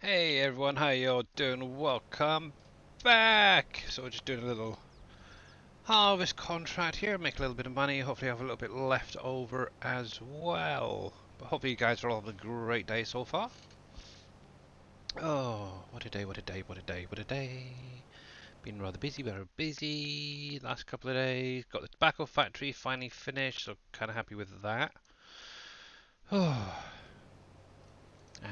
Hey everyone, how y'all doing? Welcome back! So we're just doing a little harvest contract here, make a little bit of money, hopefully have a little bit left over as well. But hopefully you guys are all having a great day so far. Oh, what a day, what a day, what a day, what a day. Been rather busy, very busy last couple of days. Got the tobacco factory finally finished, so kind of happy with that. Oh.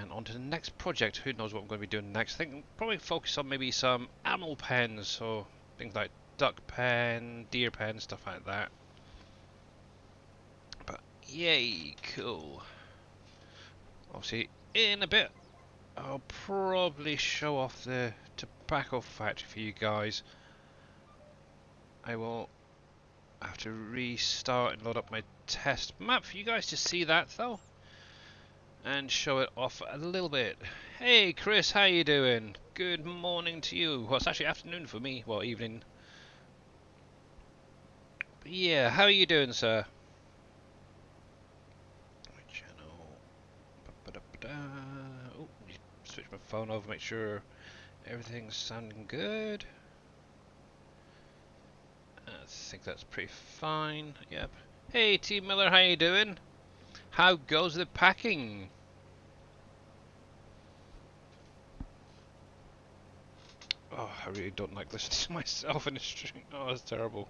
And on to the next project. Who knows what I'm going to be doing next? I think probably focus on maybe some animal pens, so things like duck pen, deer pen, stuff like that. But yay, cool. Obviously, in a bit, I'll probably show off the tobacco factory for you guys. I will have to restart and load up my test map for you guys to see that though. And show it off a little bit. Hey Chris, how you doing? Good morning to you. Well, it's actually afternoon for me. Well, evening. But yeah, how are you doing, sir? My channel. Oh, switch my phone over, make sure everything's sounding good. I think that's pretty fine. Yep. Hey T Miller, how you doing? How goes the packing? Oh, I really don't like listening to myself in the stream. Oh, that's terrible.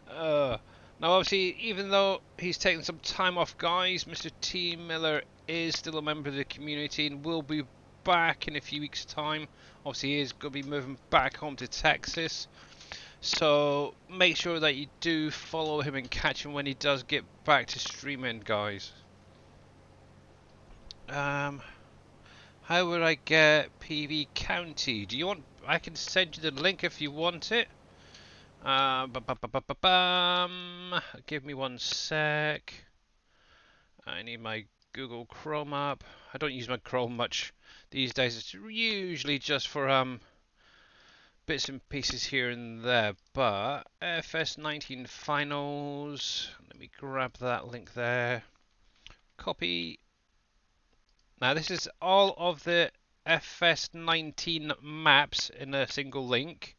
Now, obviously, even though he's taken some time off, guys, Mr. T. Miller is still a member of the community and will be back in a few weeks' time. Obviously, he is going to be moving back home to Texas. So, make sure that you do follow him and catch him when he does get back to streaming, guys. How would I get PV County? Do you want... I can send you the link if you want it. Give me one sec. I need my Google Chrome up. I don't use my Chrome much these days. It's usually just for bits and pieces here and there. But FS19 finals. Let me grab that link there. Copy. Now this is all of the FS19 maps in a single link.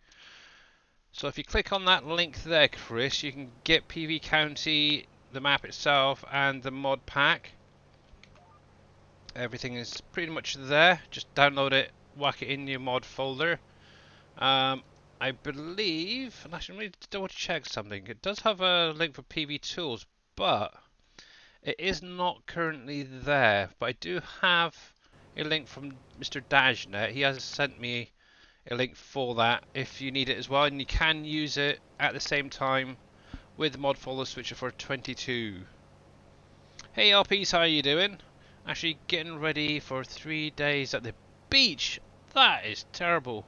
So if you click on that link there, Chris, you can get PV County, the map itself, and the mod pack. Everything is pretty much there. Just download it, whack it in your mod folder. I believe, and actually, let me double check something. It does have a link for PV Tools, but it is not currently there. But I do have a link from Mr. Dajnet. He has sent me a link for that if you need it as well, and you can use it at the same time with the mod folder switcher for 22. Hey RPs, how are you doing? Actually getting ready for 3 days at the beach. That is terrible.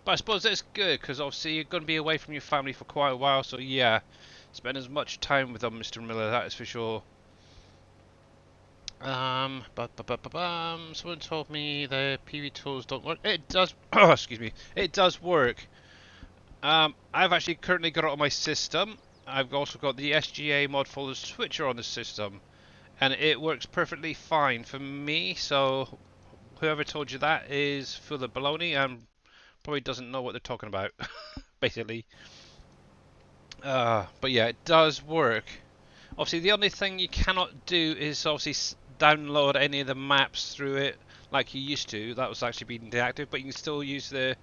But I suppose that's good because obviously you're going to be away from your family for quite a while, so yeah, spend as much time with them, Mr. Miller, that is for sure. Someone told me the PV tools don't work. It does. Oh, excuse me. It does work. I've actually currently got it on my system. I've also got the SGA mod folder switcher on the system, and it works perfectly fine for me. So whoever told you that is full of baloney and probably doesn't know what they're talking about, basically. But yeah, it does work. Obviously, the only thing you cannot do is obviously download any of the maps through it like you used to. That was actually being deactivated, but you can still use the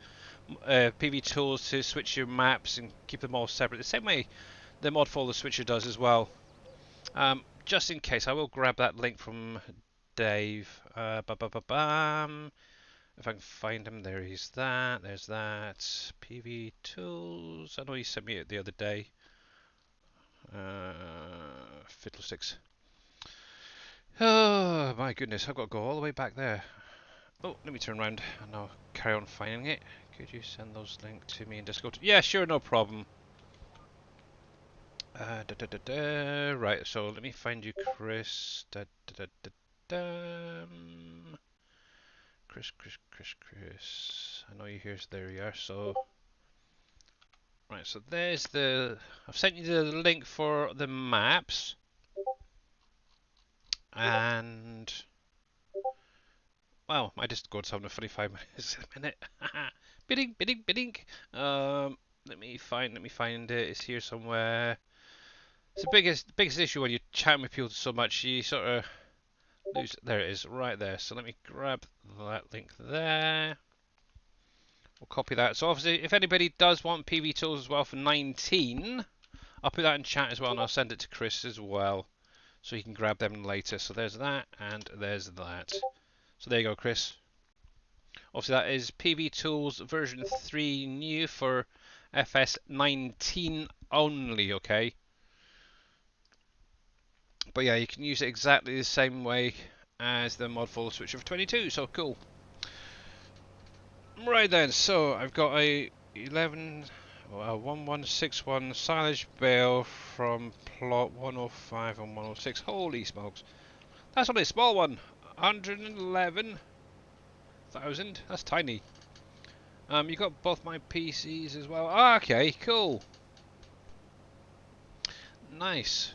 PV tools to switch your maps and keep them all separate. The same way the mod folder switcher does as well. Just in case, I will grab that link from Dave. If I can find him, there he's that. There's that. PV tools. I know he sent me it the other day. Fiddlesticks. Oh my goodness, I've got to go all the way back there. Oh, let me turn around and I'll carry on finding it. Could you send those links to me in Discord? Yeah, sure, no problem. Right, so let me find you, Chris. Chris. I know you're here, so there you are. So, right, so there's the. I've sent you the link for the maps. And Wow, I just got something 45 minutes a minute. Bidding, bidding, bidding. Let me find it. It's here somewhere. It's the biggest issue when you chat with people so much, you sort of lose. There it is, right there. So let me grab that link there. We'll copy that. So obviously, if anybody does want PV tools as well for 19, I'll put that in chat as well, and I'll send it to Chris as well, so he can grab them later. So there's that, and there's that. So there you go, Chris. Obviously, that is PV Tools version 3 new for FS19 only, okay? But yeah, you can use it exactly the same way as the mod folder switcher for 22, so cool. Right then, so I've got a 1161 silage bale from plot 105 and 106. Holy smokes. That's only a small one. 111,000. That's tiny. You got both my PCs as well. Ah, okay, cool. Nice.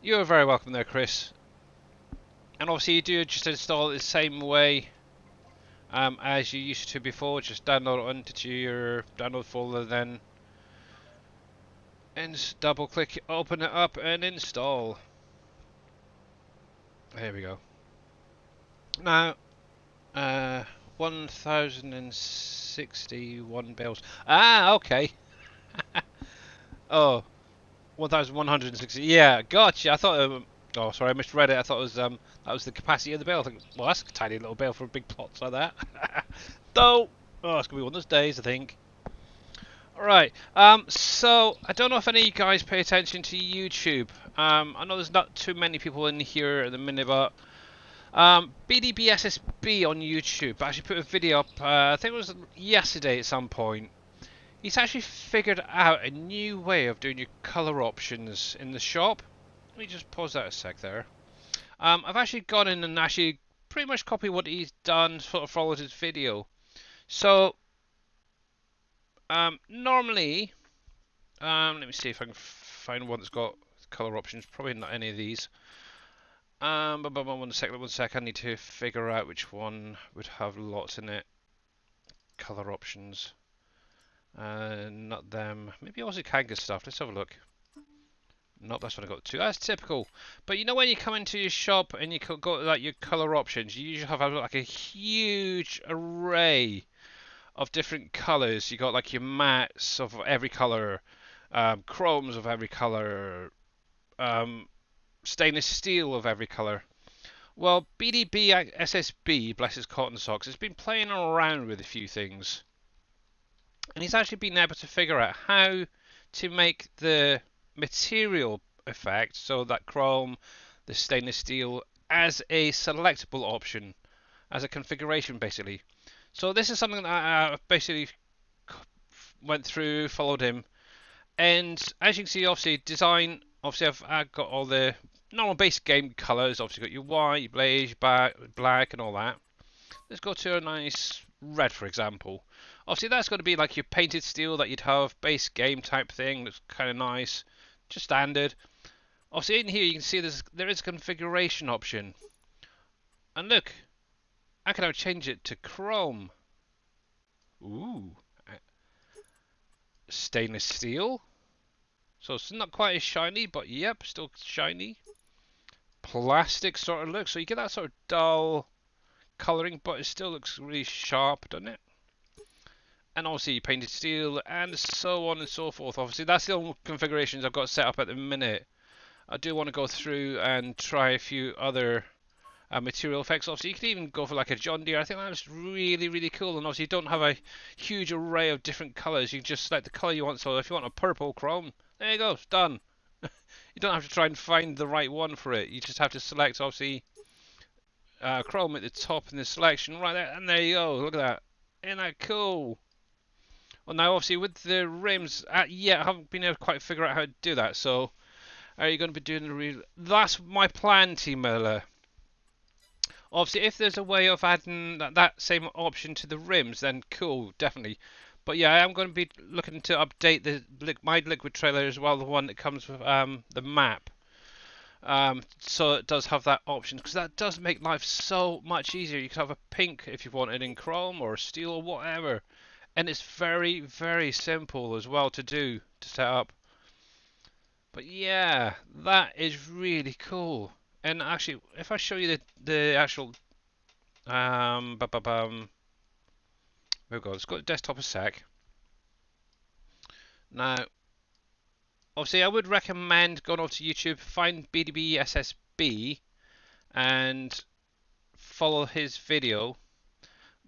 You're very welcome there, Chris. And obviously you do just install it the same way as you used to before. Just download it onto your download folder, then double click it, open it up and install. There we go. Now, 1061 bells. Ah, okay. Oh, 1160. Yeah, gotcha. I thought. Oh, sorry, I misread it. I thought it was that was the capacity of the bale. I think, well, that's a tiny little bale for big plots like that. Though, oh, it's gonna be one of those days, I think. Right. So I don't know if any of you guys pay attention to YouTube. I know there's not too many people in here at the minute, but BDBSSB on YouTube actually put a video up. I think it was yesterday at some point. He's actually figured out a new way of doing your color options in the shop. Let me just pause that a sec there. I've actually gone in and actually pretty much copied what he's done, sort of followed his video. So normally, let me see if I can find one that's got color options. Probably not any of these. But one sec. I need to figure out which one would have lots in it. Color options. Not them. Maybe also can get stuff. Let's have a look. Nope, that's what I got two. That's typical. But you know when you come into your shop and you go to like your color options, you usually have like a huge array of different colors. You got like your mattes of every color, chromes of every color, stainless steel of every color. Well, BDB SSB, bless his cotton socks, has been playing around with a few things. And he's actually been able to figure out how to make the material effect, so that chrome, the stainless steel, as a selectable option, as a configuration basically. So this is something that I basically went through, followed him, and as you can see, obviously design, obviously I've got all the normal base game colours, obviously got your white, your beige, black and all that. Let's go to a nice red, for example. Obviously that's going to be like your painted steel that you'd have, base game type thing. Looks kind of nice, just standard. Obviously in here you can see there is a configuration option, and look, I can now change it to chrome. Ooh, stainless steel. So it's not quite as shiny, but yep, still shiny. Plastic sort of look, so you get that sort of dull colouring, but it still looks really sharp, doesn't it? And obviously painted steel, and so on and so forth. Obviously that's the only configurations I've got set up at the minute. I do want to go through and try a few other material effects. Obviously you can even go for like a John Deere. I think that was really cool, and obviously you don't have a huge array of different colours. You can just select the colour you want. So if you want a purple chrome, there you go, it's done. You don't have to try and find the right one for it. You just have to select, obviously, chrome at the top in the selection right there, and there you go. Look at that. Isn't that cool? Well, now obviously with the rims, yeah, I haven't been able to quite figure out how to do that. So, are you going to be doing the real? That's my plan, Team Miller. Obviously, if there's a way of adding that same option to the rims, then cool, definitely. But yeah, I am going to be looking to update my liquid trailer as well, the one that comes with the map. So it does have that option because that does make life so much easier. You could have a pink if you want it in chrome or steel or whatever, and it's very, very simple as well to do to set up. But yeah, that is really cool. And actually, if I show you the actual oh god, let's go to desktop a sec. Now, obviously, I would recommend going over to YouTube, find BDBSSB, and follow his video.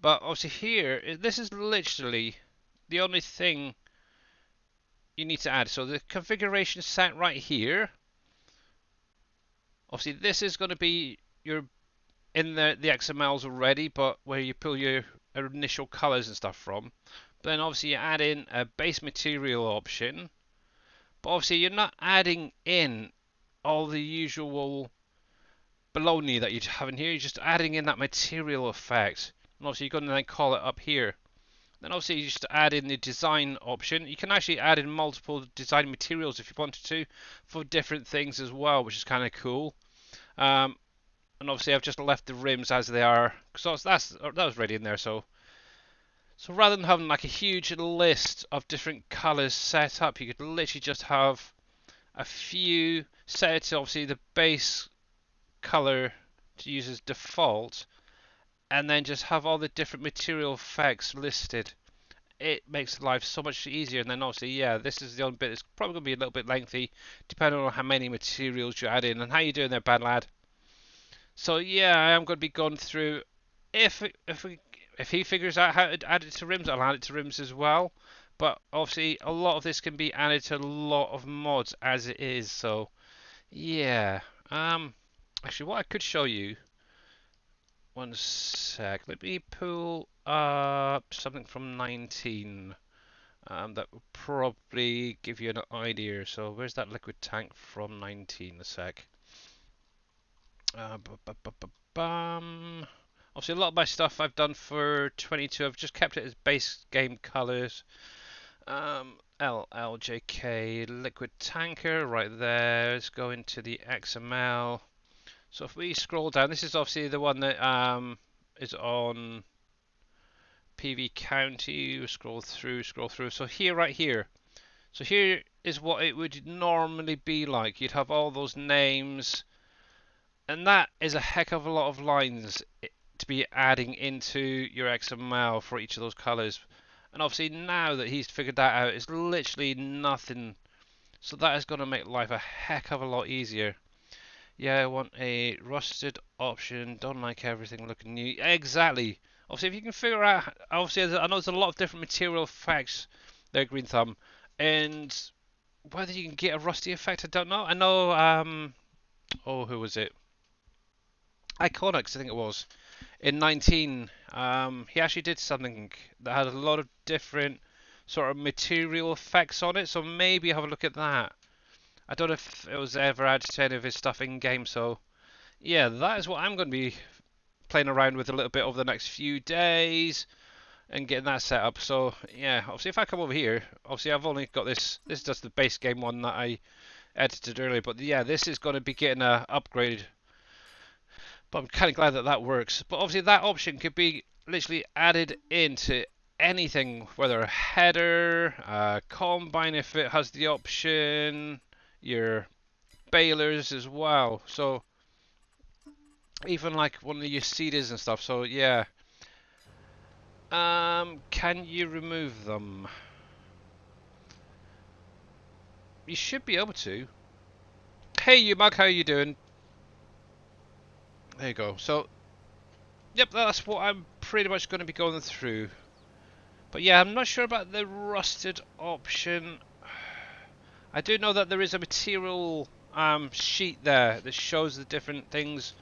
But obviously here, this is literally the only thing you need to add. So the configuration is set right here. Obviously this is going to be your in the XMLs already, but where you pull your initial colors and stuff from. But then obviously you add in a base material option. But obviously you're not adding in all the usual baloney that you have in here. You're just adding in that material effect. And obviously you're going to then call it up here. Then obviously you just add in the design option. You can actually add in multiple design materials if you wanted to for different things as well, which is kind of cool. And obviously I've just left the rims as they are because that was already in there. So rather than having like a huge list of different colors set up, you could literally just have a few set to obviously the base color to use as default, and then just have all the different material effects listed. It makes life so much easier. And then obviously, yeah, this is the only bit. It's probably going to be a little bit lengthy, depending on how many materials you add in. And how you doing there, bad lad? So yeah, I am going to be going through. If if we if he figures out how to add it to rims, I'll add it to rims as well. But obviously, a lot of this can be added to a lot of mods as it is. So yeah. Actually, what I could show you. One sec. Let me pull up something from 19. That will probably give you an idea. So where's that liquid tank from 19? A sec. Bum. Obviously, a lot of my stuff I've done for 22, I've just kept it as base game colors. LLJK liquid tanker right there. Let's go into the XML. So if we scroll down, this is obviously the one that is on PV County. We scroll through. So here, right here. So here is what it would normally be like. You'd have all those names, and that is a heck of a lot of lines to be adding into your XML for each of those colors. And obviously now that he's figured that out, it's literally nothing. So that is going to make life a heck of a lot easier. Yeah, I want a rusted option. Don't like everything looking new. Exactly. Obviously, if you can figure out, obviously, I know there's a lot of different material effects there, Green Thumb, and whether you can get a rusty effect, I don't know. I know, oh, who was it? Iconics, I think it was. In 19, he actually did something that had a lot of different sort of material effects on it, so maybe have a look at that. I don't know if it was ever added to any of his stuff in game, so yeah, that is what I'm going to be playing around with a little bit over the next few days and getting that set up. So yeah, obviously if I come over here, obviously I've only got this is just the base game one that I edited earlier, but yeah, this is going to be getting a upgraded. But I'm kind of glad that that works. But obviously that option could be literally added into anything, whether a header, a combine if it has the option, your balers as well. So even like one of your seeders and stuff. So yeah. Can you remove them? You should be able to. Hey, you mug, how you doing? There you go. So, yep, that's what I'm pretty much going to be going through. But yeah, I'm not sure about the rusted option. I do know that there is a material sheet there that shows the different things.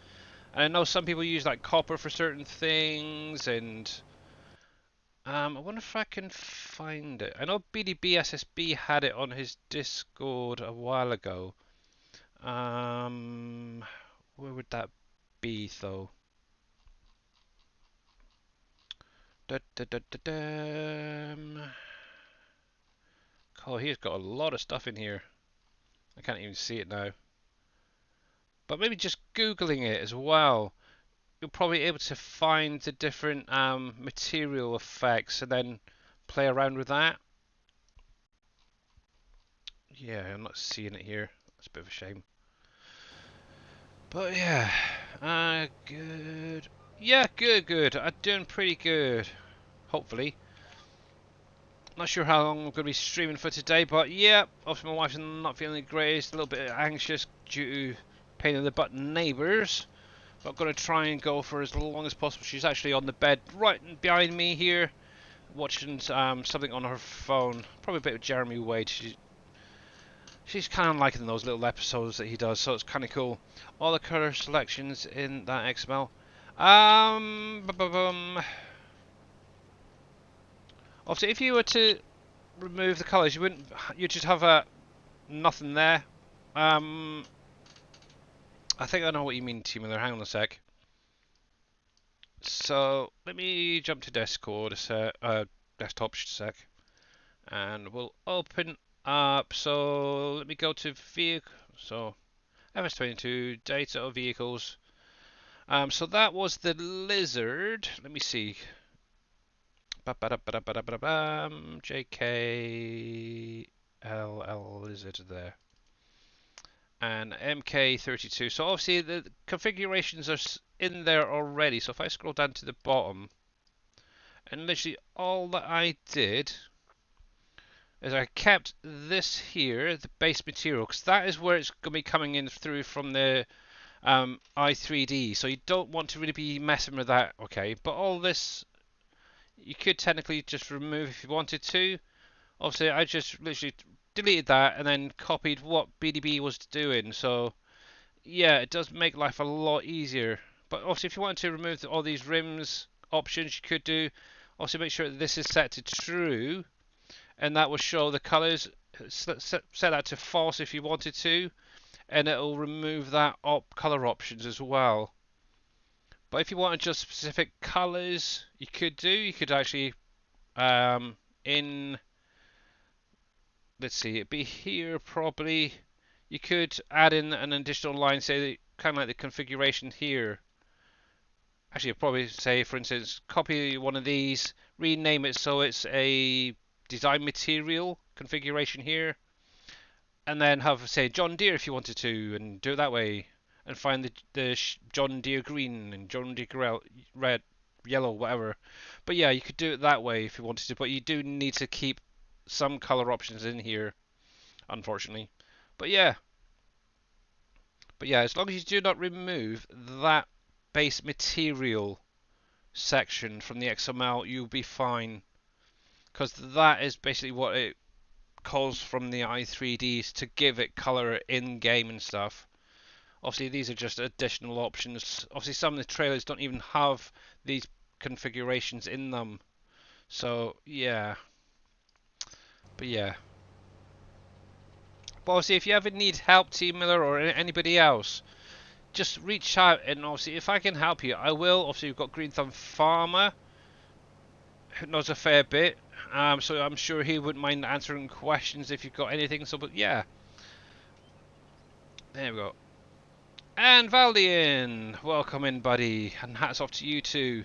And I know some people use like copper for certain things, and I wonder if I can find it. I know BDBSSB had it on his Discord a while ago. Where would that be though? Da, da, da, da, da. Oh, he's got a lot of stuff in here. I can't even see it now. But maybe just Googling it as well, you'll probably be able to find the different material effects and then play around with that. Yeah, I'm not seeing it here. That's a bit of a shame. But yeah, good. Yeah, good. I'm doing pretty good. Hopefully. Not sure how long I'm going to be streaming for today, but yeah, obviously my wife's not feeling the greatest, a little bit anxious due to pain in the butt neighbours. But I'm going to try and go for as long as possible. She's actually on the bed right behind me here, watching something on her phone. Probably a bit of Jeremy Wade. She's kind of liking those little episodes that he does, so it's kind of cool. All the colour selections in that XML. Obviously, if you were to remove the colours, you'd just have nothing there. I think I know what you mean, Team Miller. Hang on a sec. So let me jump to Discord, desktop just a sec, and we'll open up. So let me go to vehicle. So FS22 data of vehicles. So that was the lizard. Let me see. JKLL lizard there. And MK32. So obviously the configurations are in there already. So if I scroll down to the bottom, and literally all that I did is I kept this here, the base material, because that is where it's going to be coming in through from the i3D. So you don't want to really be messing with that, okay? But all this you could technically just remove if you wanted to. Obviously, I just literally deleted that and then copied what BDB was doing. So yeah, it does make life a lot easier. But obviously, if you wanted to remove all these rims options, you could do. Also, make sure that this is set to true, and that will show the colors. Set that to false if you wanted to, and it'll remove that color options as well. But if you wanted just specific colors, you could do. You could actually in let's see, it'd be here probably. You could add in an additional line, say kind of like the configuration here. Actually, I'd probably say, for instance, copy one of these, rename it so it's a design material configuration here, and then have, say, John Deere if you wanted to, and do it that way, and find the John Deere green and John Deere red, yellow, whatever. But yeah, you could do it that way if you wanted to, but you do need to keep some color options in here, unfortunately. But yeah, as long as you do not remove that base material section from the XML, you'll be fine, because that is basically what it calls from the i3Ds to give it color in game and stuff. Obviously, these are just additional options. Obviously, some of the trailers don't even have these configurations in them. So yeah, but yeah. But obviously, if you ever need help, Team Miller or anybody else, just reach out, and obviously if I can help you, I will. Obviously we've got Green Thumb Farmer, who knows a fair bit, so I'm sure he wouldn't mind answering questions if you've got anything. So, but yeah, there we go. And Valdian, welcome in, buddy, and hats off to you too.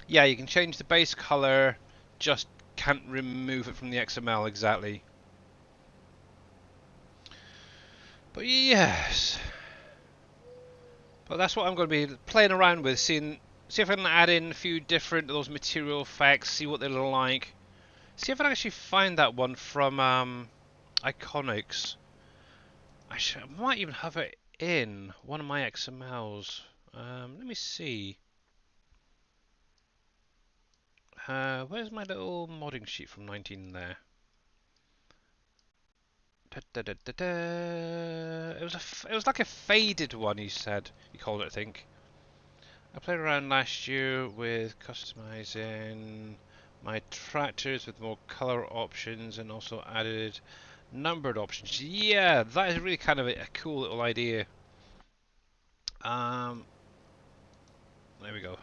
Yeah, you can change the base color, just can't remove it from the XML exactly. But yes. But that's what I'm going to be playing around with, see if I can add in a few different of those material effects, see what they look like. See if I can actually find that one from Iconics. I might even have it in one of my XMLs. Let me see. Where's my little modding sheet from 19 there? It was like a faded one. He said he called it, I think. I played around last year with customizing my tractors with more color options and also added numbered options. Yeah, that is really kind of a cool little idea. There we go.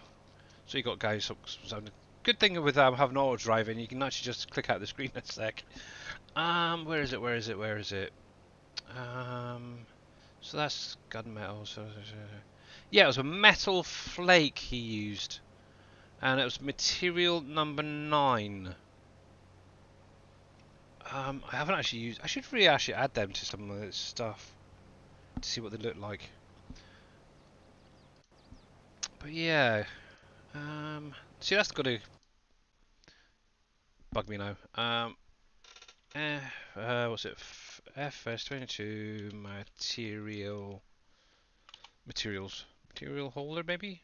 So you got guys. Good thing with having auto driving, you can actually just click out the screen in a sec. Where is it? Where is it? Where is it? So that's gunmetal. Yeah, it was a metal flake he used, and it was material number 9. I haven't actually used. I should really actually add them to some of this stuff to see what they look like. But yeah, see that's gonna bug me now. What's it? FS22 material holder maybe.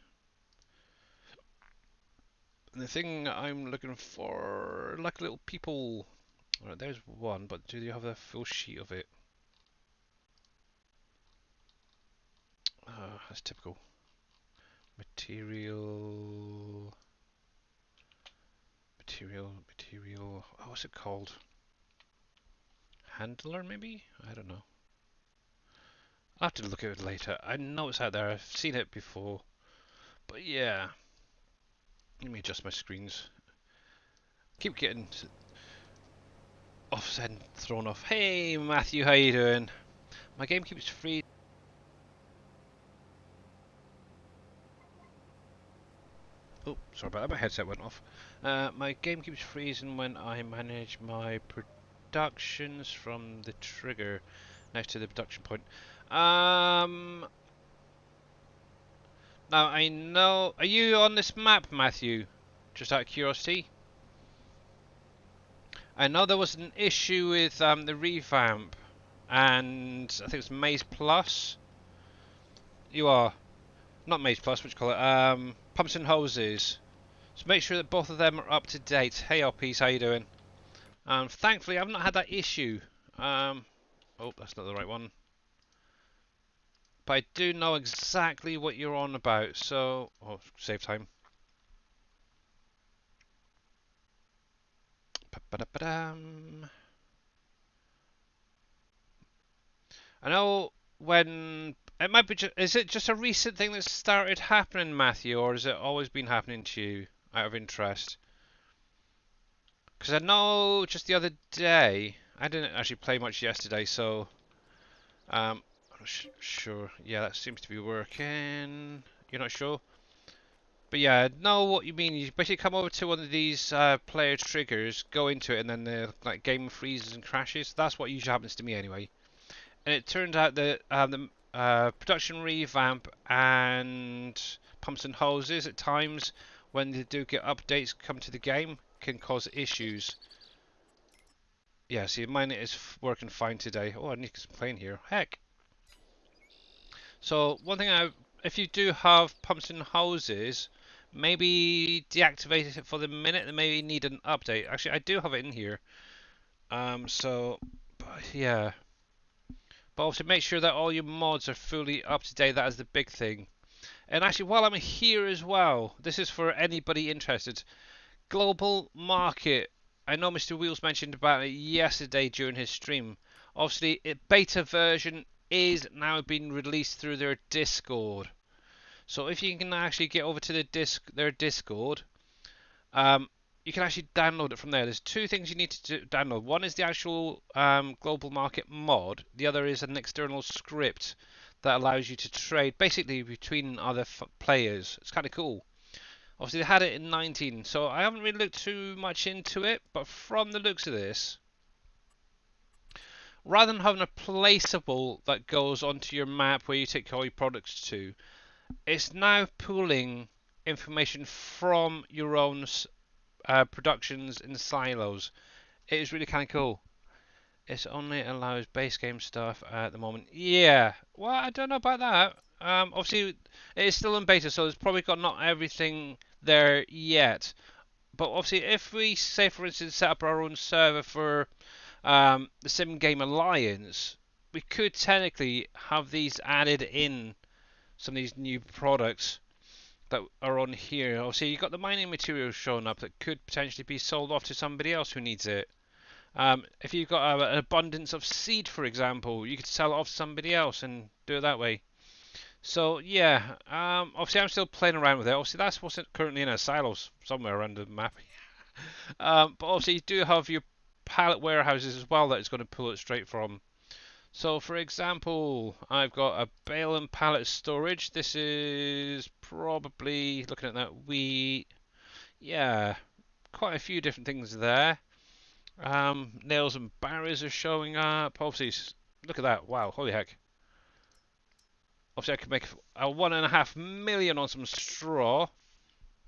And the thing I'm looking for, like little people. Alright, there's one, but do you have a full sheet of it? That's typical. Material. Oh, what's it called? Handler, maybe? I don't know. I'll have to look at it later. I know it's out there. I've seen it before. But yeah. Let me adjust my screens. Keep getting offset and thrown off. Hey, Matthew, how you doing? My game keeps freezing. Oh, sorry about that. My headset went off. My game keeps freezing when I manage my productions from the trigger next to the production point. Now I know. Are you on this map, Matthew? Just out of curiosity. I know there was an issue with the revamp, and I think it's Maze Plus. You are not Maze Plus. What do you call it? Pumps and hoses. So make sure that both of them are up to date. Hey, LPs, how you doing? Thankfully, I've not had that issue. Oh, that's not the right one. But I do know exactly what you're on about. So, oh, save time. Ba-ba-da-ba-dam. I know when it might be. Is it just a recent thing that started happening, Matthew, or has it always been happening to you out of interest? Because I know just the other day, I didn't actually play much yesterday, so I'm not sure. Yeah, that seems to be working. You're not sure? But yeah, I know what you mean. You basically come over to one of these player triggers, go into it, and then the game freezes and crashes. That's what usually happens to me anyway. And it turned out that the production revamp and pumps and hoses at times, when they do get updates come to the game, can cause issues. Yeah, see, mine is working fine today. Oh, I need to complain here. Heck. So one thing if you do have pumps and hoses, maybe deactivate it for the minute. They maybe need an update. Actually, I do have it in here. Yeah. But also make sure that all your mods are fully up to date. That is the big thing. And actually, while I'm here as well, this is for anybody interested. Global market. I know Mr. Wheels mentioned about it yesterday during his stream. Obviously, beta version is now being released through their Discord. So if you can actually get over to their Discord, you can actually download it from there. There's two things you need to download. One is the actual global market mod. The other is an external script that allows you to trade basically between other players. It's kind of cool. Obviously, they had it in 19, so I haven't really looked too much into it. But from the looks of this, rather than having a placeable that goes onto your map where you take all your products to, it's now pulling information from your own productions in silos. It is really kind of cool. It only allows base game stuff at the moment. Yeah, well, I don't know about that. Obviously, it is still in beta, so it's probably got not everything there yet. But obviously, if we say, for instance, set up our own server for the Sim Game Alliance, we could technically have these added in some of these new products that are on here. Obviously, you've got the mining materials showing up that could potentially be sold off to somebody else who needs it. If you've got an abundance of seed, for example, you could sell it off to somebody else and do it that way. So yeah, obviously I'm still playing around with it. Obviously that's what's currently in a silos somewhere around the map. But obviously you do have your pallet warehouses as well that it's going to pull it straight from. So for example, I've got a bale and pallet storage. This is probably, looking at that, yeah, quite a few different things there. Nails and barriers are showing up. Obviously, look at that. Wow, holy heck. Obviously, I could make a 1.5 million on some straw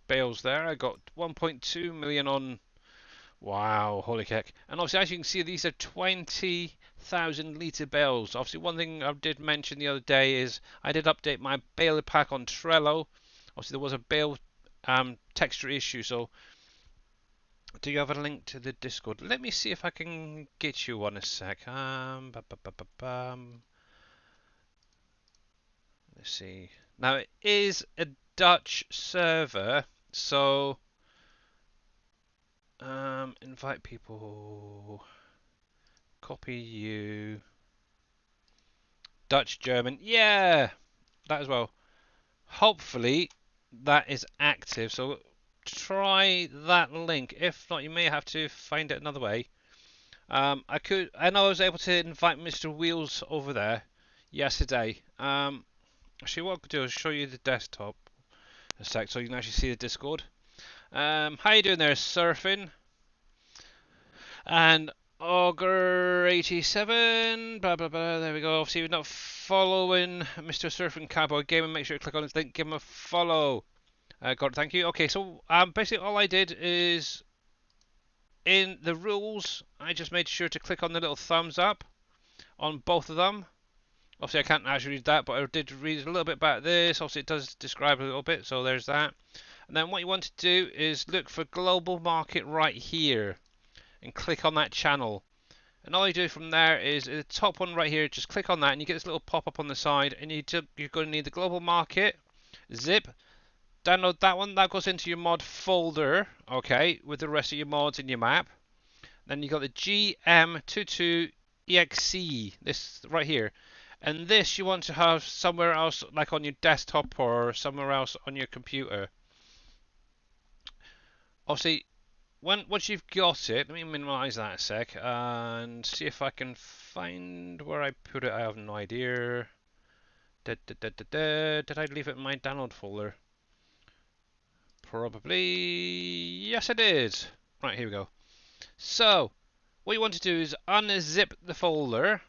bales there. I got 1.2 million on. Wow, holy heck. And obviously, as you can see, these are 20,000 litre bales. Obviously, one thing I did mention the other day is I did update my bale pack on Trello. Obviously, there was a bale texture issue, so do you have a link to the Discord? Let me see if I can get you one a sec. Let's see. Now it is a Dutch server, so invite people, copy you, Dutch, German, yeah, that as well. Hopefully that is active, so try that link. If not, you may have to find it another way. I know I was able to invite Mr. Wheels over there yesterday. Actually, what I could do is show you the desktop a sec, so you can actually see the Discord. How you doing there, Surfing? And Augur87, blah blah blah. There we go. Obviously, if you're not following Mr. Surfing Cowboy Gaming, make sure you click on his link, give him a follow. God, thank you. Okay, so basically all I did is in the rules, I just made sure to click on the little thumbs up on both of them. Obviously, I can't actually read that, but I did read a little bit about this. Obviously, it does describe a little bit, so there's that. And then what you want to do is look for global market right here and click on that channel. And all you do from there is the top one right here, just click on that and you get this little pop-up on the side, and you're going to need the global market zip. Download that one, that goes into your mod folder, okay, with the rest of your mods in your map. Then you got the GM22EXE, this right here. And this you want to have somewhere else, like on your desktop or somewhere else on your computer. Obviously, once you've got it, let me minimize that a sec and see if I can find where I put it. I have no idea. Did I leave it in my download folder? Probably. Yes, I did. Right, here we go. So, what you want to do is unzip the folder.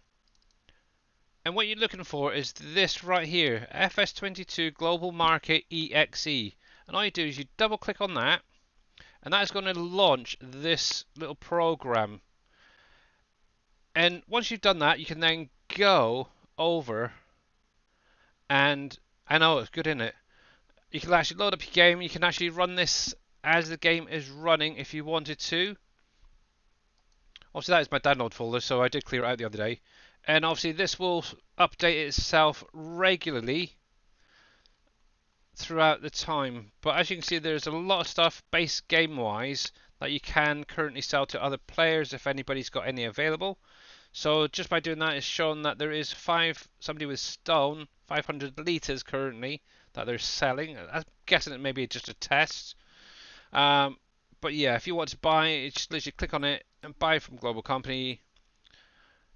And what you're looking for is this right here, FS22 Global Market EXE. And all you do is you double click on that, and that's going to launch this little program. And once you've done that, you can then go over, and I know it's good, isn't it? You can actually load up your game. You can actually run this as the game is running if you wanted to. Obviously, that is my download folder, so I did clear it out the other day. And obviously, this will update itself regularly throughout the time. But as you can see, there's a lot of stuff base game wise that you can currently sell to other players if anybody's got any available. So just by doing that, it's shown that there is somebody with stone 500 litres currently that they're selling. I'm guessing it may be just a test. But yeah, if you want to buy it, just literally click on it and buy from Global Company.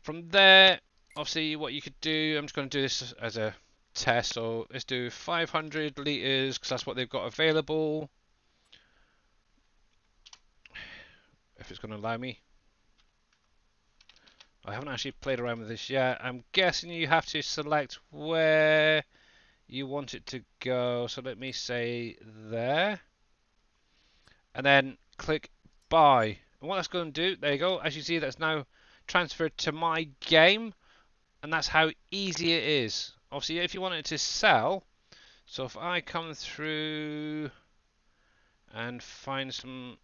From there, obviously what you could do, I'm just going to do this as a test, so let's do 500 litres because that's what they've got available. If it's going to allow me. I haven't actually played around with this yet. I'm guessing you have to select where you want it to go. So let me say there. And then click buy. And what that's going to do, there you go. As you see, that's now transferred to my game. And that's how easy it is. Obviously, if you want it to sell, so if I come through and find some,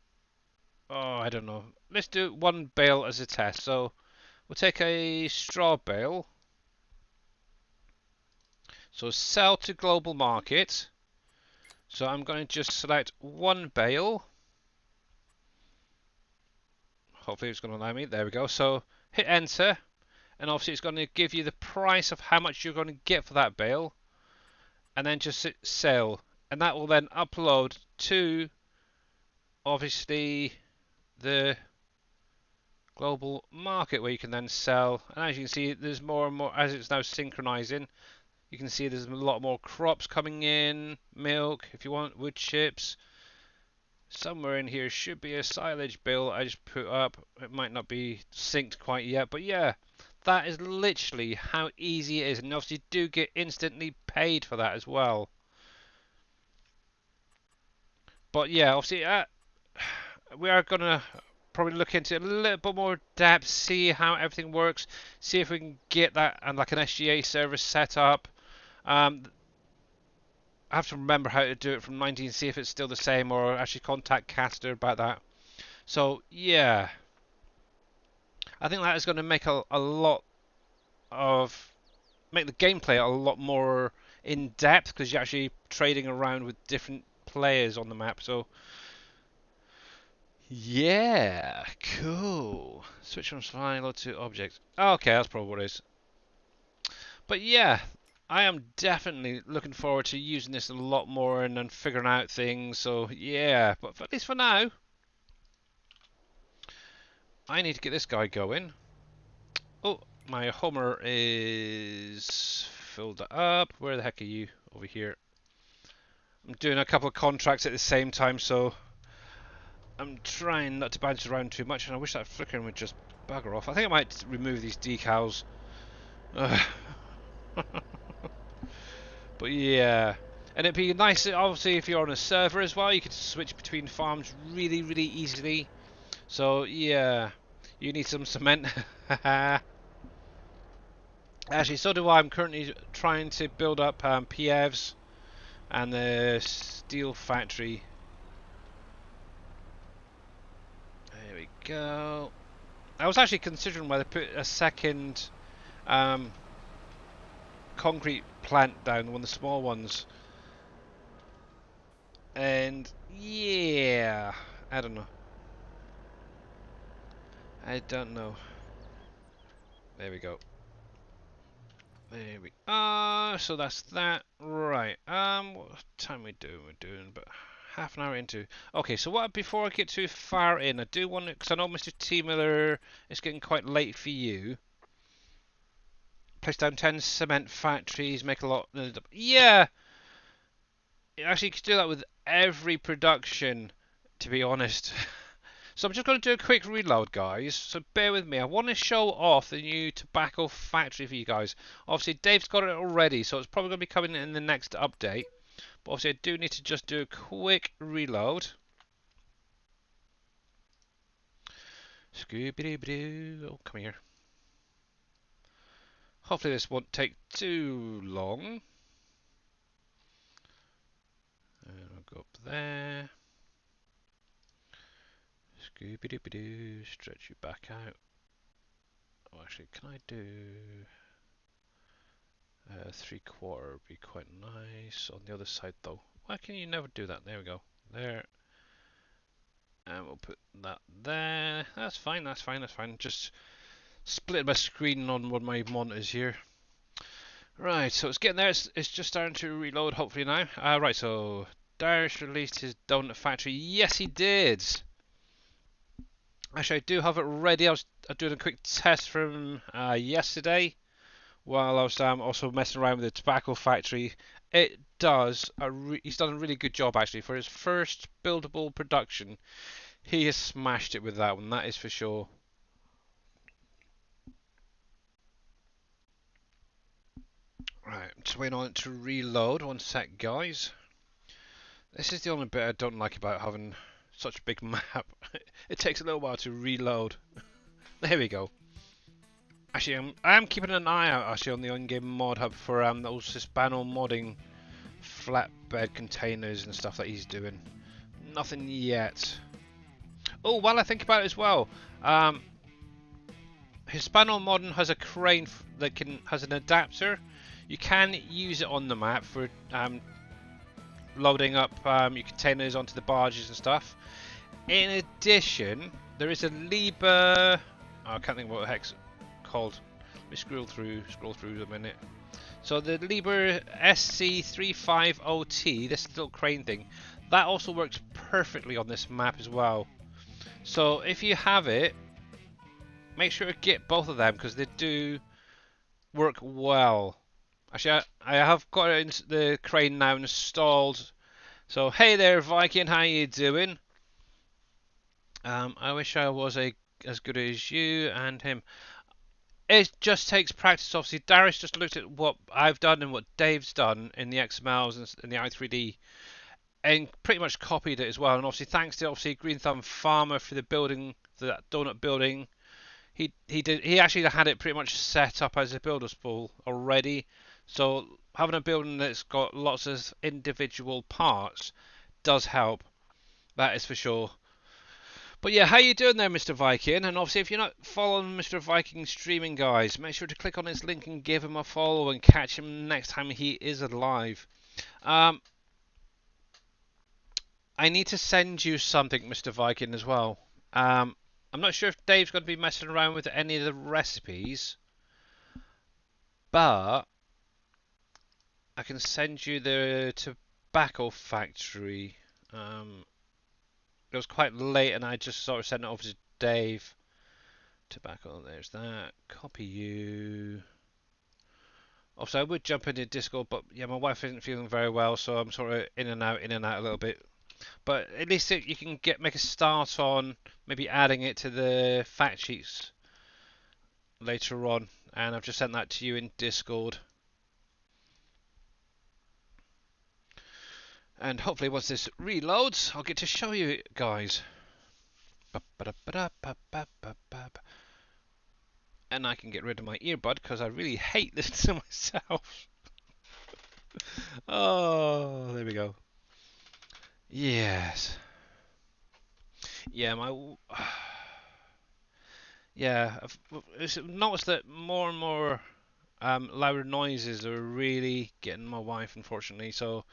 oh, I don't know. Let's do one bale as a test. So we'll take a straw bale. So sell to global market. So I'm going to just select one bale. Hopefully it's going to allow me. There we go. So hit enter. And obviously it's going to give you the price of how much you're going to get for that bale. And then just hit sell. And that will then upload to, obviously, the global market where you can then sell. And as you can see, there's more and more as it's now synchronizing. You can see there's a lot more crops coming in, milk if you want, wood chips. Somewhere in here should be a silage bill I just put up. It might not be synced quite yet, but yeah, that is literally how easy it is. And obviously you do get instantly paid for that as well. But yeah, obviously we are going to probably look into it a little bit more depth, see how everything works, see if we can get that and like an SGA service set up. I have to remember how to do it from 19, see if it's still the same, or actually contact Caster about that. So yeah, I think that is going to make a lot of make the gameplay a lot more in depth because you're actually trading around with different players on the map. So yeah, cool. Switch from flying load to objects. Okay, that's probably what it is. But yeah, I am definitely looking forward to using this a lot more and figuring out things. So yeah, but at least for now, I need to get this guy going. Oh, my Homer is filled up. Where the heck are you? Over here. I'm doing a couple of contracts at the same time, so I'm trying not to bounce around too much, and I wish that flickering would just bugger off. I think I might remove these decals. But yeah, and it'd be nice, obviously, if you're on a server as well, you could switch between farms really, really easily. So yeah, you need some cement. Actually, so do I. I'm currently trying to build up PFs and the steel factory. There we go. I was actually considering whether to put a second concrete plant down, one of the small ones. And yeah, I don't know. I don't know. There we go. There we are. So that's that. Right. What time are we doing? We're doing about half an hour into. Okay. So what? Before I get too far in, I do want to, because I know Mr. T Miller, it's getting quite late for you. Place down 10 cement factories. Make a lot. Yeah. Actually, you could do that with every production, to be honest. So I'm just going to do a quick reload, guys. So bear with me. I want to show off the new tobacco factory for you guys. Obviously, Dave's got it already, so it's probably going to be coming in the next update. But obviously, I do need to just do a quick reload. Scooby-Doo. Oh, come here. Hopefully this won't take too long. And I'll go up there. Scooby-Doo, stretch you back out. Oh, actually, can I do 3/4 would be quite nice. On the other side, though, why can you never do that? There we go. There. And we'll put that there. That's fine, that's fine, that's fine. Just split my screen on one of my monitors here. Right, so it's getting there. It's just starting to reload, hopefully now. Right, so Darius released his donut factory. Yes, he did. Actually, I do have it ready. I was doing a quick test from yesterday while I was also messing around with the tobacco factory. It does. He's done a really good job actually for his first buildable production. He has smashed it with that one. That is for sure. Right, I'm just waiting on it to reload. One sec, guys. This is the only bit I don't like about having such a big map. It takes a little while to reload. There we go. Actually, I am keeping an eye out actually on the on-game mod hub for those Hispano modding flatbed containers and stuff that he's doing. Nothing yet. Oh, while I think about it as well, Hispano modding has a crane that has an adapter. You can use it on the map for loading up your containers onto the barges and stuff. In addition, there is a Liber. Oh, I can't think what the heck's called. Let me scroll through a minute. So the Liber SC350T, this little crane thing, that also works perfectly on this map as well. So if you have it, make sure to get both of them because they do work well. Actually, I have got it in the crane now installed. So hey there, Viking, how you doing? I wish I was as good as you and him. It just takes practice. Obviously, Darius just looked at what I've done and what Dave's done in the XMLs and the i3D, and pretty much copied it as well. And obviously, thanks to Green Thumb Farmer for the building, for that donut building. He actually had it pretty much set up as a builder spool already. So having a building that's got lots of individual parts does help. That is for sure. But yeah, how you doing there, Mr. Viking? And obviously, if you're not following Mr. Viking streaming, guys, make sure to click on his link and give him a follow and catch him next time he is alive. Um, I need to send you something, Mr. Viking, as well. I'm not sure if Dave's going to be messing around with any of the recipes, but I can send you the tobacco factory. It was quite late, and I just sort of sent it over to Dave. Tobacco, there's that. Copy you. Also, I would jump into Discord, but yeah, my wife isn't feeling very well, so I'm sort of in and out a little bit. But at least you can make a start on maybe adding it to the fact sheets later on, and I've just sent that to you in Discord. And hopefully, once this reloads, I'll get to show you guys. And I can get rid of my earbud because I really hate listening to myself. Oh, there we go. Yes. Yeah, yeah. I've noticed that more and more louder noises are really getting my wife, unfortunately. So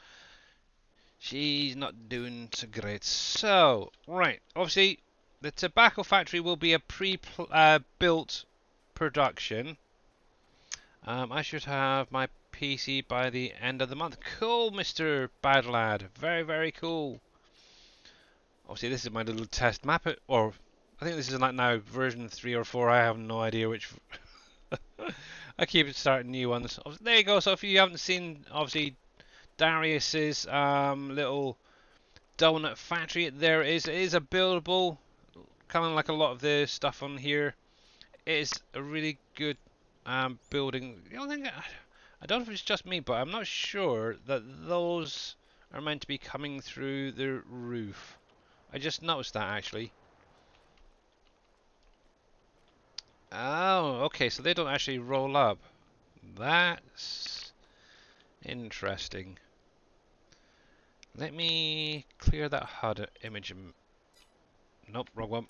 she's not doing so great. So right, obviously the tobacco factory will be a pre-built production. I should have my PC by the end of the month. Cool, Mr. Bad Lad. Very, very cool. Obviously, this is my little test map, or I think this is like now version 3 or 4. I have no idea which. I keep starting new ones. There you go. So if you haven't seen, obviously, Darius's little donut factory, there it is. It is a buildable, kind of like a lot of the stuff on here. It is a really good building. The only thing I don't know if it's just me, but I'm not sure that those are meant to be coming through the roof. I just noticed that actually. Oh, okay, so they don't actually roll up. That's interesting. Let me clear that HUD image. Nope, wrong one.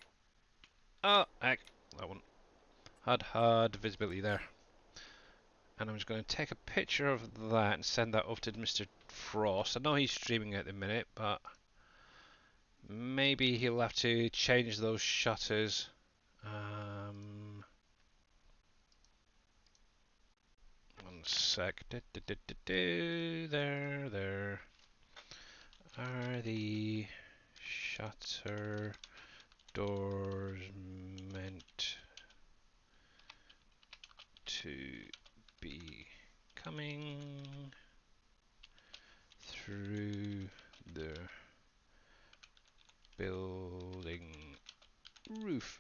Oh, heck, that one. HUD visibility there. And I'm just going to take a picture of that and send that off to Mr. Frost. I know he's streaming at the minute, but maybe he'll have to change those shutters. One sec. There. Are the shutter doors meant to be coming through the building roof?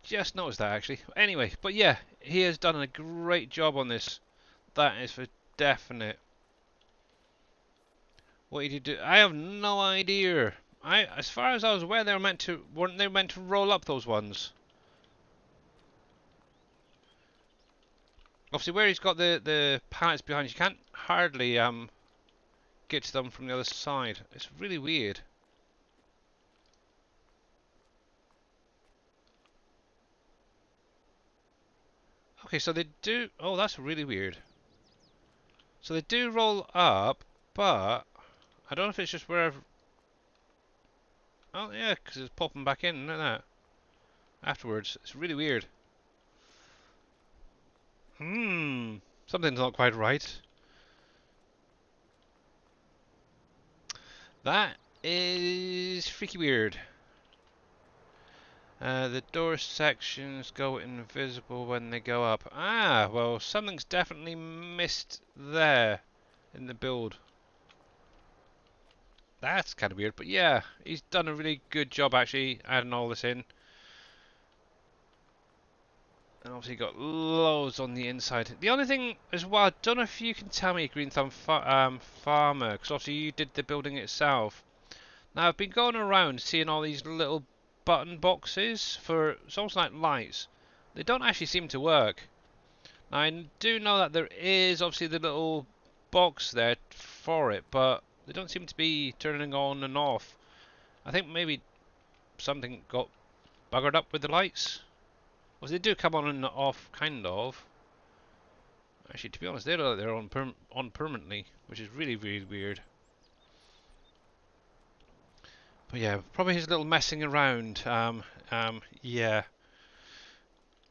Just noticed that actually. Anyway, but yeah, he has done a great job on this. That is for definite. What did you do? I have no idea. As far as I was aware, weren't they meant to roll up those ones? Obviously, where he's got the pallets behind, you can't hardly get to them from the other side. It's really weird. Okay, so they do. Oh, that's really weird. So they do roll up, but I don't know if it's just wherever. Oh yeah, because it's popping back in, isn't that? Afterwards, it's really weird. Something's not quite right. That is freaky weird. The door sections go invisible when they go up. Ah, well, something's definitely missed there in the build. That's kind of weird, but yeah, he's done a really good job actually adding all this in. And obviously got loads on the inside. The only thing as well, I don't know if you can tell me, Green Thumb Farmer, because obviously you did the building itself. Now I've been going around seeing all these little button boxes for, it's almost like lights. They don't actually seem to work. Now I do know that there is obviously the little box there for it, but they don't seem to be turning on and off. I think maybe something got buggered up with the lights. Well, they do come on and off, kind of. Actually, to be honest, they're on permanently, which is really, really weird. But yeah, probably his little messing around. Yeah.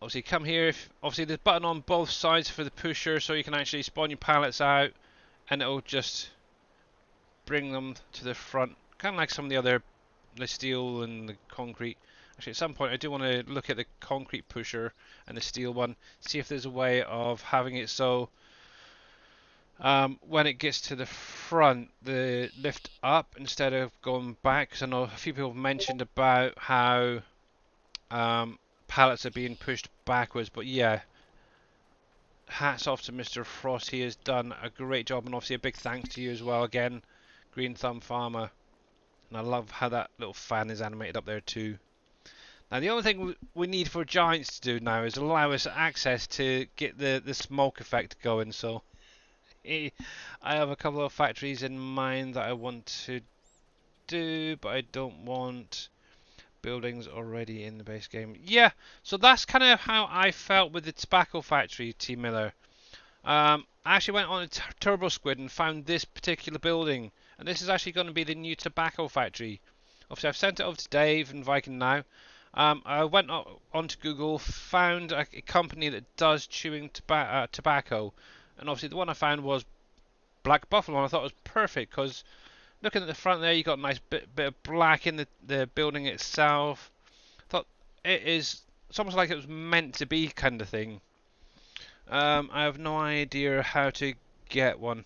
Obviously, come here. Obviously, there's a button on both sides for the pusher, so you can actually spawn your pallets out, and it'll just bring them to the front, kind of like some of the other, the steel and the concrete. Actually, at some point, I do want to look at the concrete pusher and the steel one, see if there's a way of having it so when it gets to the front, the lift up instead of going back. Because I know a few people have mentioned about how pallets are being pushed backwards, but yeah, hats off to Mr. Frost. He has done a great job, and obviously a big thanks to you as well again, Green Thumb Farmer. And I love how that little fan is animated up there too. Now the only thing we need for Giants to do now is allow us access to get the smoke effect going. So I have a couple of factories in mind that I want to do, but I don't want buildings already in the base game. Yeah, so that's kind of how I felt with the tobacco factory, T Miller. I actually went on a Turbo Squid and found this particular building, and this is actually going to be the new tobacco factory. Obviously, I've sent it over to Dave and Viking now. I went onto Google, found a company that does chewing tobacco, and obviously the one I found was Black Buffalo, and I thought it was perfect because looking at the front there, you got a nice bit of black in the building itself. I thought it's almost like it was meant to be kind of thing. I have no idea how to get one.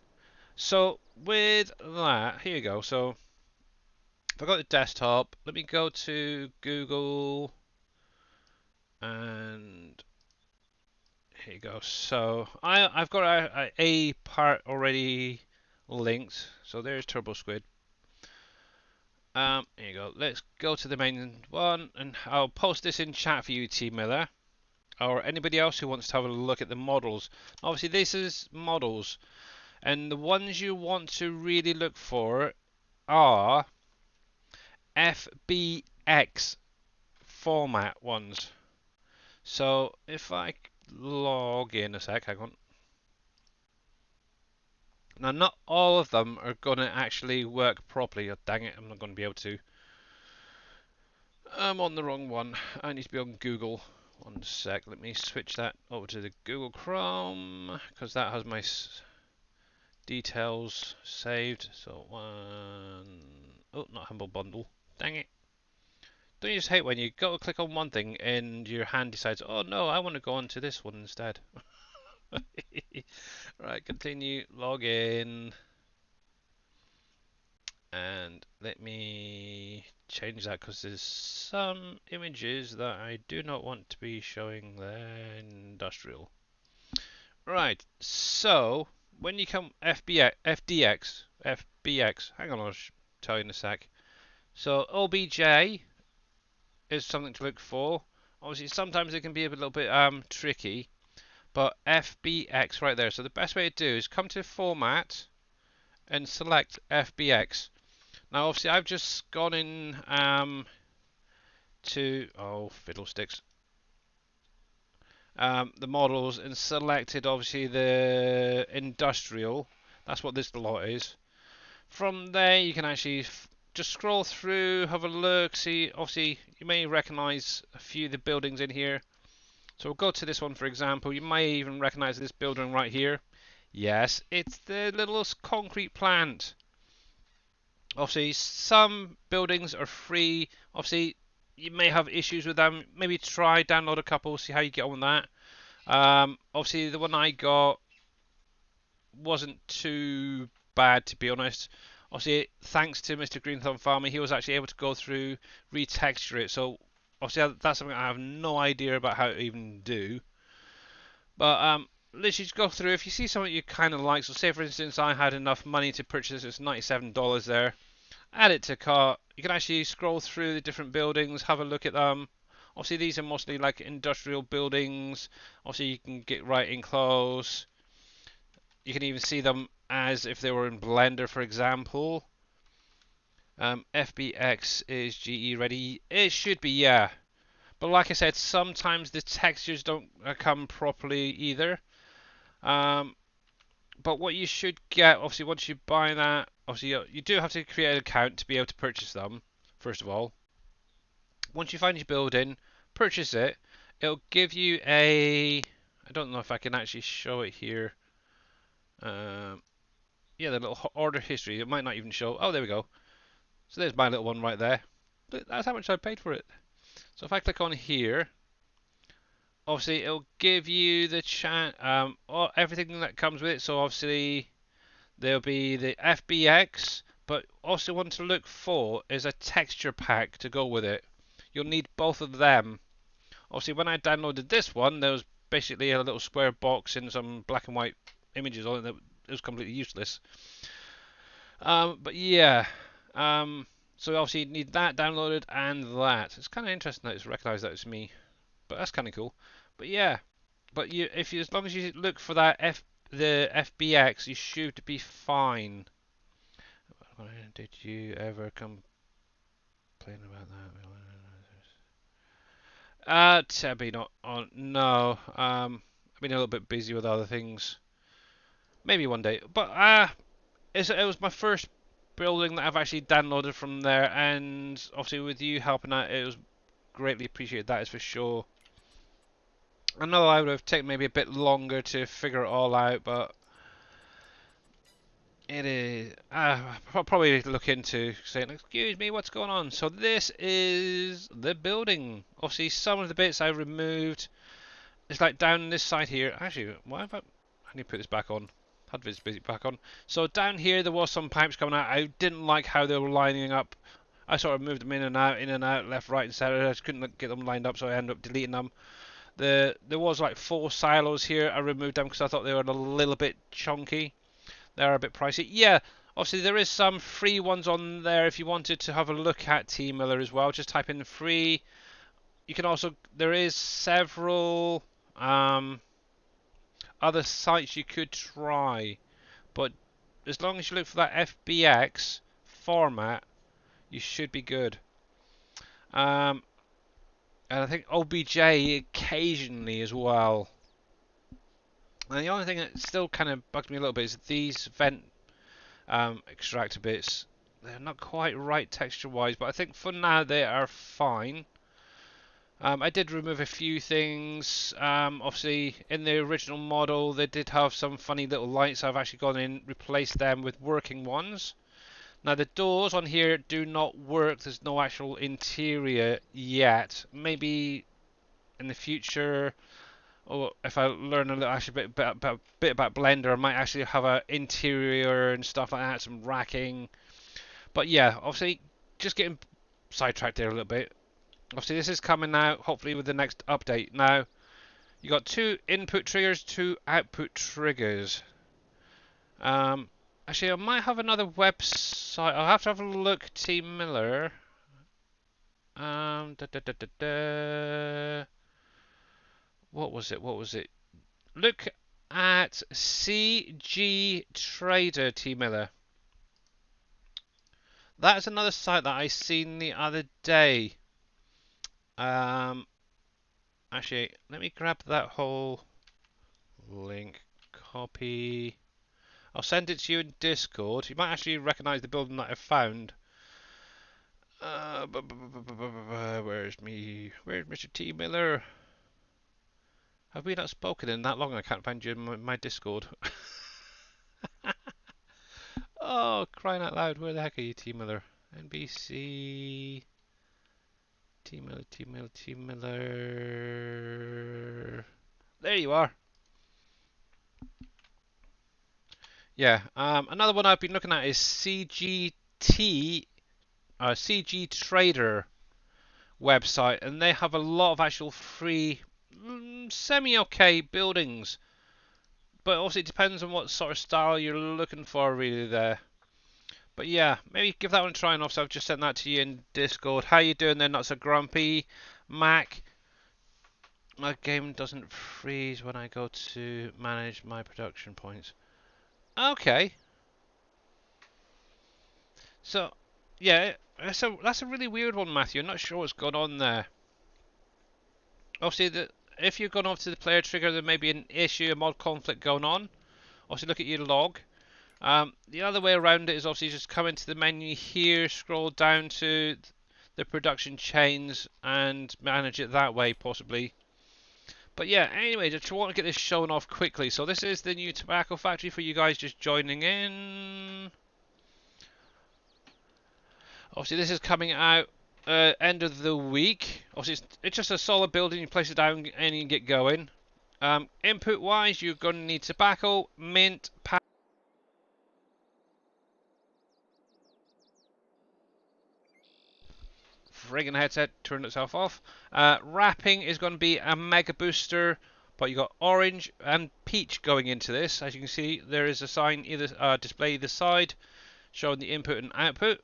So with that, here you go. So if I go to desktop, let me go to Google, and here you go. So I've got a part already linked. So there's Turbo Squid. Here you go. Let's go to the main one, and I'll post this in chat for you, T Miller, or anybody else who wants to have a look at the models. Obviously, this is models, and the ones you want to really look for are FBX format ones. So if I log in a sec, hang on. Now, not all of them are going to actually work properly. Oh, dang it, I'm not going to be able to. I'm on the wrong one. I need to be on Google. One sec, let me switch that over to the Google Chrome, because that has my details saved. So oh, not Humble Bundle. Dang it. Don't you just hate when you go to click on one thing and your hand decides, oh no, I want to go on to this one instead. Right, continue, log in, and let me change that because there's some images that I do not want to be showing there. Industrial. Right, so when you come FBX, hang on, I'll tell you in a sec. So OBJ is something to look for. Obviously, sometimes it can be a little bit tricky. But FBX right there. So the best way to do is come to Format and select FBX. Now, obviously, I've just gone in to fiddlesticks. The models and selected obviously the industrial. That's what this lot is. From there, you can actually just scroll through, have a look, see. Obviously, you may recognise a few of the buildings in here. So we'll go to this one, for example. You may even recognize this building right here. Yes, it's the little concrete plant. Obviously, some buildings are free. Obviously, you may have issues with them. Maybe try download a couple, see how you get on with that. Obviously, the one I got wasn't too bad, to be honest. Obviously, thanks to Mr. Green Thumb Farmer, he was actually able to go through, retexture it. So, obviously, that's something I have no idea about how to even do. But literally just go through. If you see something you kind of like, so say for instance, I had enough money to purchase this, $97 there. Add it to cart. You can actually scroll through the different buildings, have a look at them. Obviously, these are mostly like industrial buildings. Obviously, you can get right in close. You can even see them as if they were in Blender, for example. FBX is GE ready. It should be, yeah. But like I said, sometimes the textures don't come properly either. Um, but what you should get, obviously, once you buy that, obviously, you do have to create an account to be able to purchase them, first of all. Once you find your building, purchase it. It'll give you a. I don't know if I can actually show it here. Um, yeah, the little order history. It might not even show. Oh, there we go. So there's my little one right there. That's how much I paid for it. So if I click on here, obviously it'll give you the chat, everything that comes with it. So obviously there'll be the FBX, but also want to look for is a texture pack to go with it. You'll need both of them. Obviously, when I downloaded this one, there was basically a little square box and some black and white images on it that it was completely useless. But yeah, so obviously you need that downloaded and that. It's kind of interesting that it's recognised that it's me, but that's kind of cool. But yeah, but as long as you look for the FBX, you should be fine. Did you ever complain about that? Tabby not on. No. I've been a little bit busy with other things. Maybe one day. But it was my first building that I've actually downloaded from there, and obviously with you helping out, it was greatly appreciated. That is for sure. I know I would have taken maybe a bit longer to figure it all out, but it is. I'll probably look into saying, "Excuse me, what's going on?" So this is the building. Obviously, some of the bits I removed. It's like down this side here. Actually, why have I need to put this back on. Had this busy back on. So down here there was some pipes coming out. I didn't like how they were lining up. I sort of moved them in and out, left, right, and center. I just couldn't get them lined up, so I ended up deleting them. There was like 4 silos here. I removed them because I thought they were a little bit chunky. They're a bit pricey. Yeah, obviously there is some free ones on there if you wanted to have a look at T Miller as well. Just type in free. You can also there is several other sites you could try, but as long as you look for that FBX format, you should be good. And I think OBJ occasionally as well. And the only thing that still kind of bugs me a little bit is these vent extractor bits. They're not quite right texture-wise, but I think for now they are fine. I did remove a few things. Obviously, in the original model, they did have some funny little lights. I've actually gone in, replaced them with working ones. Now, the doors on here do not work. There's no actual interior yet. Maybe in the future, or if I learn a little actually bit about Blender, I might actually have an interior and stuff like that, some racking. But yeah, obviously, just getting sidetracked there a little bit. Obviously, this is coming out, hopefully, with the next update. Now, you got 2 input triggers, 2 output triggers. Actually, I might have another website. I'll have to have a look. T Miller. Da, da, da, da, da. What was it? What was it? Look at CG Trader, T Miller. That's another site that I seen the other day. Actually, let me grab that whole link. Copy. I'll send it to you in Discord. You might actually recognise the building that I found. Where's me? Where's Mr. T Miller? Have we not spoken in that long? I can't find you in my Discord. Oh, crying out loud, where the heck are you, T Miller? NBC. T Miller, T Miller, T Miller. There you are. Yeah, another one I've been looking at is CGT, CG Trader website, and they have a lot of actual free, semi-okay buildings. But also it depends on what sort of style you're looking for, really, there. But yeah, maybe give that one a try. And also, I've just sent that to you in Discord. How you doing there? Not so grumpy, Mac. My game doesn't freeze when I go to manage my production points. Okay. So, yeah, that's a really weird one, Matthew. I'm not sure what's going on there. Obviously, if you've gone off to the player trigger, there may be an issue, a mod conflict going on. Obviously, look at your log. The other way around it is obviously just come into the menu here, scroll down to the production chains and manage it that way, possibly. But yeah, anyway, just want to get this shown off quickly. So this is the new tobacco factory for you guys just joining in. Obviously, this is coming out end of the week. Obviously, it's just a solid building. You place it down and you get going. Input-wise, you're going to need tobacco, mint, friggin' headset turned itself off. Wrapping is going to be a mega booster, but you got orange and peach going into this. As you can see, there is a sign either display either side showing the input and output.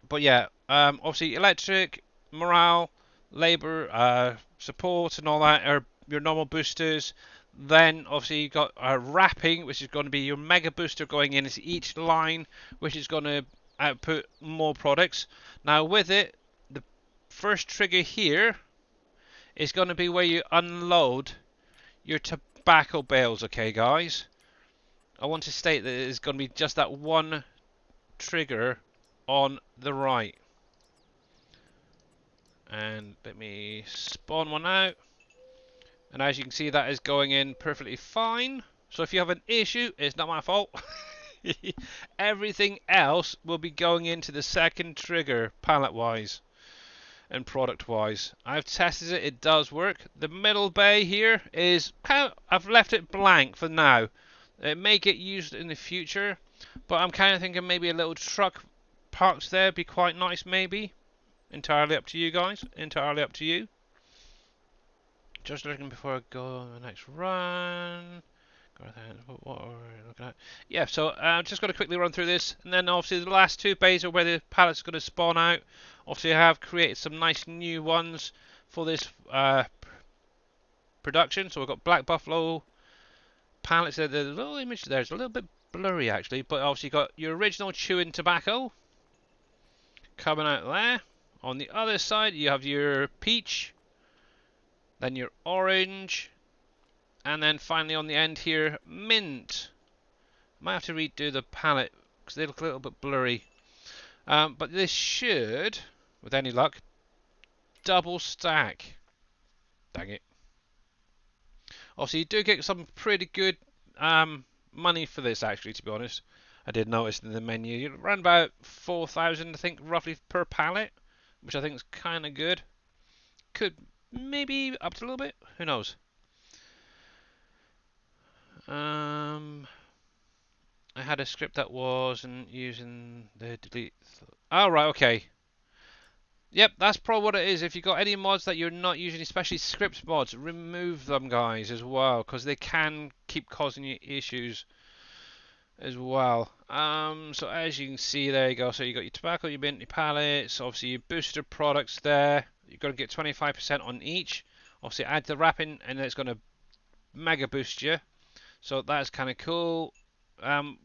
But yeah, obviously electric, morale, labour, support and all that are your normal boosters. Then obviously you got wrapping, which is going to be your mega booster going in into each line, which is going to output more products. Now with it, the first trigger here is going to be where you unload your tobacco bales, okay guys? I want to state that it is going to be just that one trigger on the right. And let me spawn one out. And as you can see, that is going in perfectly fine. So if you have an issue, it's not my fault. Everything else will be going into the second trigger, palette wise and product wise. I've tested it, it does work. The middle bay here is kind of, I've left it blank for now. It may get used in the future, but I'm kind of thinking maybe a little truck parked there would be quite nice, maybe. Entirely up to you guys, entirely up to you. Just looking before I go on the next run. What are we looking at? Yeah, so just going to quickly run through this, and then obviously the last two bays are where the pallet's going to spawn out. Obviously I have created some nice new ones for this production. So we've got Black Buffalo pallets there. The little image there is a little bit blurry actually, but obviously you've got your original chewing tobacco coming out there. On the other side you have your peach, then your orange, and then finally on the end here, mint. Might have to redo the palette because they look a little bit blurry. But this should, with any luck, double stack. Dang it. Also, you do get some pretty good money for this, actually, to be honest. I did notice in the menu. You run about 4,000, I think, roughly per pallet, which I think is kind of good. Could maybe up to a little bit. Who knows? I had a script that wasn't using the delete. Oh, right, okay. Yep, that's probably what it is. If you've got any mods that you're not using, especially script mods, remove them, guys, as well, because they can keep causing you issues as well. So as you can see, there you go. So you got your tobacco, your mint, your pallets, obviously your booster products there. You're going to get 25% on each. Obviously add the wrapping, and it's going to mega boost you. So that's kind of cool.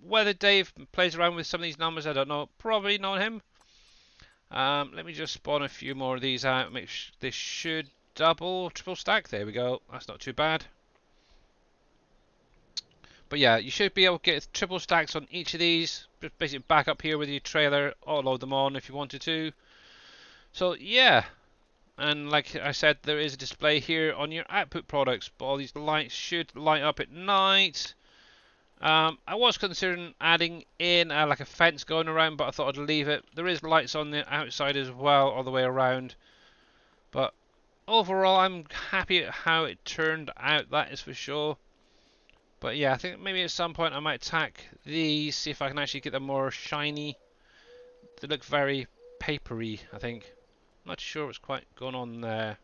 Whether Dave plays around with some of these numbers, I don't know. Probably not him. Let me just spawn a few more of these out. Make this should double, triple stack. There we go. That's not too bad. But yeah, you should be able to get triple stacks on each of these. Just basically back up here with your trailer, or load them on if you wanted to. So yeah. And like I said, there is a display here on your output products. But all these lights should light up at night. I was considering adding in like a fence going around, but I thought I'd leave it. There is lights on the outside as well, all the way around. But overall, I'm happy at how it turned out, that is for sure. But yeah, I think maybe at some point I might tack these, see if I can actually get them more shiny. They look very papery, I think. Not sure what's quite going on there.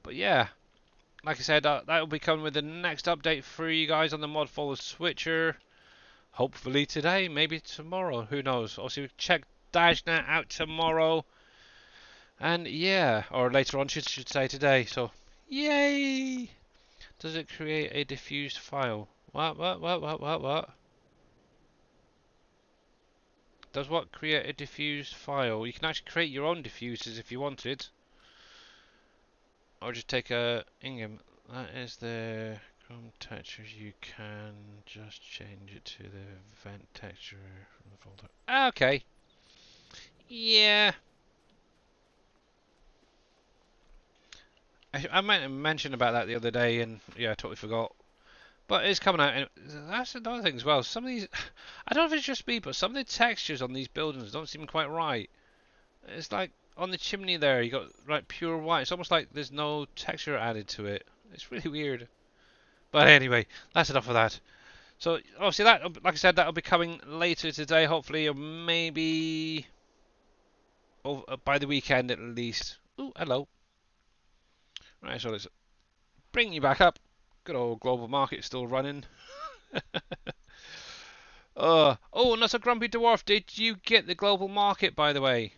But yeah, like I said, that will be coming with the next update for you guys on the mod follower switcher. Hopefully today, maybe tomorrow, who knows. Obviously, we check DashNet out tomorrow. And yeah, or later on, should say today. So, yay! Does it create a diffused file? What? Does what create a diffused file? You can actually create your own diffusers if you wanted. Or just take a Ingham. That is the Chrome textures. You can just change it to the vent texture from the folder. Okay. Yeah. I meant to mention about that the other day, and yeah, I totally forgot. But it's coming out, and that's another thing as well. Some of these, I don't know if it's just me, but some of the textures on these buildings don't seem quite right. It's like on the chimney there, you got like pure white. It's almost like there's no texture added to it. It's really weird. But anyway, that's enough of that. So obviously that, like I said, that'll be coming later today, hopefully, or maybe by the weekend at least. Ooh, hello. Right, so let's bring you back up. Good old global market still running. Oh, not so grumpy dwarf. Did you get the global market, by the way,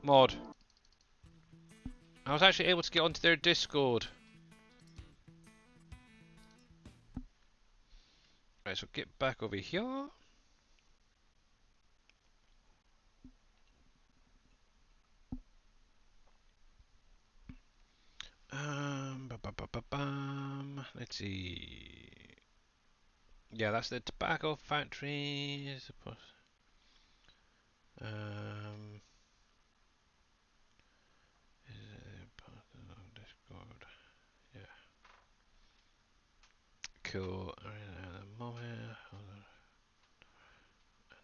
mod? I was actually able to get onto their Discord. Right, so get back over here. Let's see. Yeah, that's the tobacco factory. Um, Discord. Yeah. Cool. Alright, at the moment. Hold on.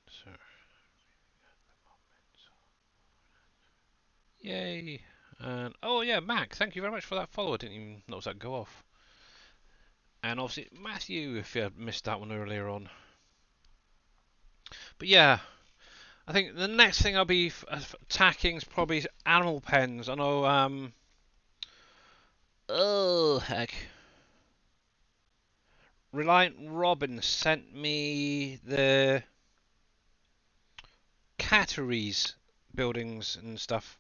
Answer. Yay. And oh yeah, Mac, thank you very much for that follow. I didn't even notice that go off. And obviously Matthew, if you had missed that one earlier on. But yeah, I think the next thing I'll be attacking is probably animal pens. I know. Oh heck. Reliant Robin sent me the catteries buildings and stuff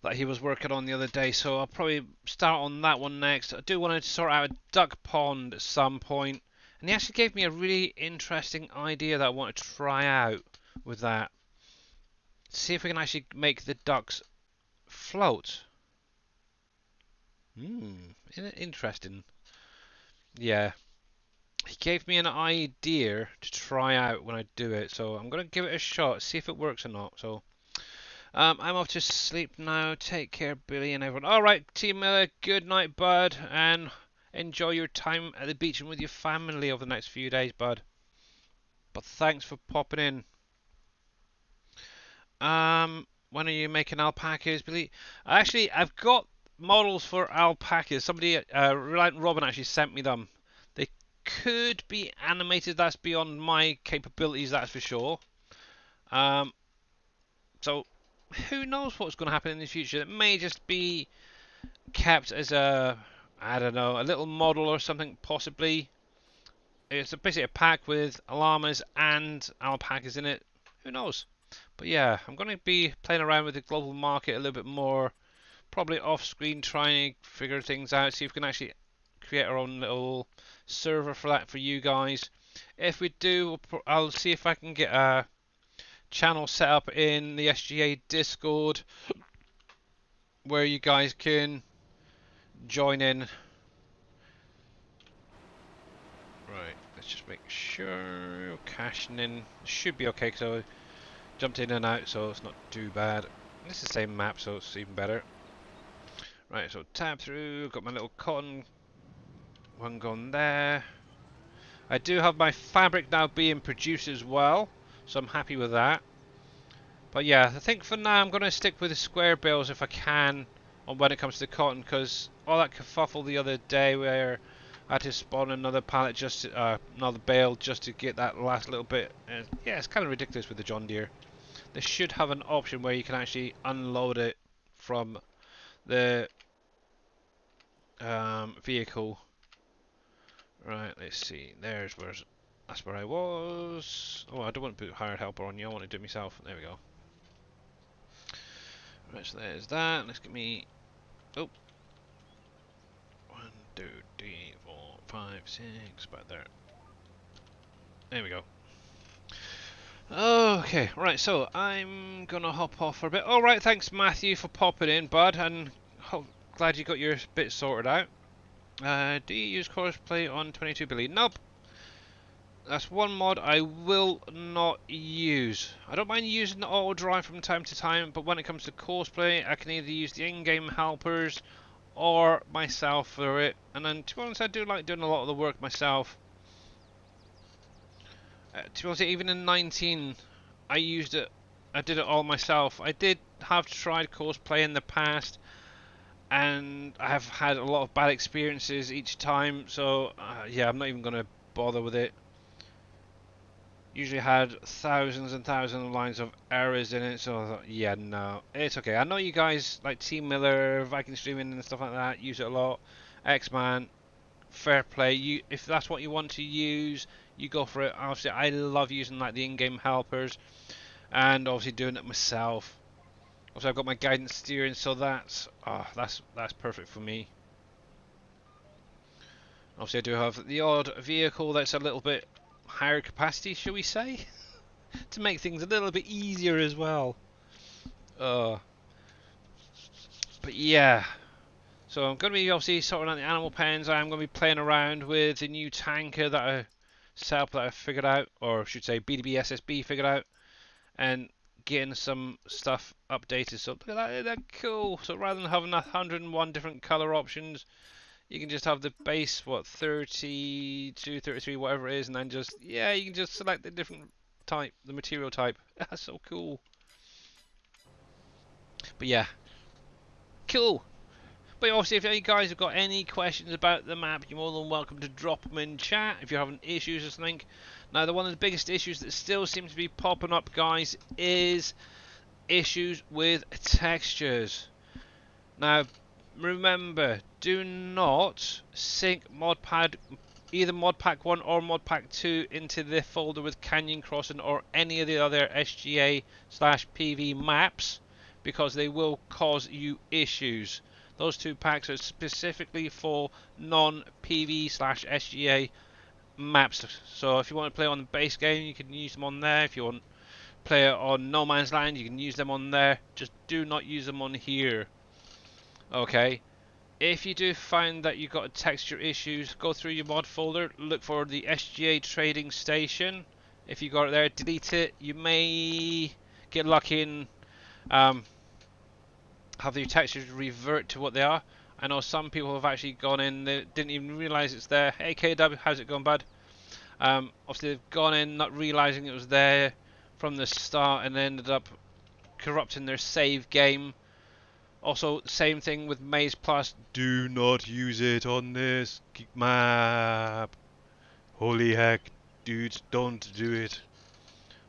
that he was working on the other day, so I'll probably start on that one next. I do want to sort out a duck pond at some point, and he actually gave me a really interesting idea that I want to try out with that. See if we can actually make the ducks float. Interesting. Yeah. He gave me an idea to try out when I do it, so I'm going to give it a shot, see if it works or not. So I'm off to sleep now. Take care, Billy and everyone. Alright, Team Miller, good night, bud, and enjoy your time at the beach and with your family over the next few days, bud. But thanks for popping in. When are you making alpacas, Billy? Actually, I've got models for alpacas. Somebody, Reliant Robin, actually sent me them. They could be animated. That's beyond my capabilities, that's for sure. So who knows what's going to happen in the future? It may just be kept as a, I don't know, a little model or something, possibly. It's basically a pack with llamas and alpacas in it. Who knows? But yeah, I'm going to be playing around with the global market a little bit more. Probably off screen, trying to figure things out, see if we can actually create our own little server for that for you guys. If we do, I'll see if I can get a channel set up in the SGA Discord where you guys can join in. Right, let's just make sure cashing in. Should be okay because I jumped in and out, so it's not too bad. This is the same map, so it's even better. Right, so tab through, got my little cotton one gone there. I do have my fabric now being produced as well, so I'm happy with that. But yeah, I think for now I'm going to stick with the square bales if I can on when it comes to cotton, because all that kerfuffle the other day where I had to spawn another pallet just to, another bale just to get that last little bit. Yeah, it's kind of ridiculous with the John Deere. They should have an option where you can actually unload it from the vehicle. Right, let's see. That's where I was. Oh, I don't want to put hired helper on you. I want to do it myself. There we go. Right, so there's that. Let's get me. Oh, 1, 2, 3, 4, 5, 6. About there. There we go. Okay, right. So I'm gonna hop off for a bit. All right, thanks Matthew for popping in, bud, and glad you got your bit sorted out. Do you use Courseplay on 22 Billy? Nope. That's one mod I will not use. I don't mind using the auto drive from time to time, but when it comes to Courseplay, I can either use the in-game helpers or myself for it. And then, to be honest, I do like doing a lot of the work myself. To be honest, even in 19, I used it. I did it all myself. I did have tried Courseplay in the past, and I have had a lot of bad experiences each time. So yeah, I'm not even going to bother with it. Usually had thousands and thousands of lines of errors in it, so I thought, yeah, no, it's okay. I know you guys like Team Miller, Viking Streaming and stuff like that use it a lot. X-Man, fair play. If that's what you want to use, you go for it. Obviously, I love using like the in-game helpers, and obviously doing it myself. Also, I've got my guidance steering, so that's perfect for me. Obviously, I do have the odd vehicle that's a little bit higher capacity, shall we say, to make things a little bit easier as well. But yeah, so I'm going to be obviously sorting out the animal pens. I'm going to be playing around with the new tanker that I set up, that I figured out, or I should say BDB SSB figured out, and getting some stuff updated. So look at that, isn't that cool? So rather than having 101 different color options, you can just have the base, 32, 33, whatever it is, and then just, yeah, you can just select the different type, the material type. That's so cool. But yeah, cool. But obviously, if you guys have got any questions about the map, you're more than welcome to drop them in chat if you're having issues or something. Now, one of the biggest issues that still seems to be popping up, guys, is issues with textures. Now, remember, do not sync either Modpack 1 or Modpack 2 into the folder with Canyon Crossing or any of the other SGA/PV maps, because they will cause you issues. Those two packs are specifically for non-PV/SGA maps. So if you want to play on the base game, you can use them on there. If you want to play it on No Man's Land, you can use them on there. Just do not use them on here. Okay. If you do find that you've got texture issues, go through your mod folder, look for the SGA trading station. If you got it there, delete it. You may get lucky and have your textures revert to what they are. I know some people have actually gone in, they didn't even realise it's there. Hey KW, how's it going, bud? Obviously they've gone in not realising it was there from the start and ended up corrupting their save game. Also, same thing with Maze Plus. Do not use it on this map. Holy heck, dudes, don't do it.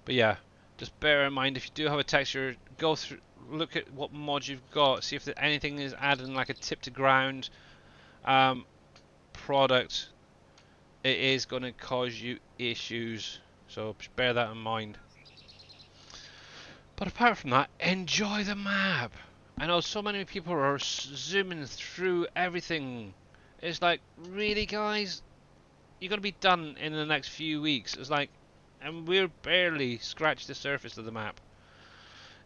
But yeah, just bear in mind, if you do have a texture, go through, look at what mods you've got, see if anything is adding like a tip to ground product. It is going to cause you issues, so just bear that in mind. But apart from that, enjoy the map. I know so many people are zooming through everything. It's like, really, guys? You're going to be done in the next few weeks. It's like, and we're barely scratched the surface of the map.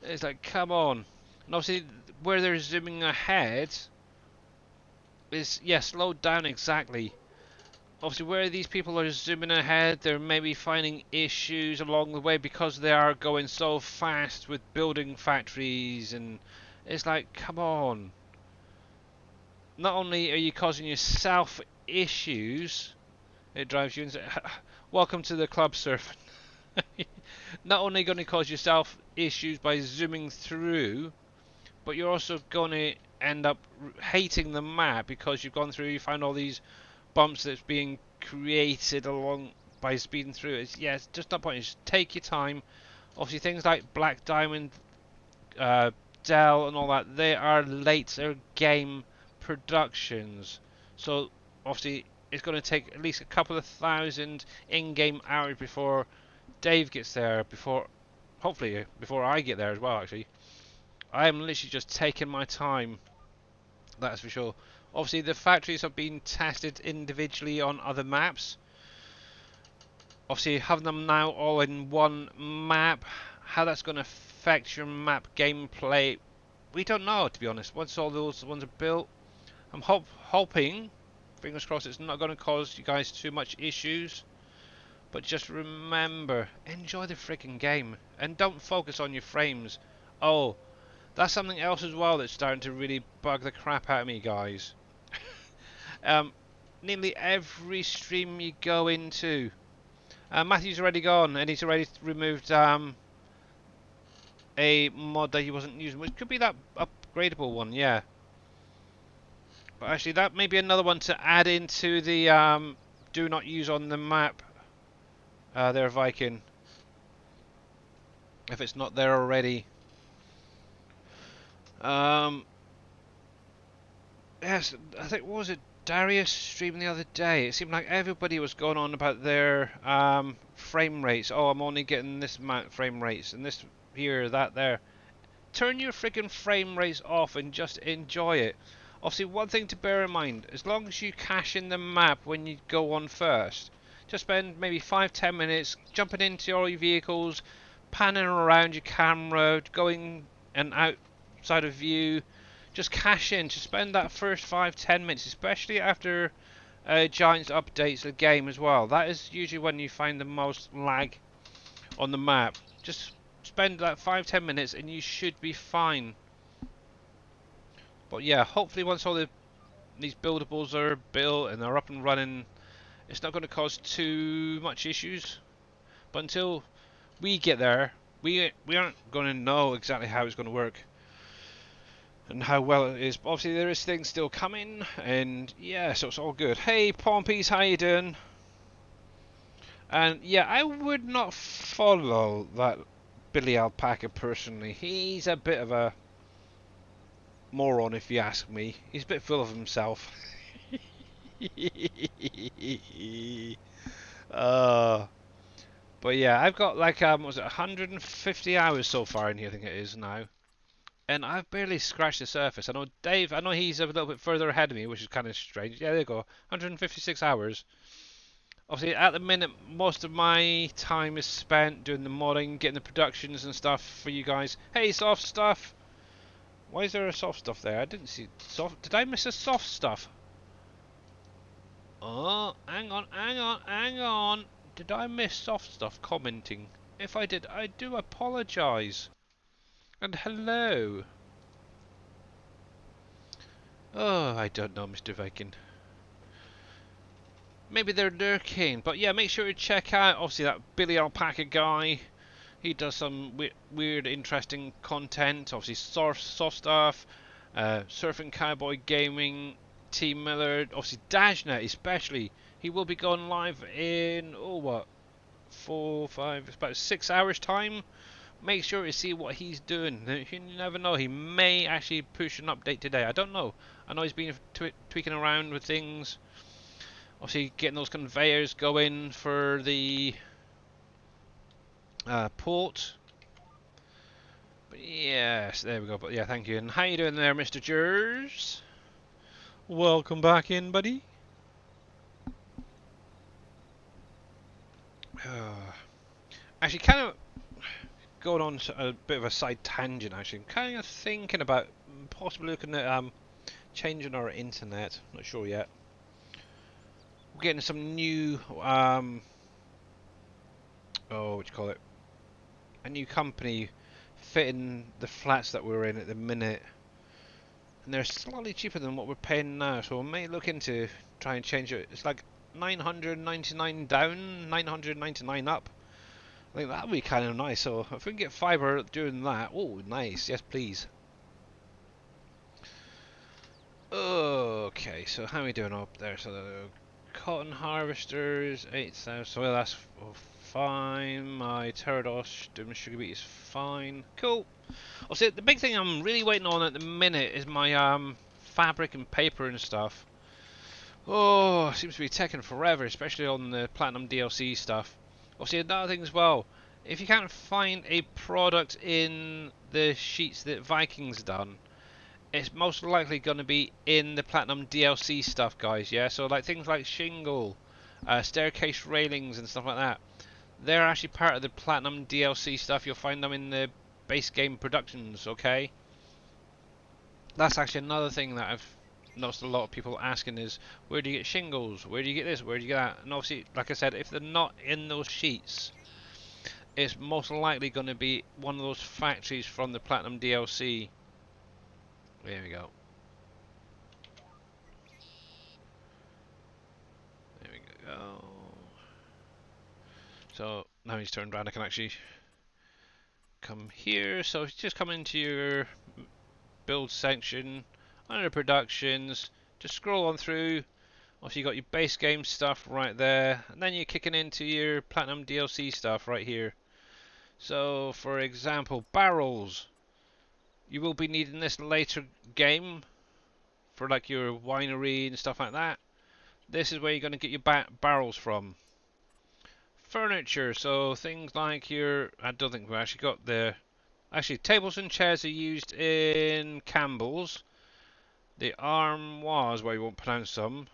It's like, come on. And obviously, where they're zooming ahead is, yeah, slowed down exactly. Obviously, where these people are zooming ahead, they're maybe finding issues along the way because they are going so fast with building factories, and it's like, come on. Not only are you causing yourself issues, It drives you insane. Welcome to the club, surf. Not only going to cause yourself issues by zooming through, but you're also going to end up hating the map because you've gone through, you found all these bumps that's being created along by speeding through. It's just not point. Just take your time. Obviously, things like Black Diamond, uh, Dell, and all that, they are later game productions. So obviously, it's going to take at least a couple of thousand in-game hours before Dave gets there. Hopefully, before I get there as well. Actually, I am literally just taking my time. That's for sure. Obviously, the factories have been tested individually on other maps. Obviously, having them now all in one map, how that's going to affect your map gameplay, we don't know, to be honest. Once all those ones are built, I'm hoping, fingers crossed, it's not going to cause you guys too much issues. But just remember, enjoy the freaking game, and don't focus on your frames. Oh, that's something else as well that's starting to really bug the crap out of me, guys. Nearly every stream you go into, Matthew's already gone, and he's already removed a mod that he wasn't using, which could be that upgradable one, yeah. But actually, that may be another one to add into the do not use on the map. There, Viking. If it's not there already. Yes, I think, what was it, Darius streaming the other day? It seemed like everybody was going on about their frame rates. Oh, I'm only getting this amount of frame rates, and this here, that there. Turn your freaking frame rates off and just enjoy it. Obviously, one thing to bear in mind, as long as you cache in the map when you go on first, just spend maybe 5-10 minutes jumping into all your vehicles, panning around your camera, going and outside of view. Just cache in, just spend that first 5-10 minutes, especially after Giants updates the game as well. That is usually when you find the most lag on the map. Just spend that 5-10 minutes and you should be fine. But yeah, hopefully once all these buildables are built and they're up and running, it's not going to cause too much issues. But until we get there, we aren't going to know exactly how it's going to work and how well it is. But obviously there is things still coming, and yeah, so it's all good. Hey Pompies, how you doing? And yeah, I would not follow that Billy Alpaca personally. He's a bit of a moron, if you ask me. He's a bit full of himself. But yeah, I've got like was it 150 hours so far in here, I think it is now, and I've barely scratched the surface. I know Dave, I know he's a little bit further ahead of me, which is kind of strange. Yeah, there you go, 156 hours. Obviously, at the minute, most of my time is spent doing the modding, getting the productions and stuff for you guys. Hey, soft stuff. Why is there a soft stuff there? I didn't see soft. Did I miss a soft stuff? Oh, hang on, hang on, hang on. Did I miss soft stuff commenting? If I did, I do apologise. And hello. Oh, I don't know, Mr. Viking. Maybe they're lurking, but yeah, make sure to check out, obviously, that Billy Alpaca guy. He does some weird, interesting content. Obviously, soft stuff, surfing, cowboy gaming, T Miller, obviously Dashnet especially. He will be going live in, oh what, 4, 5, it's about 6 hours time. Make sure to see what he's doing. You never know, he may actually push an update today. I don't know. I know he's been tweaking around with things. Obviously getting those conveyors going for the port. But yes, there we go. But yeah, thank you. And how you doing there, Mr. Jers? Welcome back in, buddy. Actually, kind of going on a bit of a side tangent. Actually, I'm kind of thinking about possibly looking at changing our internet. Not sure yet. We're getting some new oh, what do you call it? A new company fitting the flats that we're in at the minute, and they're slightly cheaper than what we're paying now. So we may look into trying to change it. It's like 999 down, 999 up. I think that would be kind of nice. So if we can get fiber doing that, oh, nice. Yes, please. Okay, so how are we doing up there? So the cotton harvesters, 8,000. So that's fine. My Pterodos doing sugar beet is fine. Cool. Also, the big thing I'm really waiting on at the minute is my fabric and paper and stuff. Oh, it seems to be taking forever, especially on the Platinum DLC stuff. Also, another thing as well, if you can't find a product in the sheets that Vikings done, it's most likely going to be in the Platinum DLC stuff, guys, yeah? So, like, things like shingle, staircase railings and stuff like that, they're actually part of the Platinum DLC stuff. You'll find them in the base game productions, okay? That's actually another thing that I've noticed a lot of people asking is, where do you get shingles? Where do you get this? Where do you get that? And obviously, like I said, if they're not in those sheets, it's most likely going to be one of those factories from the Platinum DLC. There we go. There we go. So now he's turned around, I can actually come here. So just come into your build section, under productions, just scroll on through. Also, you got your base game stuff right there, and then you're kicking into your Platinum DLC stuff right here. So, for example, barrels. You will be needing this later game for like your winery and stuff like that. This is where you're going to get your barrels from. Furniture, so things like your... I don't think we actually got the... Actually, tables and chairs are used in Campbell's. The armoires, where you won't pronounce them,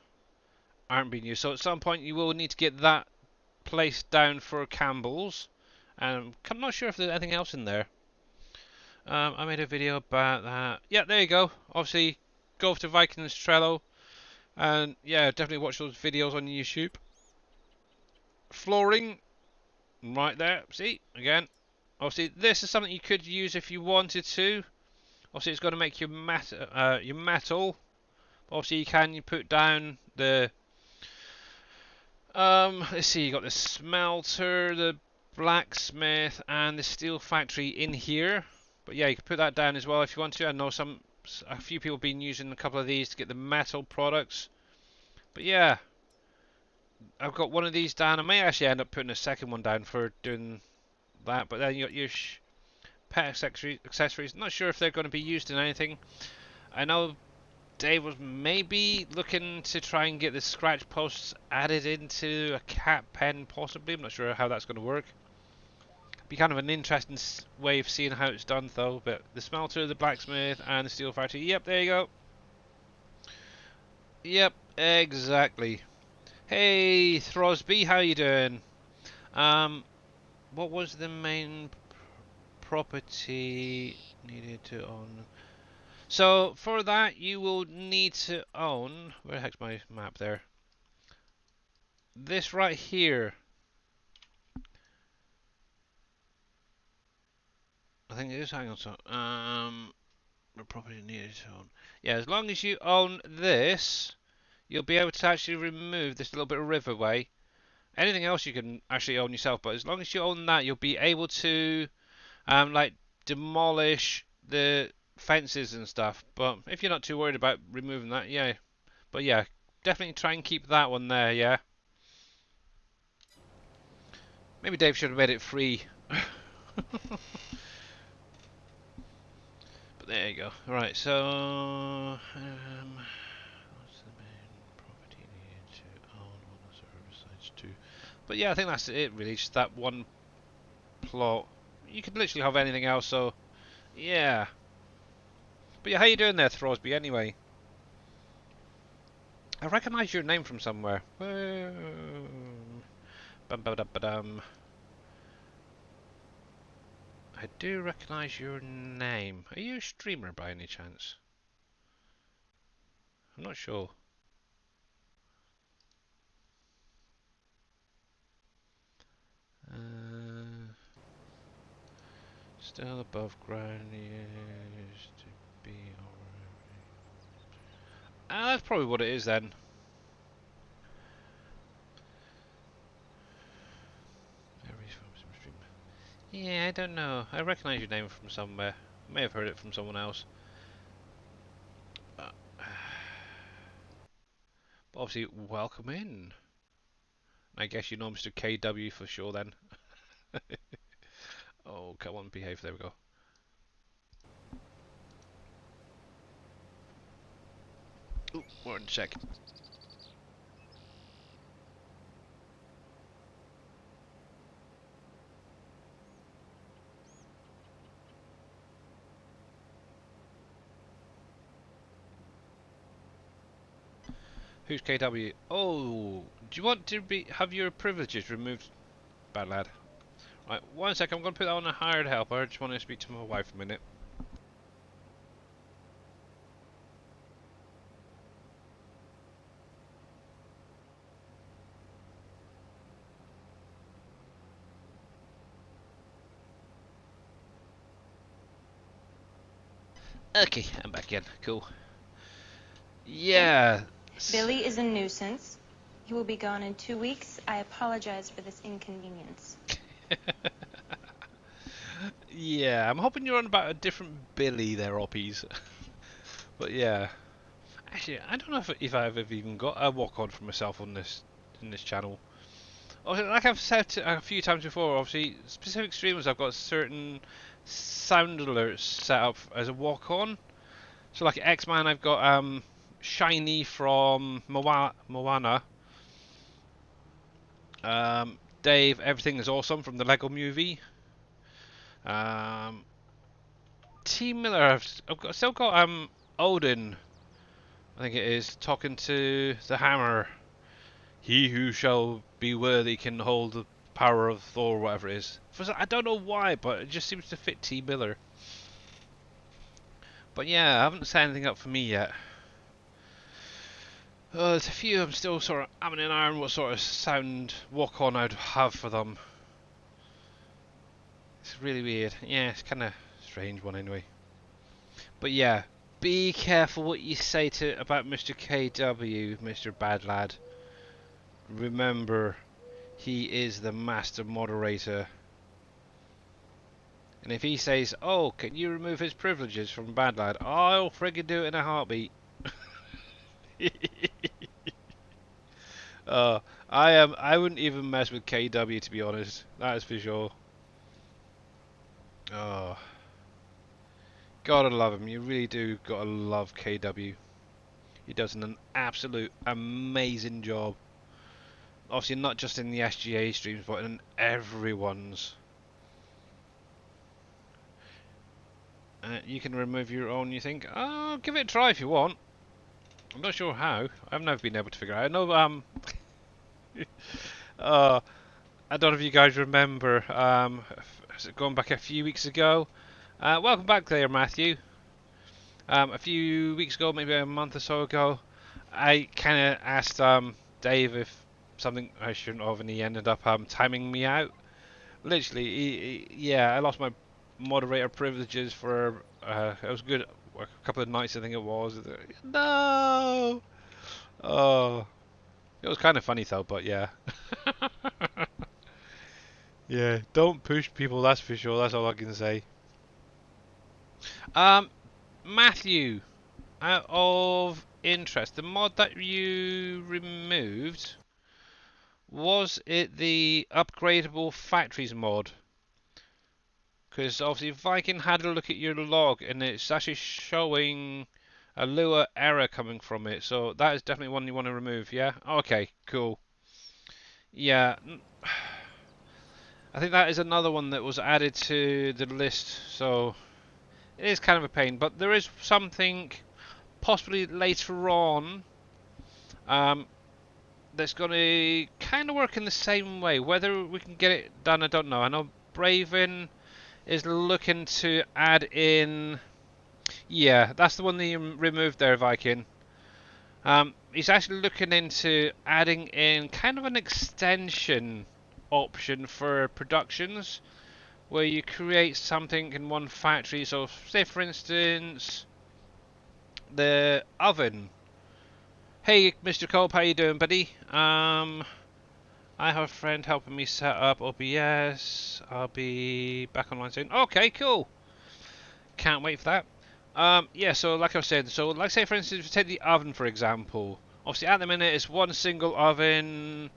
aren't being used. So at some point you will need to get that placed down for Campbell's. And I'm not sure if there's anything else in there. I made a video about that. Yeah, there you go. Obviously, go to Vikings Trello. And yeah, definitely watch those videos on YouTube. Flooring, right there. See, again. Obviously, this is something you could use if you wanted to. Obviously, it's going to make your metal. Obviously, you put down the... let's see, you got the smelter, the blacksmith, and the steel factory in here. But yeah, you can put that down as well if you want to. I know a few people have been using a couple of these to get the metal products. But yeah, I've got one of these down. I may actually end up putting a second one down for doing that. But then you got your pet accessories. Not sure if they're going to be used in anything. I know Dave was maybe looking to try and get the scratch posts added into a cat pen, possibly. I'm not sure how that's going to work. Be kind of an interesting way of seeing how it's done, though. But the smelter, the blacksmith, and the steel factory. Yep, there you go. Yep, exactly. Hey, Throsby, how you doing? What was the main property needed to own? So for that, you will need to own. Where the heck's my map there? This right here. I think it is. Hang on, so the property needed to own. Yeah, as long as you own this, you'll be able to actually remove this little bit of riverway. Anything else you can actually own yourself, but as long as you own that, you'll be able to like demolish the fences and stuff. But if you're not too worried about removing that, yeah. But yeah, definitely try and keep that one there, yeah. Maybe Dave should have made it free. But there you go. Right, so what's the main property needed to own on the server sites too? But yeah, I think that's it really. Just that one plot. You could literally have anything else. So yeah. But yeah, how you doing there, Throsby? Anyway, I recognise your name from somewhere. Bum, ba, da, ba, dum. I do recognise your name. Are you a streamer by any chance? I'm not sure. Still above ground used to be already. Ah, that's probably what it is then. Yeah, I don't know. I recognise your name from somewhere. May have heard it from someone else. Uh, but obviously, welcome in. I guess you know Mr. KW for sure then. Oh, come on, behave. There we go. Ooh, we're in check. Who's KW? Oh, do you want to have your privileges removed, bad lad? Right, one sec. I'm going to put that on a hired helper. I just want to speak to my wife a minute. Okay, I'm back again. Cool. Yeah. Billy is a nuisance. He will be gone in 2 weeks. I apologize for this inconvenience. Yeah, I'm hoping you're on about a different Billy there, Oppies. But yeah. Actually, I don't know if I've ever even got a walk on for myself on this in this channel. Obviously, like I've said a few times before, obviously specific streamers I've got certain sound alerts set up as a walk on. So like X-Man, I've got Shiny from Moana. Dave, everything is awesome from the Lego Movie. Um, T Miller, still got Odin, I think it is, talking to the hammer. He who shall be worthy can hold the power of Thor, whatever it is. I don't know why, but it just seems to fit T Miller. But yeah, I haven't set anything up for me yet. There's a few I'm still sort of having an eye on what sort of sound walk on I'd have for them. It's really weird. Yeah, it's kind of strange one anyway. But yeah, be careful what you say about Mr. KW, Mr. Bad Lad. Remember, he is the master moderator. And if he says, "Oh, can you remove his privileges from Bad Lad?" I'll friggin' do it in a heartbeat. uh, I wouldn't even mess with KW, to be honest. That is for sure. Oh, gotta love him. You really do gotta love KW. He does an absolute amazing job. Obviously, not just in the SGA streams, but in everyone's. You can remove your own, you think? Oh, give it a try if you want. I'm not sure how. I've never been able to figure out. I know, uh, I don't know if you guys remember, going back a few weeks ago. Welcome back there, Matthew. A few weeks ago, maybe a month or so ago, I kind of asked Dave if something I shouldn't have, and he ended up timing me out. Literally, yeah, I lost my moderator privileges for it was good a couple of nights, I think it was. No. Oh, it was kind of funny though, but yeah. Yeah, don't push people, that's for sure. That's all I can say. Um, Matthew, out of interest, the mod that you removed, was it the upgradable factories mod? Because obviously Viking had a look at your log and it's actually showing a Lua error coming from it. So that is definitely one you want to remove, yeah? Okay, cool. Yeah, I think that is another one that was added to the list. So it is kind of a pain, but there is something possibly later on that's going to kind of work in the same way. Whether we can get it done, I don't know. I know Braven is looking to add in. Yeah, that's the one that you removed there, Viking. He's actually looking into adding in kind of an extension option for productions where you create something in one factory. So, say for instance, the oven. Hey, Mr. Cope, how you doing, buddy? I have a friend helping me set up OBS. I'll be back online soon. Okay, cool. Can't wait for that. Yeah, so like I said, so like say for instance, if you take the oven for example. Obviously at the minute it's one single oven.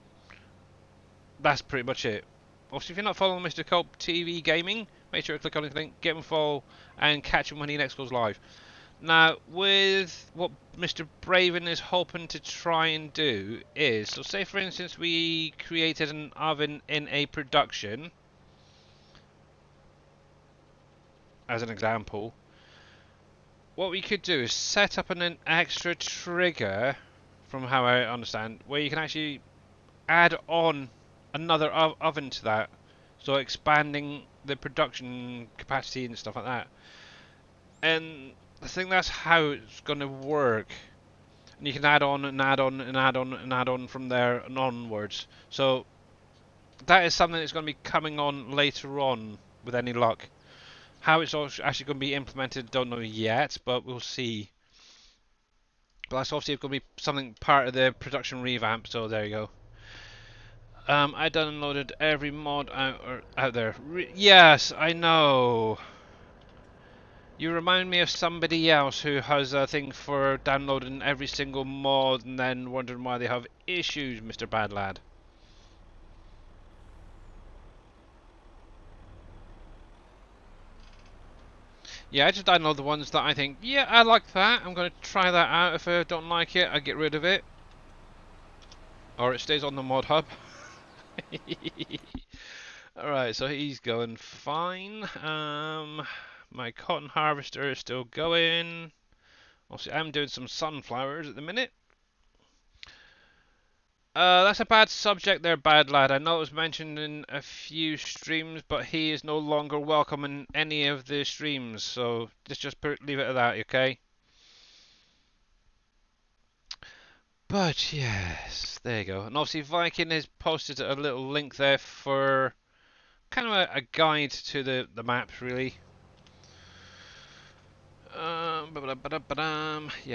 That's pretty much it. Obviously if you're not following Mr. Culp TV Gaming, make sure to click on his link, get him follow, and catch him when he next goes live. Now, with what Mr. Braven is hoping to try and do is, so say for instance we created an oven in a production, as an example, what we could do is set up an extra trigger, from how I understand, where you can actually add on another oven to that, so expanding the production capacity and stuff like that. And I think that's how it's going to work. And you can add on and add on and add on and add on from there and onwards. So that is something that's going to be coming on later on with any luck. How it's actually going to be implemented, don't know yet, but we'll see. But that's obviously going to be something part of the production revamp, so there you go. I downloaded every mod out there. Yes, I know. You remind me of somebody else who has a thing for downloading every single mod and then wondering why they have issues, Mr. Bad Lad. Yeah, I just download the ones that I think, yeah, I like that. I'm going to try that out. If I don't like it, I get rid of it. Or it stays on the mod hub. Alright, so he's going fine. My cotton harvester is still going. Obviously, I'm doing some sunflowers at the minute. That's a bad subject there, Bad Lad. I know it was mentioned in a few streams, but he is no longer welcome in any of the streams, so just leave it at that, okay? But yes, there you go. And obviously Viking has posted a little link there for kind of a guide to the maps, really. Yeah,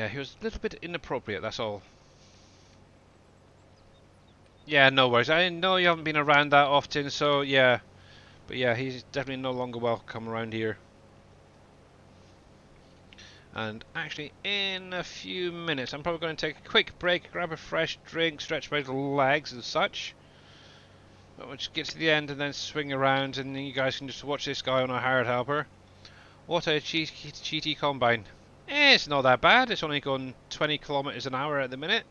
he was a little bit inappropriate, that's all. Yeah, no worries. I know you haven't been around that often, so yeah. But yeah, he's definitely no longer welcome around here. And actually, in a few minutes, I'm probably going to take a quick break, grab a fresh drink, stretch my legs and such. But we'll just get to the end and then swing around, and then you guys can just watch this guy on a hard helper. What a cheaty combine. It's not that bad. It's only going 20 kilometers an hour at the minute.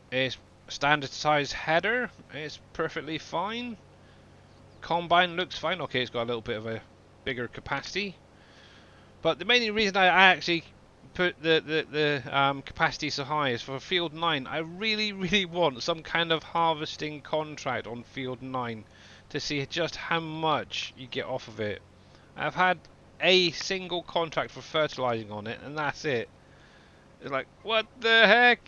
It's standard size header. It's perfectly fine. Combine looks fine. Okay, it's got a little bit of a bigger capacity. But the main reason I actually put the capacity so high is for Field 9. I really want some kind of harvesting contract on Field 9 to see just how much you get off of it. I've had a single contract for fertilizing on it, and that's it. It's like, what the heck?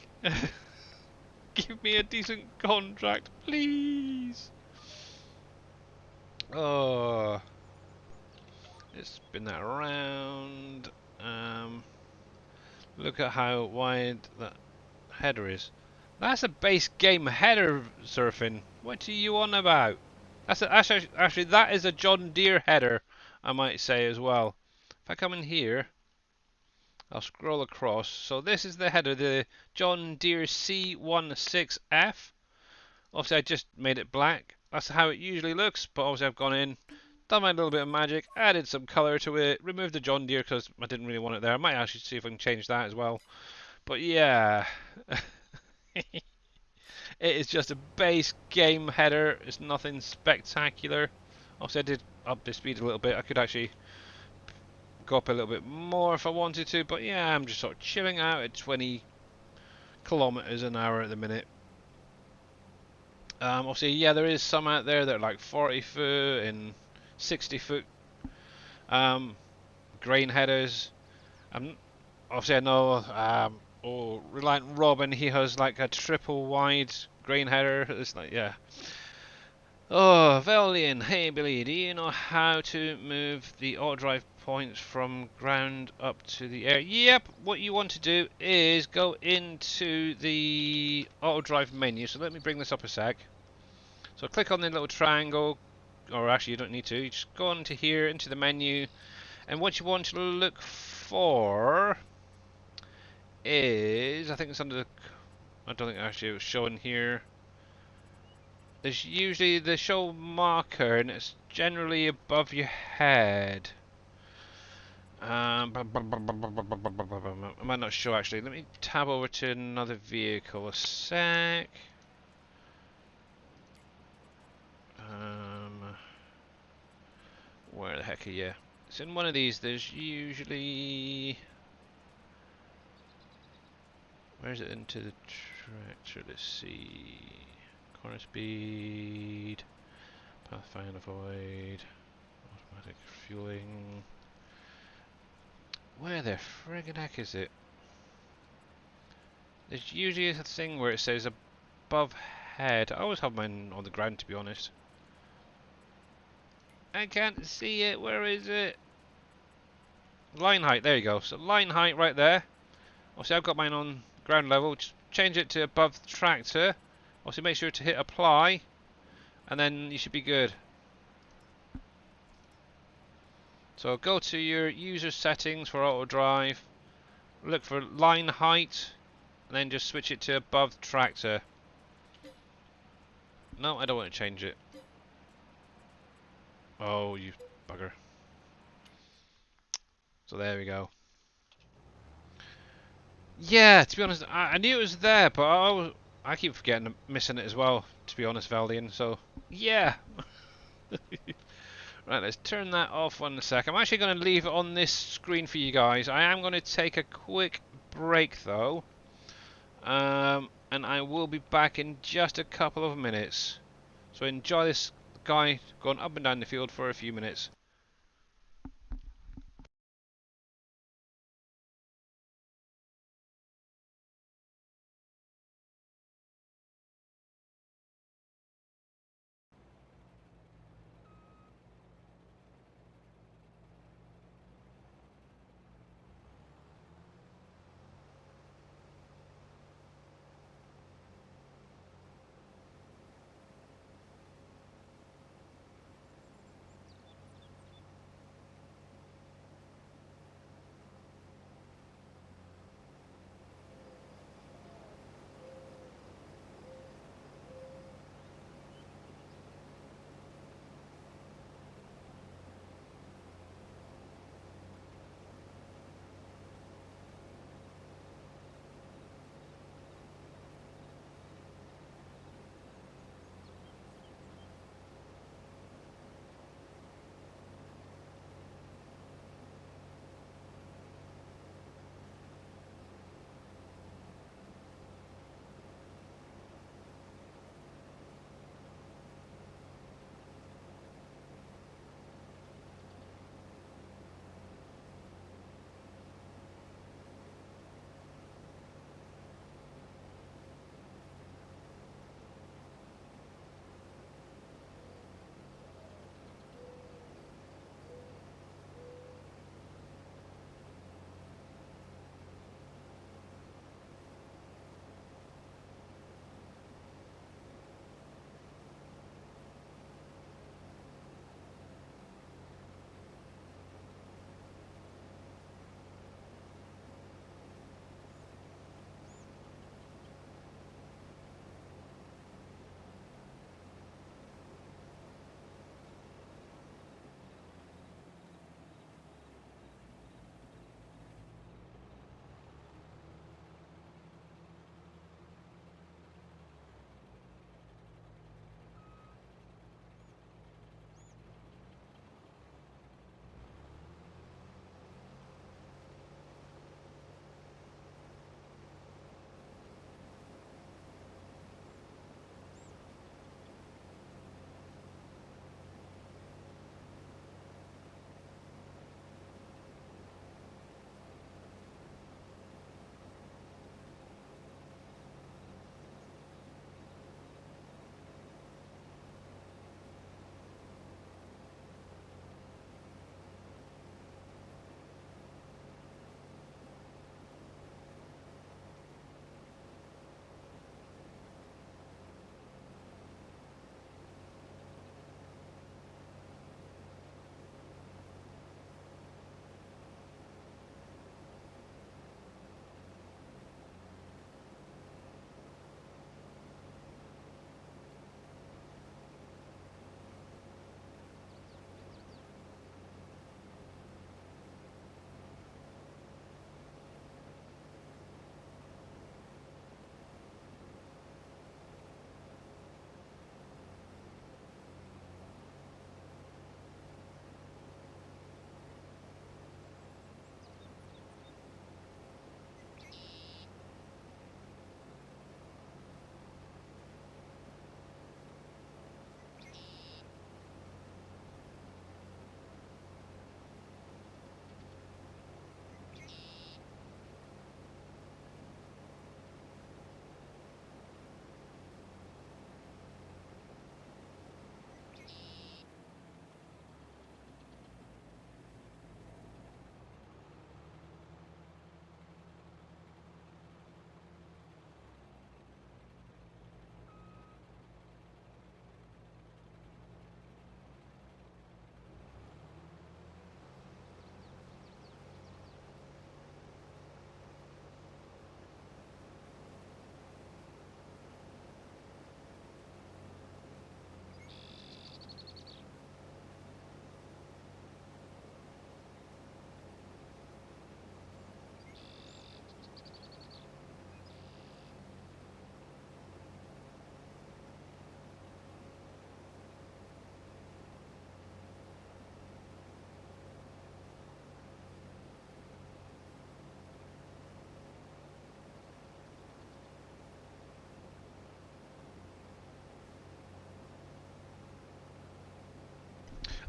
Give me a decent contract, please. Oh, let's spin that around. Look at how wide that header is. That's a base game header, Surfing. What are you on about? Actually, that is a John Deere header, I might say as well. If I come in here, I'll scroll across. So this is the header, the John Deere C16F. Obviously, I just made it black. That's how it usually looks, but obviously I've gone in, done my little bit of magic, added some colour to it, removed the John Deere because I didn't really want it there. I might actually see if I can change that as well. But yeah, it is just a base game header. It's nothing spectacular. Obviously, I did up the speed a little bit. I could actually go up a little bit more if I wanted to, but yeah, I'm just sort of chilling out at 20 kilometers an hour at the minute. Obviously, yeah, there is some out there that are like 40 foot and 60 foot grain headers. Obviously, I know Reliant Robin, he has like a triple wide grain header. It's like, yeah. Oh, Velian, hey Billy, do you know how to move the auto drive points from ground up to the air. Yep, what you want to do is go into the auto drive menu. So let me bring this up a sec. So click on the little triangle, or actually you don't need to. You just go into here, into the menu, and what you want to look for is, I think it's under the, I don't think actually it was showing here. There's usually the show marker, and it's generally above your head. Am I not sure actually? Let me tab over to another vehicle a sec. Where the heck are you? It's in one of these. There's usually. Where's it into the tractor? Let's see. Corner speed. Pathfinder void. Automatic fueling. Where the friggin' heck is it? There's usually a thing where it says above head. I always have mine on the ground, to be honest. I can't see it. Where is it? Line height. There you go. So line height right there. Obviously, I've got mine on ground level. Just change it to above the tractor. Obviously, make sure to hit apply, and then you should be good. So go to your user settings for auto drive. Look for line height, and then just switch it to above tractor. No, I don't want to change it. Oh, you bugger. So there we go. Yeah, to be honest, I knew it was there, but I keep forgetting, missing it as well, to be honest, Valdian. So, yeah. Right, let's turn that off 1 sec. I'm actually going to leave it on this screen for you guys. I am going to take a quick break, though. And I will be back in just a couple of minutes. So enjoy this guy going up and down the field for a few minutes.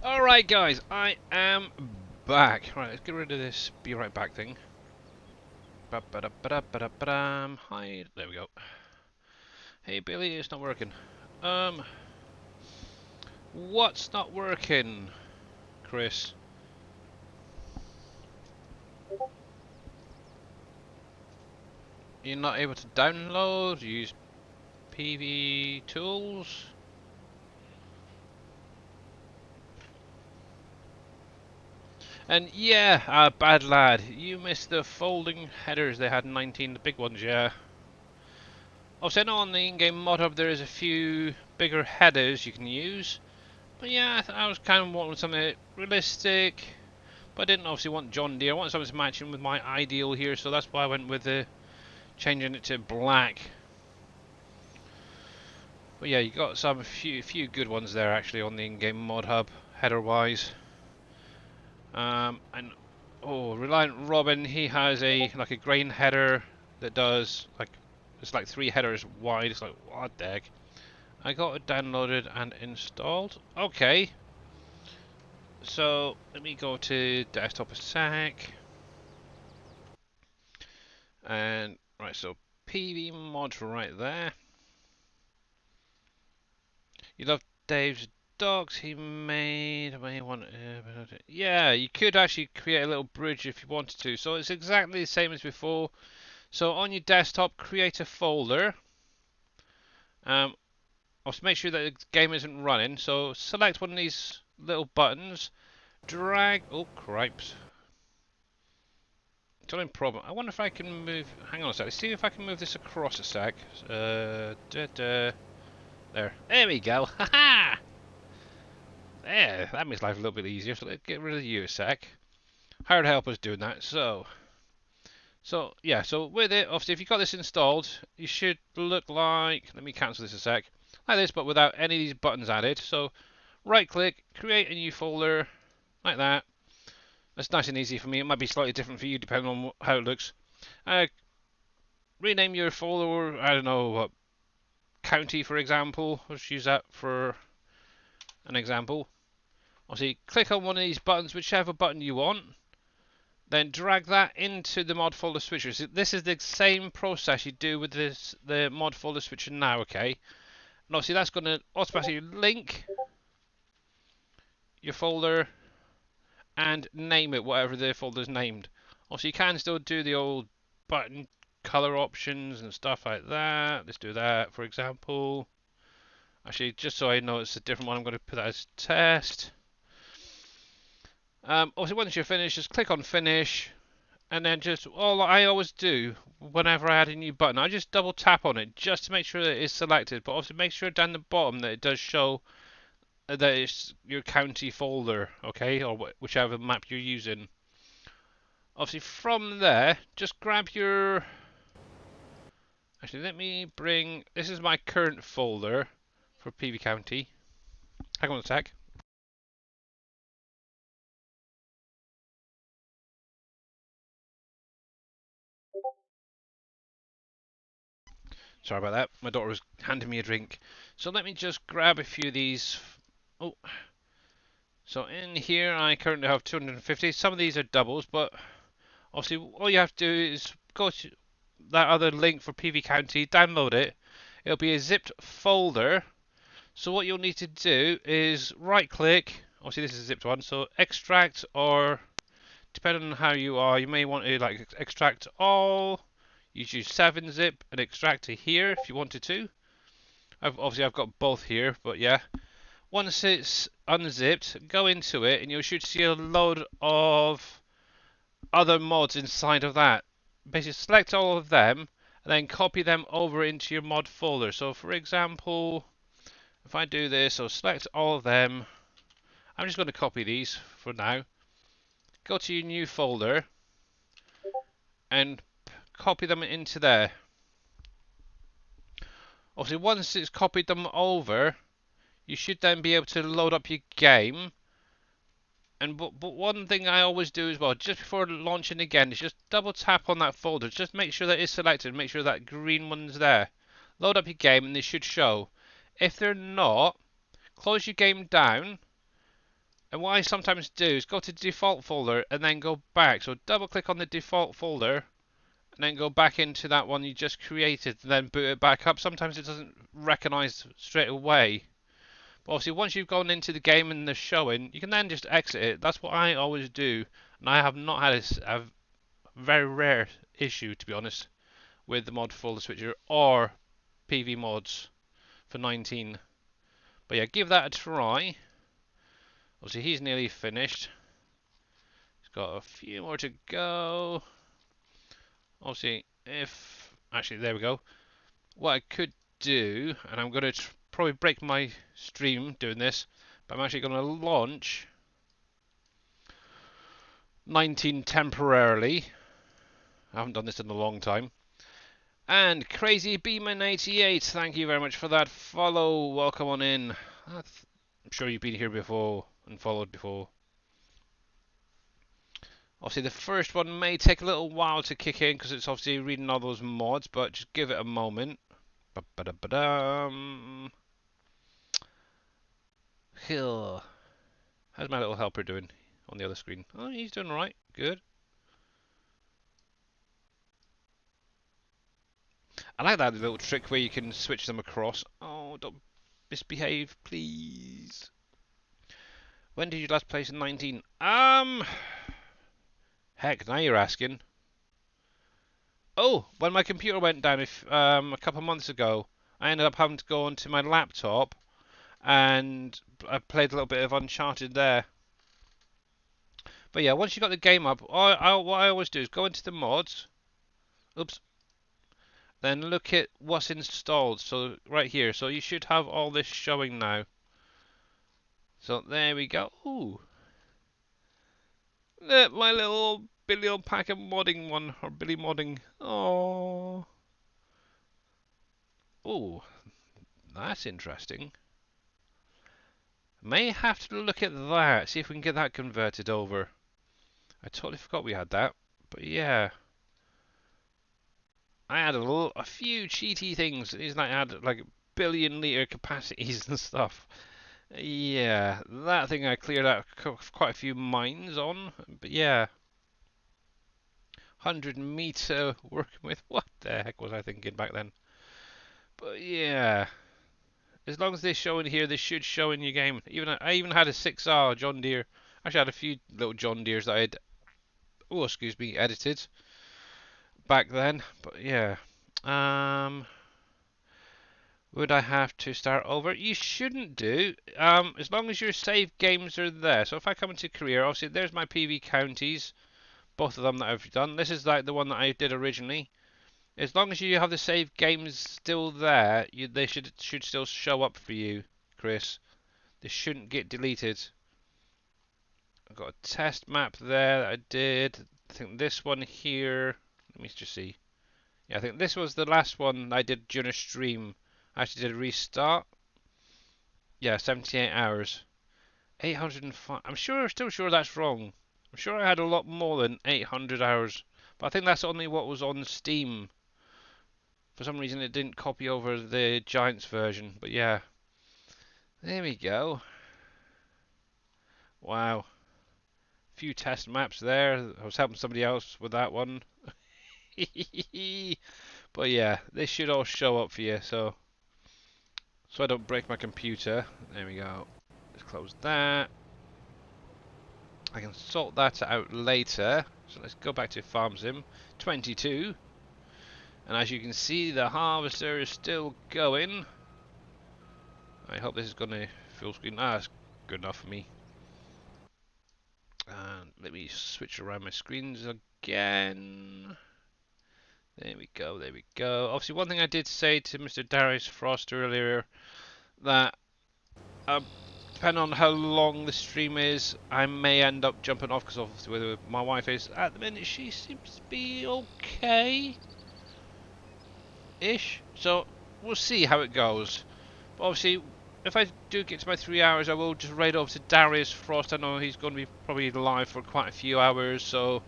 Alright guys, I am back. Right, let's get rid of this be right back thing. Hi, there we go. Hey Billy, it's not working. What's not working, Chris? You're not able to download, use PV tools? And yeah, bad lad, you missed the folding headers. They had 19, the big ones, yeah. Also, I know on the in-game mod hub there is a few bigger headers you can use. But yeah, I was kind of wanting something realistic. But I didn't obviously want John Deere. I want something to match in with my ideal here, so that's why I went with the changing it to black. But yeah, you got some few good ones there actually on the in-game mod hub, header-wise. And oh, Reliant Robin, he has a like a grain header that does like it's like 3 headers wide. It's like what the heck? I got it downloaded and installed. Okay, so let me go to desktop a sec. And right, so PV mods right there. You love Dave's dogs he made. I may want, yeah, you could actually create a little bridge if you wanted to. So it's exactly the same as before. So on your desktop, create a folder. Also make sure that the game isn't running. So select one of these little buttons, drag. Oh cripes! It's only problem. I wonder if I can move. Hang on a sec. Let's see if I can move this across a sec. There. There we go. Haha! There, that makes life a little bit easier. So let's get rid of you a sec. Hired helpers doing that. So yeah. So with it, obviously, if you've got this installed, you should look like. Let me cancel this a sec. Like this, but without any of these buttons added. So right-click, create a new folder, like that. That's nice and easy for me. It might be slightly different for you depending on how it looks. Rename your folder. I don't know what county, for example. Let's use that for an example. Obviously, click on one of these buttons, whichever button you want. Then drag that into the mod folder switcher. So this is the same process you do with the mod folder switcher now, okay? And obviously that's going to automatically link your folder and name it whatever the folder's named. Also, you can still do the old button color options and stuff like that. Let's do that, for example. Actually, just so I know it's a different one, I'm going to put that as test. Obviously, once you're finished, just click on finish, and then just all I always do whenever I add a new button, I just double tap on it just to make sure that it's selected. But also make sure down the bottom that it does show that it's your county folder, okay, or whichever map you're using. Obviously, from there, just grab your. Actually, let me bring. This is my current folder for PV County. Hang on a sec. Sorry about that. My daughter was handing me a drink. So let me just grab a few of these. Oh. So in here I currently have 250. Some of these are doubles, but obviously all you have to do is go to that other link for PV County, download it. It'll be a zipped folder. So what you'll need to do is right click. Obviously this is a zipped one, so extract, or depending on how you are, you may want to like extract all. You choose 7-zip and extract to here if you wanted to. Obviously I've got both here, but yeah. Once it's unzipped, go into it and you should see a load of other mods inside of that. Basically select all of them and then copy them over into your mod folder. So for example, if I do this, I'll select all of them. I'm just going to copy these for now. Go to your new folder and copy them into there. Obviously once it's copied them over, you should then be able to load up your game. And but one thing I always do as well, just before launching again, is just double tap on that folder. Just make sure that it's selected. Make sure that green one's there. Load up your game and they should show. If they're not, close your game down And what I sometimes do is go to the default folder and then go back. So double click on the default folder and then go back into that one you just created and then boot it back up. Sometimes it doesn't recognize straight away. But obviously once you've gone into the game and they're showing, you can then just exit it. That's what I always do. And I have not had a very rare issue, to be honest, with the mod folder switcher or PV mods for 19. But yeah, give that a try. Obviously he's nearly finished. He's got a few more to go. Obviously, if... Actually, there we go. What I could do, and I'm going to probably break my stream doing this, but I'm actually going to launch 19 temporarily. I haven't done this in a long time. And Crazy Beeman88, thank you very much for that follow. Welcome on in. I'm sure you've been here before and followed before. Obviously, the first one may take a little while to kick in because it's obviously reading all those mods, but just give it a moment. Ba-ba-da-ba-dum. How's my little helper doing on the other screen? Oh, he's doing alright. Good. I like that little trick where you can switch them across. Oh, don't misbehave, please. When did you last play in 19? Heck, now you're asking. Oh, when my computer went down a couple of months ago, I ended up having to go onto my laptop and I played a little bit of Uncharted there. But yeah, once you got the game up, what I always do is go into the mods. Oops. Then look at what's installed. So right here. So you should have all this showing now. So there we go. Ooh. Look, my little Billy Alpaca modding one, or Billy modding. Oh. Ooh. That's interesting. May have to look at that. See if we can get that converted over. I totally forgot we had that. But yeah. I had a few cheaty things. Isn't I had like billion-liter capacities and stuff. Yeah, that thing I cleared out quite a few mines on. But yeah, 100-meter working with. What the heck was I thinking back then? But yeah, as long as they show in here, they should show in your game. I even had a 6R John Deere. Actually, I had a few little John Deeres that I had, oh excuse me, edited back then. But yeah, would I have to start over? You shouldn't do, as long as your save games are there. So if I come into career, obviously there's my PV counties, both of them that I've done. This is like the one that I did originally. As long as you have the save games still there, they should still show up for you, Chris. They shouldn't get deleted. I've got a test map there that I did. I think this one here, let me just see. Yeah, I think this was the last one I did during a stream. I actually did a restart. Yeah, 78 hours. 805. Still sure that's wrong. I'm sure I had a lot more than 800 hours. But I think that's only what was on Steam. For some reason it didn't copy over the Giants version. But yeah. There we go. Wow. Few test maps there. I was helping somebody else with that one. But yeah, they should all show up for you, so I don't break my computer. There we go. Let's close that. I can sort that out later. So let's go back to Farm Sim 22. And as you can see, the harvester is still going. I hope this is going to full screen. That's good enough for me. And let me switch around my screens again. There we go, there we go. Obviously, one thing I did say to Mr. Darius Frost earlier, that depending on how long the stream is, I may end up jumping off, because obviously where my wife is at the minute, she seems to be okay-ish. So, we'll see how it goes. But obviously, if I do get to my 3 hours, I will just raid over to Darius Frost. I know he's going to be probably live for quite a few hours, so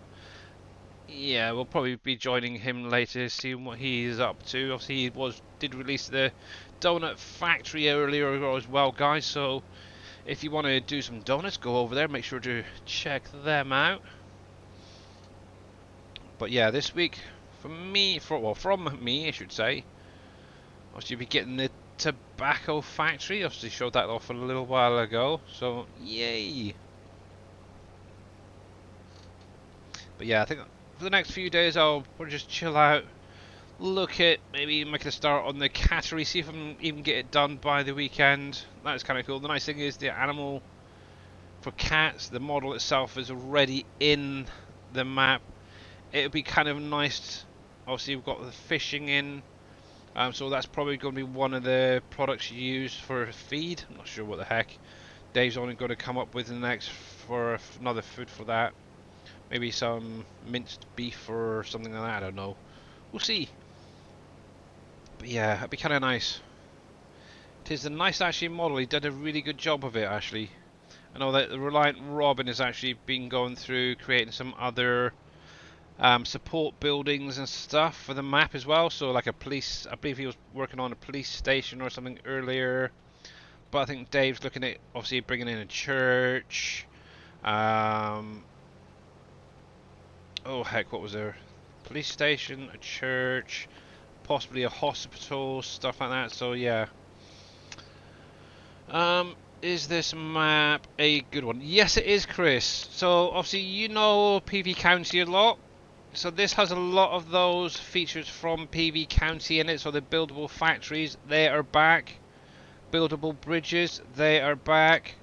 yeah, we'll probably be joining him later, seeing what he is up to. Obviously, he did release the Donut Factory earlier as well, guys. So If you want to do some donuts, go over there. Make sure to check them out. But yeah, this week, from me, I should say, obviously you'll be getting the tobacco factory. Obviously showed that off a little while ago. So yay! But yeah, I think for the next few days I'll probably just chill out, look at maybe making a start on the cattery, see if I can even get it done by the weekend. That's kind of cool. The nice thing is the animal for cats, the model itself is already in the map. It would be kind of nice. Obviously, we've got the fishing in, so that's probably going to be one of the products you use for feed. I'm not sure what the heck Dave's only going to come up with in the next for another food for that. Maybe some minced beef or something like that. I don't know. We'll see. But yeah, it'd be kind of nice. It is a nice actually model. He did a really good job of it actually. I know that the Reliant Robin has actually been going through creating some other support buildings and stuff for the map as well. So like a police, I believe he was working on a police station or something earlier. But I think Dave's looking at obviously bringing in a church. Oh heck, what was there? Police station, a church, possibly a hospital, stuff like that. So yeah. Is this map a good one? Yes, it is, Chris. So obviously you know PV County a lot. So this has a lot of those features from PV County in it. So the buildable factories, they are back. Buildable bridges, they are back.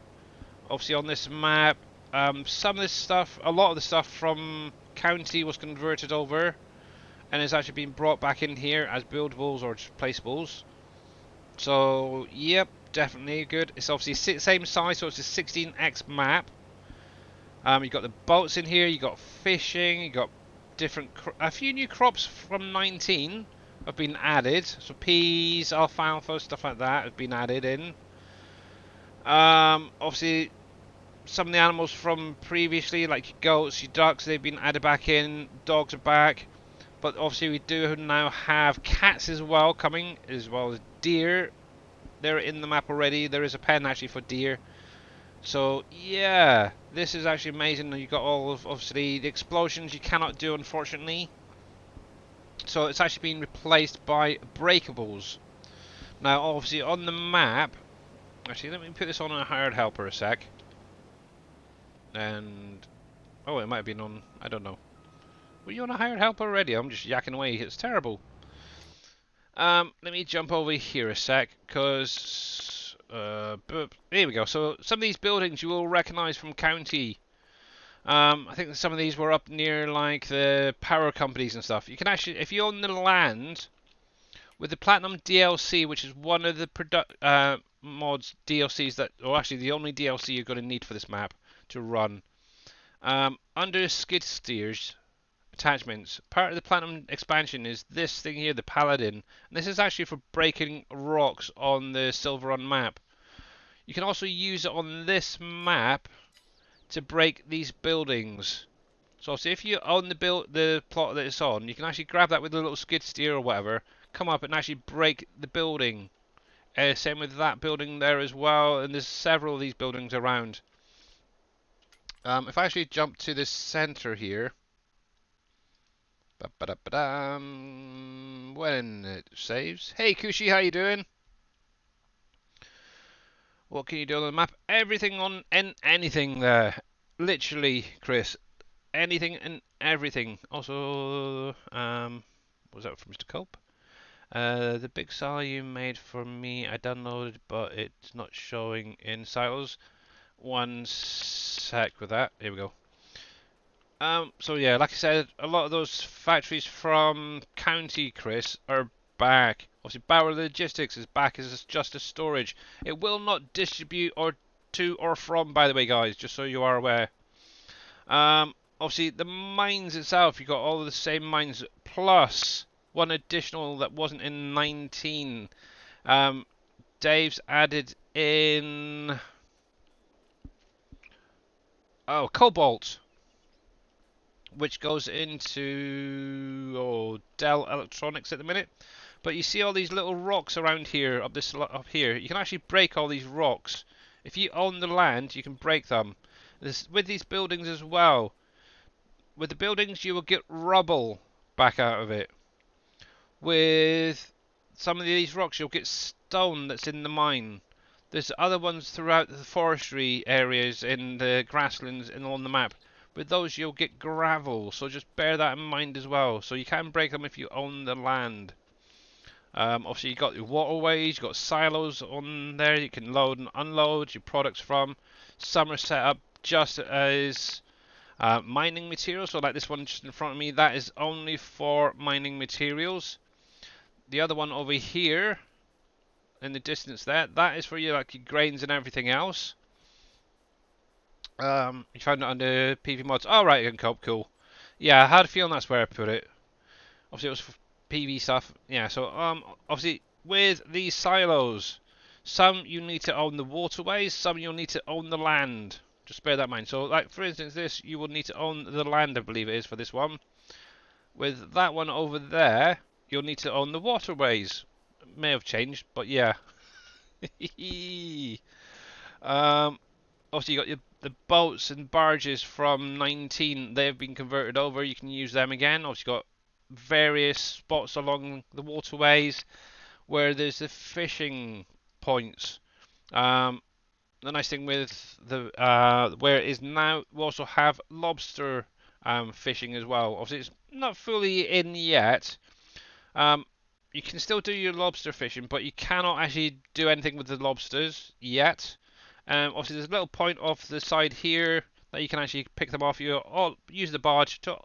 Obviously on this map, some of this stuff, a lot of the stuff from County was converted over and has actually been brought back in here as buildables or just placeables. So yep, definitely good. It's obviously same size, so it's a 16x map. You've got the boats in here, you've got fishing, you've got a few new crops from 19 have been added. So peas, alfalfa, stuff like that have been added in. Obviously, some of the animals from previously, like your goats, your ducks, they've been added back in. Dogs are back. But obviously, we do now have cats as well coming, as well as deer. They're in the map already. There is a pen actually for deer. So yeah, this is actually amazing. You've got all of obviously the explosions you cannot do, unfortunately. So it's actually been replaced by breakables. Now obviously on the map, actually let me put this on a hired helper a sec. And oh, it might have been on, I don't know. Were you on a hired helper already? I'm just yakking away. It's terrible. Let me jump over here a sec, because here we go. So some of these buildings you will recognise from County. I think some of these were up near like the power companies and stuff. You can actually, if you own the land with the Platinum DLC, which is one of the mods DLCs that, or actually the only DLC you're going to need for this map to run. Under skid steers attachments, part of the Platinum expansion is this thing here, the Paladin. And this is actually for breaking rocks on the Silverrun map. You can also use it on this map to break these buildings. So obviously if you own the plot that it's on, you can actually grab that with a little skid steer or whatever, come up and actually break the building. Same with that building there as well, and there's several of these buildings around. If I actually jump to the center here, when it saves. Hey Kushi, how you doing? What can you do on the map? Everything on anything there. Literally, Chris. Anything and everything. Also, was that from Mr. Culp? The big saw you made for me, I downloaded, but it's not showing in silos. One sec with that. Here we go. So yeah, like I said, a lot of those factories from County, Chris, are back. Obviously, Bauer Logistics is back as just a storage. It will not distribute or to or from, by the way, guys, just so you are aware. Obviously, the mines itself, you got all of the same mines, plus one additional that wasn't in 19. Dave's added in... Oh, cobalt, which goes into Dell Electronics at the minute. But you see all these little rocks around here, up here. You can actually break all these rocks If you own the land, you can break them. With these buildings as well. With the buildings, you will get rubble back out of it. With some of these rocks, you'll get stone that's in the mine. There's other ones throughout the forestry areas in the grasslands and on the map. With those, you'll get gravel, so just bear that in mind as well. So you can break them if you own the land. Obviously, you've got your waterways, you've got silos on there you can load and unload your products from. Some are set up just as mining materials, so like this one just in front of me, that is only for mining materials. The other one over here in the distance there, that is for your like your grains and everything else. You found it under PV mods. Oh right, you can cope, cool. Yeah, I had a feeling that's where I put it. Obviously it was for PV stuff. Yeah, so obviously with these silos, some you need to own the waterways, some you'll need to own the land. Just bear that in mind. So like for instance this, you will need to own the land, I believe it is for this one. With that one over there, you'll need to own the waterways. It may have changed, but yeah. Obviously you got the boats and barges from 19. They've been converted over. You can use them again. Obviously you got various spots along the waterways where there's the fishing points. The nice thing with the where it is now, we also have lobster fishing as well. Obviously, it's not fully in yet. Um, you can still do your lobster fishing, but you cannot actually do anything with the lobsters yet. Obviously, there's a little point off the side here that you can actually pick them off. You use the barge to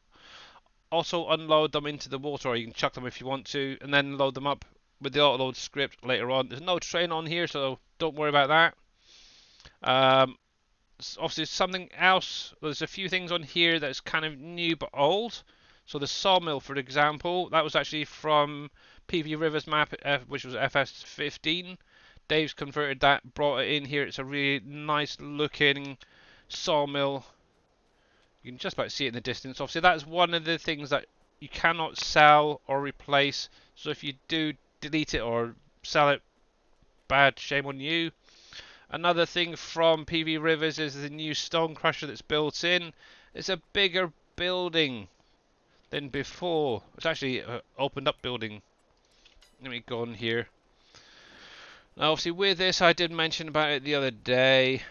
also unload them into the water, or you can chuck them if you want to, and then load them up with the autoload script later on. There's no train on here, so don't worry about that. Obviously, something else. There's a few things on here that's kind of new but old. So the sawmill, for example, that was actually from PV Rivers map, which was FS15. Dave's converted that, brought it in here. It's a really nice looking sawmill. You can just about see it in the distance. Obviously, that's one of the things that you cannot sell or replace. So if you do delete it or sell it, bad, shame on you. Another thing from PV Rivers is the new stone crusher that's built in. It's a bigger building than before. It's actually an opened up building. Let me go on here. Now, obviously, with this, I did mention about it the other day.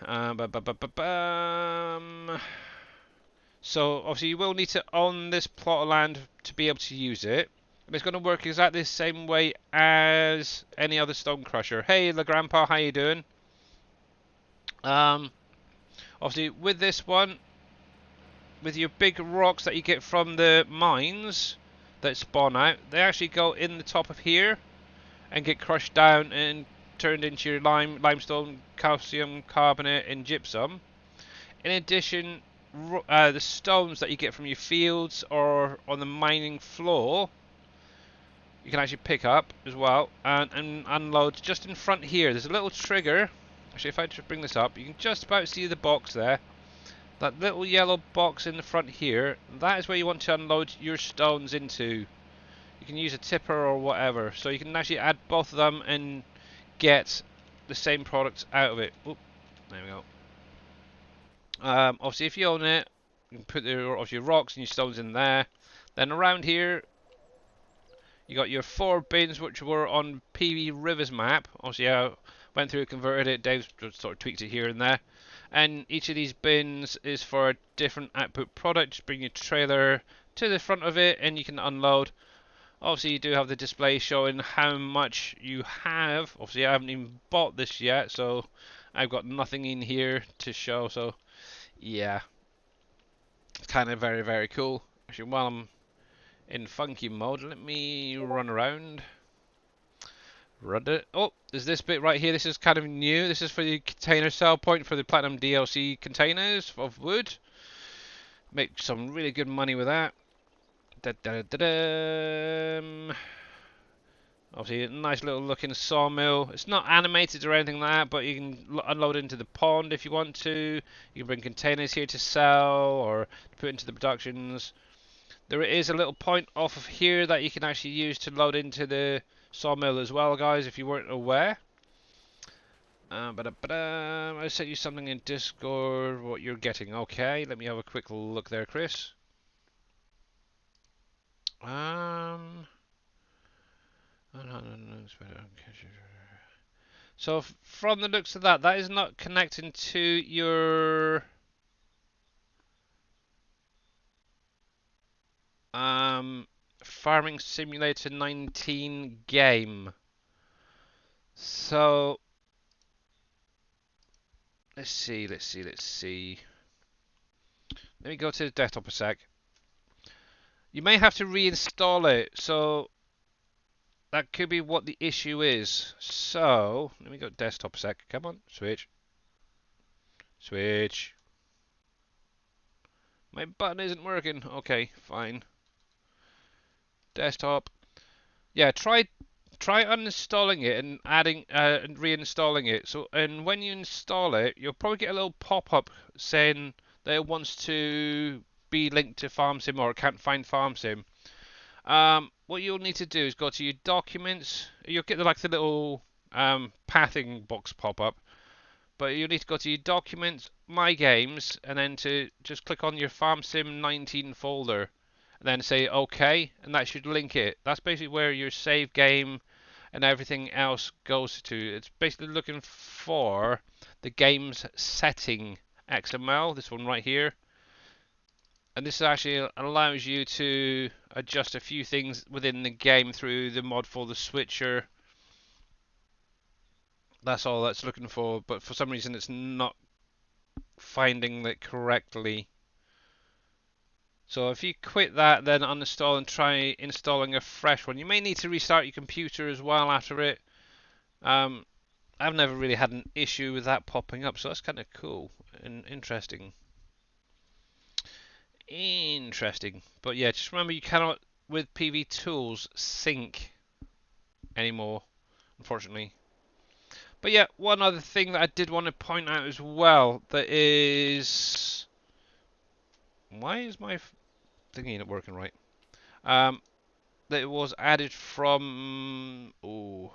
So, obviously, you will need to own this plot of land to be able to use it. And it's going to work exactly the same way as any other stone crusher. Hey, La Grandpa, how you doing? Obviously, with this one, with your big rocks that you get from the mines that spawn out, they actually go in the top of here and get crushed down and turned into your limestone, calcium carbonate, and gypsum. In addition, the stones that you get from your fields or on the mining floor, you can actually pick up as well and unload just in front here. There's a little trigger. Actually, if I just bring this up, you can just about see the box there. That little yellow box in the front here, that is where you want to unload your stones into. You can use a tipper or whatever. So you can actually add both of them and get the same product out of it. Oop, there we go. Obviously, if you own it, you can put your rocks and your stones in there. Then around here, you got your 4 bins which were on PV Rivers map. Obviously, I went through, converted it. Dave sort of tweaked it here and there. And each of these bins is for a different output product. Just bring your trailer to the front of it and you can unload. Obviously, you do have the display showing how much you have. Obviously, I haven't even bought this yet, so I've got nothing in here to show. So, yeah, it's kind of very, very cool. Actually, while I'm in funky mode, let me run around. Run it. Oh, there's this bit right here. This is kind of new. This is for the container sell point for the Platinum DLC containers of wood. Make some really good money with that. Obviously, a nice little looking sawmill. It's not animated or anything like that, but you can unload into the pond if you want to. You can bring containers here to sell or put into the productions. There is a little point off of here that you can actually use to load into the sawmill as well, guys, if you weren't aware. I sent you something in Discord. What you're getting? Okay, let me have a quick look there, Chris. So from the looks of that, that is not connecting to your Farming Simulator 19 game. So let's see. Let me go to the desktop a sec. You may have to reinstall it, so that could be what the issue is. So let me go to desktop a sec. Come on, switch. My button isn't working. Okay, fine. Desktop. Yeah, try uninstalling it and adding and reinstalling it. So, and when you install it, you'll probably get a little pop-up saying that it wants to be linked to FarmSim or it can't find FarmSim. What you'll need to do is go to your documents. You'll get the little pathing box pop up, but you'll need to go to your documents, my games, and then to just click on your FarmSim 19 folder, and then say OK, and that should link it. That's basically where your save game and everything else goes to. It's basically looking for the game's setting XML, this one right here. And this actually allows you to adjust a few things within the game through the mod for the switcher. That's all that's looking for, but for some reason it's not finding it correctly. So if you quit that, then uninstall and try installing a fresh one. You may need to restart your computer as well after it. I've never really had an issue with that popping up, so that's kind of cool and interesting. But yeah, just remember you cannot, with PV tools, sync anymore, unfortunately. But yeah, one other thing that I did want to point out as well, that is... Why is my thingy not working right? That it was added from... what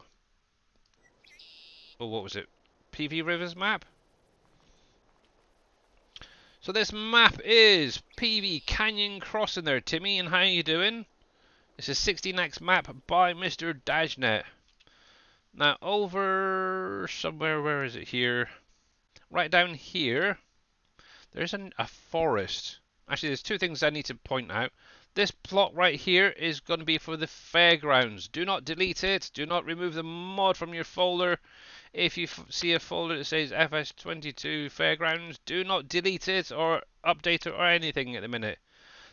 was it? PV Rivers map? So this map is PV Canyon Crossing there, Timmy, and how you doing? It's a 16x map by Mr. Dajnet. Now over somewhere, where is it here? Right down here, there's a forest. Actually, there's two things I need to point out. This plot right here is going to be for the fairgrounds. Do not delete it. Do not remove the mod from your folder. If you see a folder that says FS22 Fairgrounds, do not delete it or update it or anything at the minute.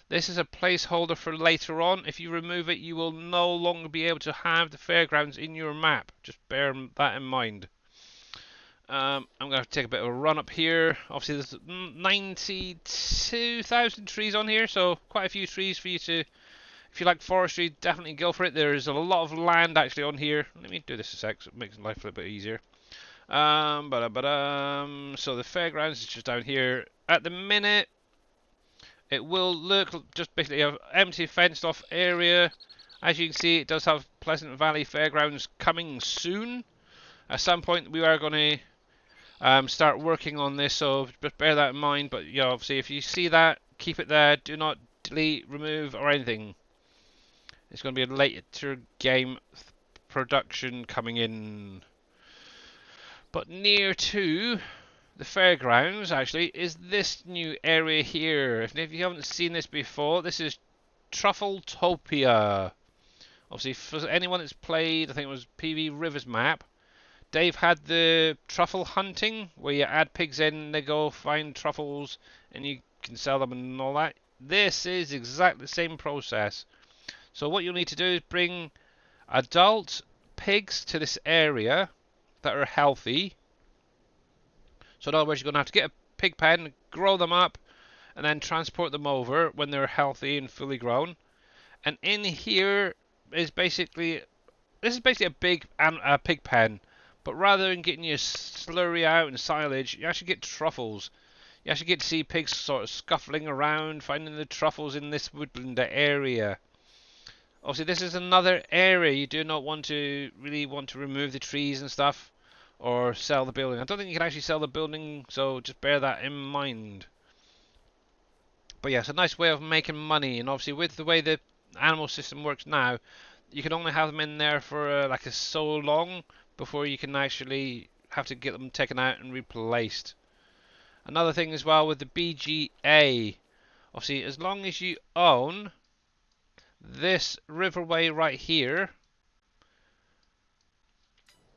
This is a placeholder for later on. If you remove it, you will no longer be able to have the fairgrounds in your map. Just bear that in mind. I'm going to take a bit of a run up here. Obviously, there's 92,000 trees on here, so quite a few trees for you to... If you like forestry, definitely go for it. There's a lot of land actually on here. Let me do this a sec so it makes life a little bit easier. So the fairgrounds is just down here. At the minute, it will look just basically an empty fenced off area. As you can see, it does have Pleasant Valley Fairgrounds coming soon. At some point, we are going to start working on this, so just bear that in mind. But yeah, obviously, if you see that, keep it there. Do not delete, remove, or anything. It's going to be a later game production coming in. But near to the fairgrounds, actually, is this new area here. If you haven't seen this before, this is Truffletopia. Obviously, for anyone that's played, I think it was PV Rivers map, Dave had the truffle hunting, where you add pigs in, they go find truffles, and you can sell them and all that. This is exactly the same process. So what you'll need to do is bring adult pigs to this area that are healthy. So in other words, you're going to have to get a pig pen, grow them up, and then transport them over when they're healthy and fully grown. And in here is basically, this is basically a pig pen, but rather than getting your slurry out and silage, you actually get truffles. You actually get to see pigs sort of scuffling around, finding the truffles in this woodland area. Obviously, this is another area you do not want to really remove the trees and stuff. or sell the building. I don't think you can actually sell the building, so just bear that in mind. But yeah, it's a nice way of making money, and obviously with the way the animal system works now, you can only have them in there for like a so long before you can actually have to get them taken out and replaced. Another thing as well with the BGA, obviously as long as you own this riverway right here,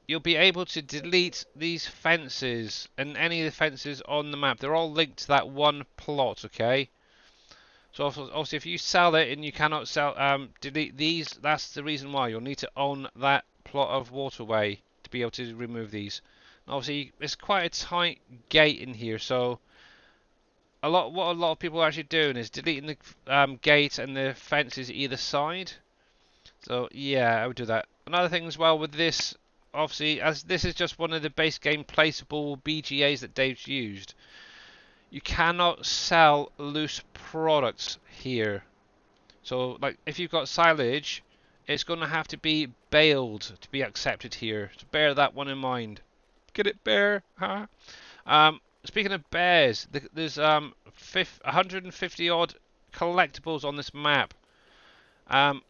you'll be able to delete these fences and any of the fences on the map. They're all linked to that one plot, okay? So obviously if you sell it and you cannot delete these, that's the reason why. You'll need to own that plot of waterway to be able to remove these. And obviously it's quite a tight gate in here, so what a lot of people are actually doing is deleting the gate and the fences either side. So yeah, I would do that. Another thing as well with this, obviously, as this is just one of the base game placeable BGAs that Dave's used, you cannot sell loose products here. So like if you've got silage, it's going to have to be baled to be accepted here. So bear that one in mind. Get it, bear? Huh? Speaking of bears, there's 150 odd collectibles on this map. Um,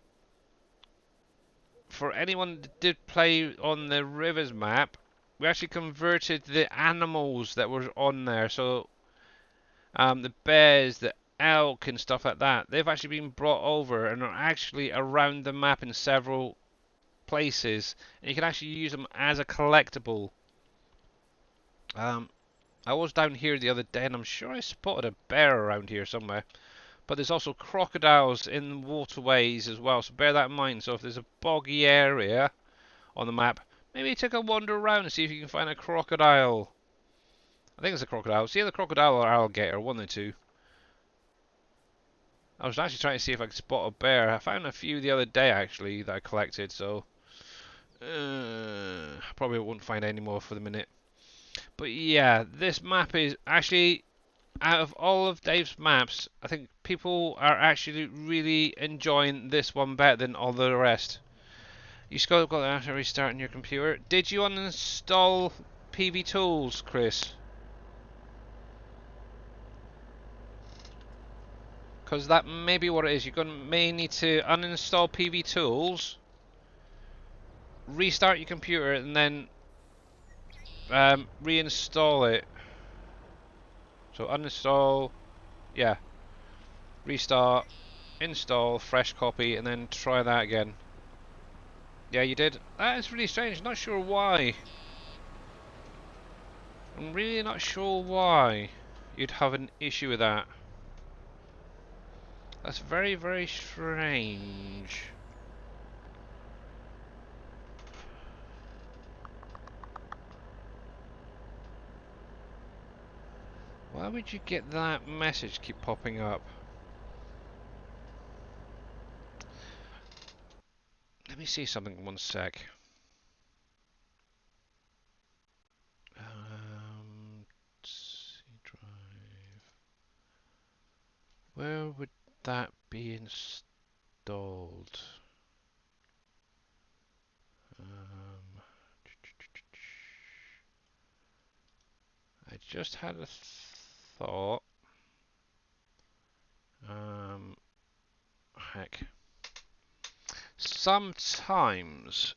for anyone that did play on the rivers map, we actually converted the animals that were on there. So the bears, the elk and stuff like that, they've actually been brought over and are actually around the map in several places. And you can actually use them as a collectible. I was down here the other day and I'm sure I spotted a bear around here somewhere. But there's also crocodiles in waterways as well, so bear that in mind. So if there's a boggy area on the map, maybe take a wander around and see if you can find a crocodile. I think it's a crocodile. See the crocodile or alligator, one of the two. I was actually trying to see if I could spot a bear. I found a few the other day actually that I collected, so probably won't find any more for the minute. But yeah, this map is actually, out of all of Dave's maps, I think people are actually really enjoying this one better than all the rest. You still got that after restarting your computer. Did you uninstall PV Tools, Chris? Because that may be what it is. May need to uninstall PV Tools, restart your computer, and then reinstall it. So uninstall, yeah, restart, install, fresh copy, and then try that again. Yeah, you did. That is really strange. Not sure why. I'm really not sure why you'd have an issue with that. That's very, very strange. Why would you get that message keep popping up? Let me see something one sec. C drive. Where would that be installed? Um, I just had a thought. Heck. Sometimes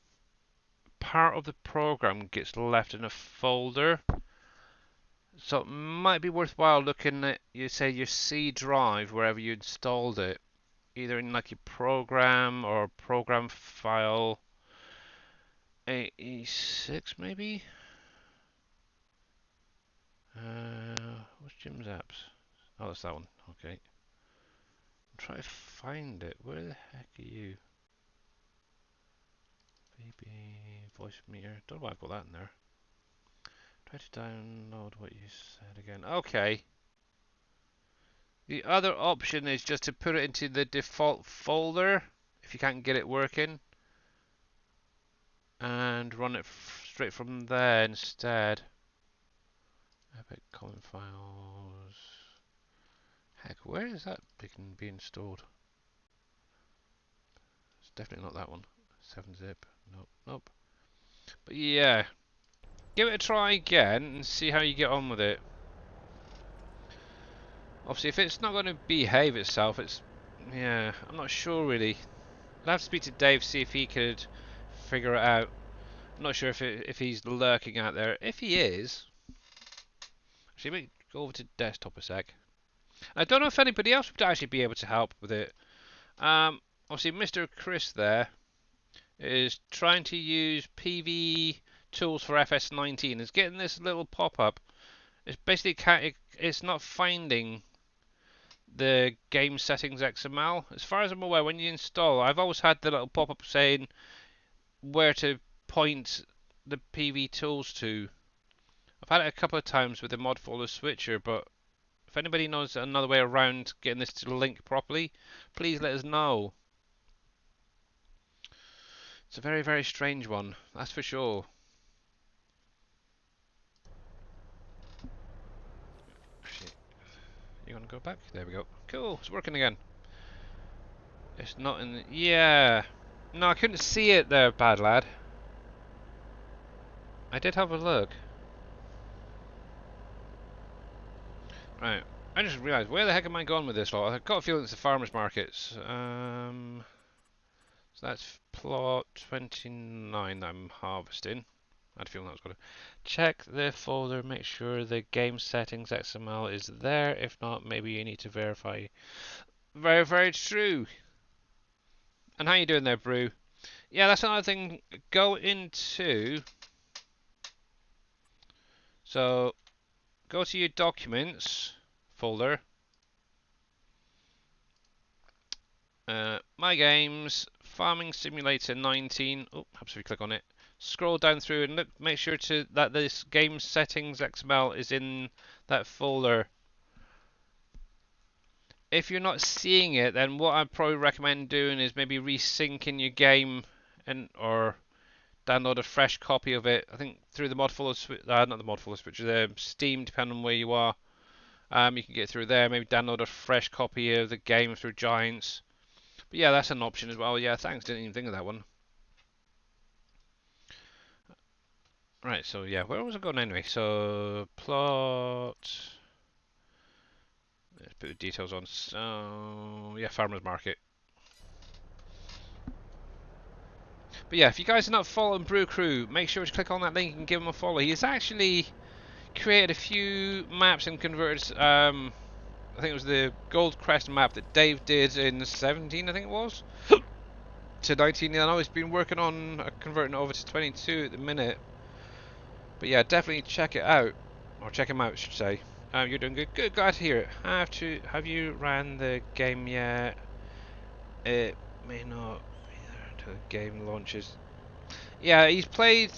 part of the program gets left in a folder, so it might be worthwhile looking at, you say, your C drive wherever you installed it, either in like your program or program file 86 maybe. What's Jim's apps? Oh, that's that one. Okay. Try to find it. Where the heck are you? Baby voice meter. Don't know why I've got that in there. Try to download what you said again. Okay. The other option is just to put it into the default folder if you can't get it working, and run it straight from there instead. Epic common files. Heck, where is that be installed? It's definitely not that one. 7-zip. Nope, nope. But yeah. give it a try again and see how you get on with it. Obviously, if it's not going to behave itself, yeah, I'm not sure really. I'll have to speak to Dave, see if he could figure it out. I'm not sure if he's lurking out there. If he is, actually, let me go over to desktop a sec. I don't know if anybody else would actually be able to help with it. Obviously, Mr. Chris there is trying to use PV tools for FS19. It's getting this little pop-up. It's basically it's not finding the game settings XML. As far as I'm aware, when you install, I've always had the little pop-up saying where to point the PV tools to. I've had it a couple of times with the mod folder switcher, but if anybody knows another way around getting this to link properly, please let us know. It's a very, very strange one, that's for sure. You want to go back? There we go. Cool, it's working again. It's not in the... Yeah. No, I couldn't see it there, bad lad. I did have a look. Right. I just realised, where the heck am I going with this lot? I've got a feeling it's the farmers markets. So that's plot 29 that I'm harvesting. I had a feeling that was going to... Check the folder, make sure the game settings XML is there. If not, maybe you need to verify. Very, very true. And how you doing there, Brew? Yeah, that's another thing. Go into... So, go to your documents folder. My games, Farming Simulator 19. Oh, perhaps if you click on it. Scroll down through and look, make sure that this game settings XML is in that folder. If you're not seeing it, then what I'd probably recommend doing is maybe resyncing your game or download a fresh copy of it. I think through the mod folder switch, not the mod folder switch, the Steam, depending on where you are. You can get through there. Maybe download a fresh copy of the game through Giants. But yeah, that's an option as well. Yeah, thanks. Didn't even think of that one. Right. So yeah, where was I going anyway? So plot. Let's put the details on. So yeah, farmers market. But yeah, if you guys are not following Brew Crew, make sure to click on that link and give him a follow. He's actually created a few maps and converted. I think it was the Gold Crest map that Dave did in 17, I think it was, to 19. I know he's been working on converting it over to 22 at the minute. But yeah, definitely check it out, or check him out, I should say. You're doing good. Good, glad to hear it. Have you ran the game yet? It may not be there until the game launches. Yeah, he's played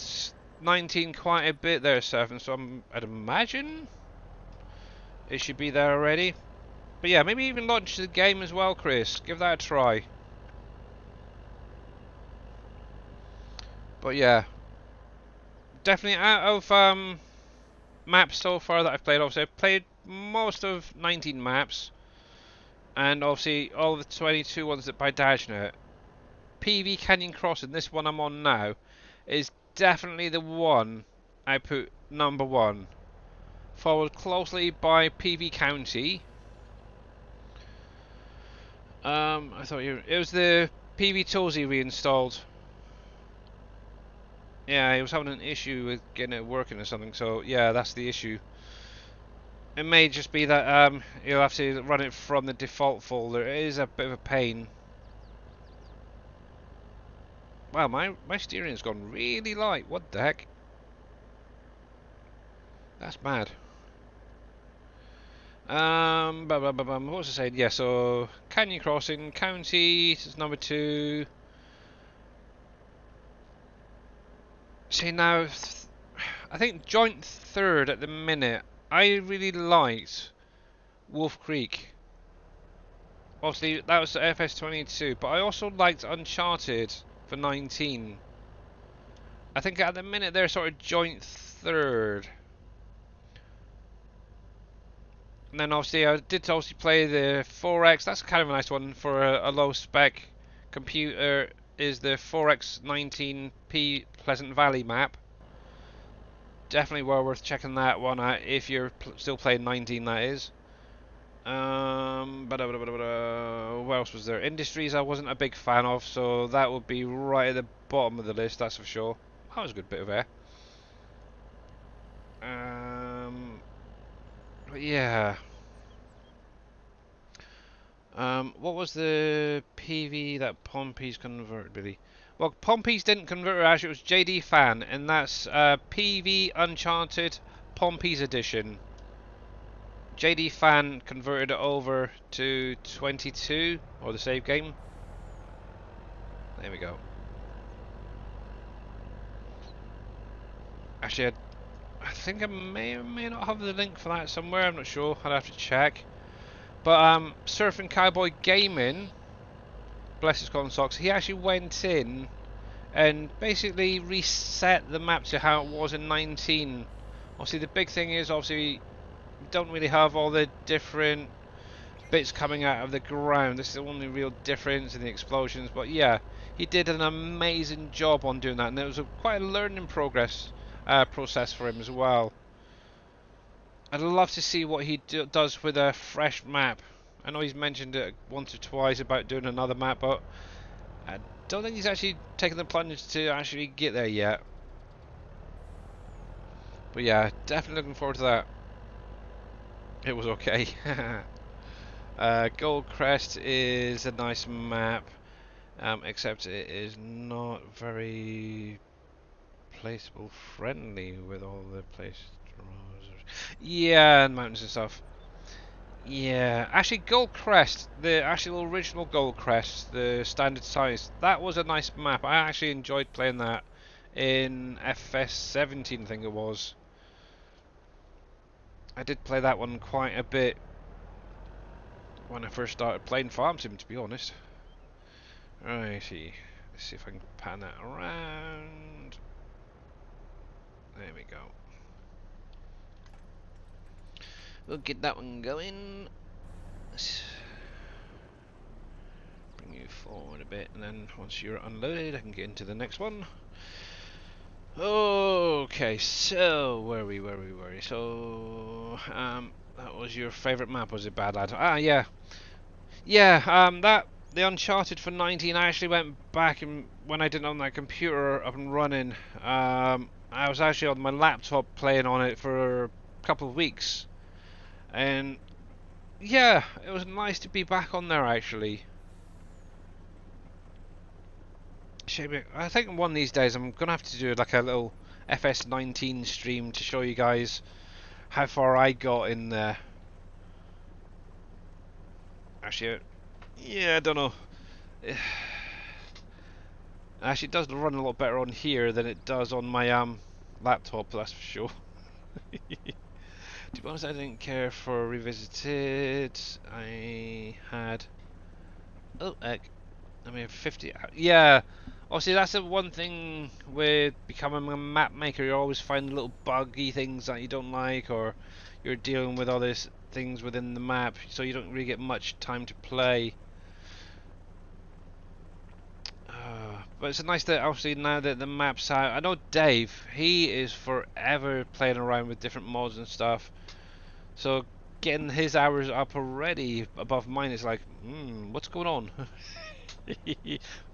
19 quite a bit there, Seven, so I'd imagine it should be there already. But yeah, maybe even launch the game as well, Chris. Give that a try. But yeah, definitely out of maps so far that I've played, obviously I've played most of 19 maps, and obviously all the 22 ones that by Dashnet. PV Canyon Crossing, this one I'm on now, is definitely the one I put number one. Followed closely by PV County. I thought it was the PV tools he reinstalled. Yeah, he was having an issue with getting it working or something, so yeah, that's the issue. It may just be that you'll have to run it from the default folder. It is a bit of a pain. Wow, my steering's gone really light. What the heck? That's mad. What was I saying? Yeah, so Canyon Crossing County is number 2. See now, I think joint third at the minute. I really liked Wolf Creek. Obviously, that was FS22, but I also liked Uncharted for 19. I think at the minute they're sort of joint third. And then obviously I did obviously play the 4X. That's kind of a nice one for a low spec computer. Is the 4X 19p Pleasant Valley map. definitely well worth checking that one out if you're still playing 19, that is. What else was there? Industries I wasn't a big fan of, so that would be right at the bottom of the list, that's for sure. That was a good bit of air. But yeah. What was the PV that Pompey's converted, Billy? Well, Pompey's didn't convert it, actually, it was JD Fan, and that's PV Uncharted Pompey's edition. JD Fan converted it over to 22, or the save game. There we go. Actually, I think I may or may not have the link for that somewhere, I'm not sure, I'd have to check. But Surfing Cowboy Gaming, bless his cotton socks, he actually went in and basically reset the map to how it was in 19. Obviously the big thing is, obviously, you don't really have all the different bits coming out of the ground. This is the only real difference in the explosions, but yeah, he did an amazing job on doing that, and it was quite a learning process for him as well. I'd love to see what he does with a fresh map. I know he's mentioned it once or twice about doing another map, but I don't think he's actually taken the plunge to actually get there yet. But yeah, definitely looking forward to that. It was okay. Goldcrest is a nice map, except it is not very placeable friendly with all the places. Yeah, and mountains and stuff. Yeah, actually Goldcrest, the actual original Goldcrest, the standard size, that was a nice map. I actually enjoyed playing that in FS17, I think it was. I did play that one quite a bit when I first started playing Farm Sim, to be honest. Righty, let's see if I can pan that around. There we go. We'll get that one going. Let's bring you forward a bit, and then once you're unloaded, I can get into the next one. Okay, so where were we? So, that was your favourite map, was it, Bad Lad? Ah, yeah. Yeah, the Uncharted for 19, I actually went back and when I didn't own that computer up and running, I was actually on my laptop playing on it for a couple of weeks. And, yeah, it was nice to be back on there, actually. I think one of these days I'm gonna have to do like a little FS19 stream to show you guys how far I got in there. Actually, yeah, I don't know. Actually, it does run a lot better on here than it does on my laptop, that's for sure. To be honest, I didn't care for Revisited. I had... Oh, heck. I mean, 50... Yeah, obviously that's the one thing with becoming a map maker. You always find little buggy things that you don't like, or you're dealing with other things within the map, so you don't really get much time to play. But it's nice that obviously now that the map's out, I know Dave, he is forever playing around with different mods and stuff. So getting his hours up already above mine is like, what's going on?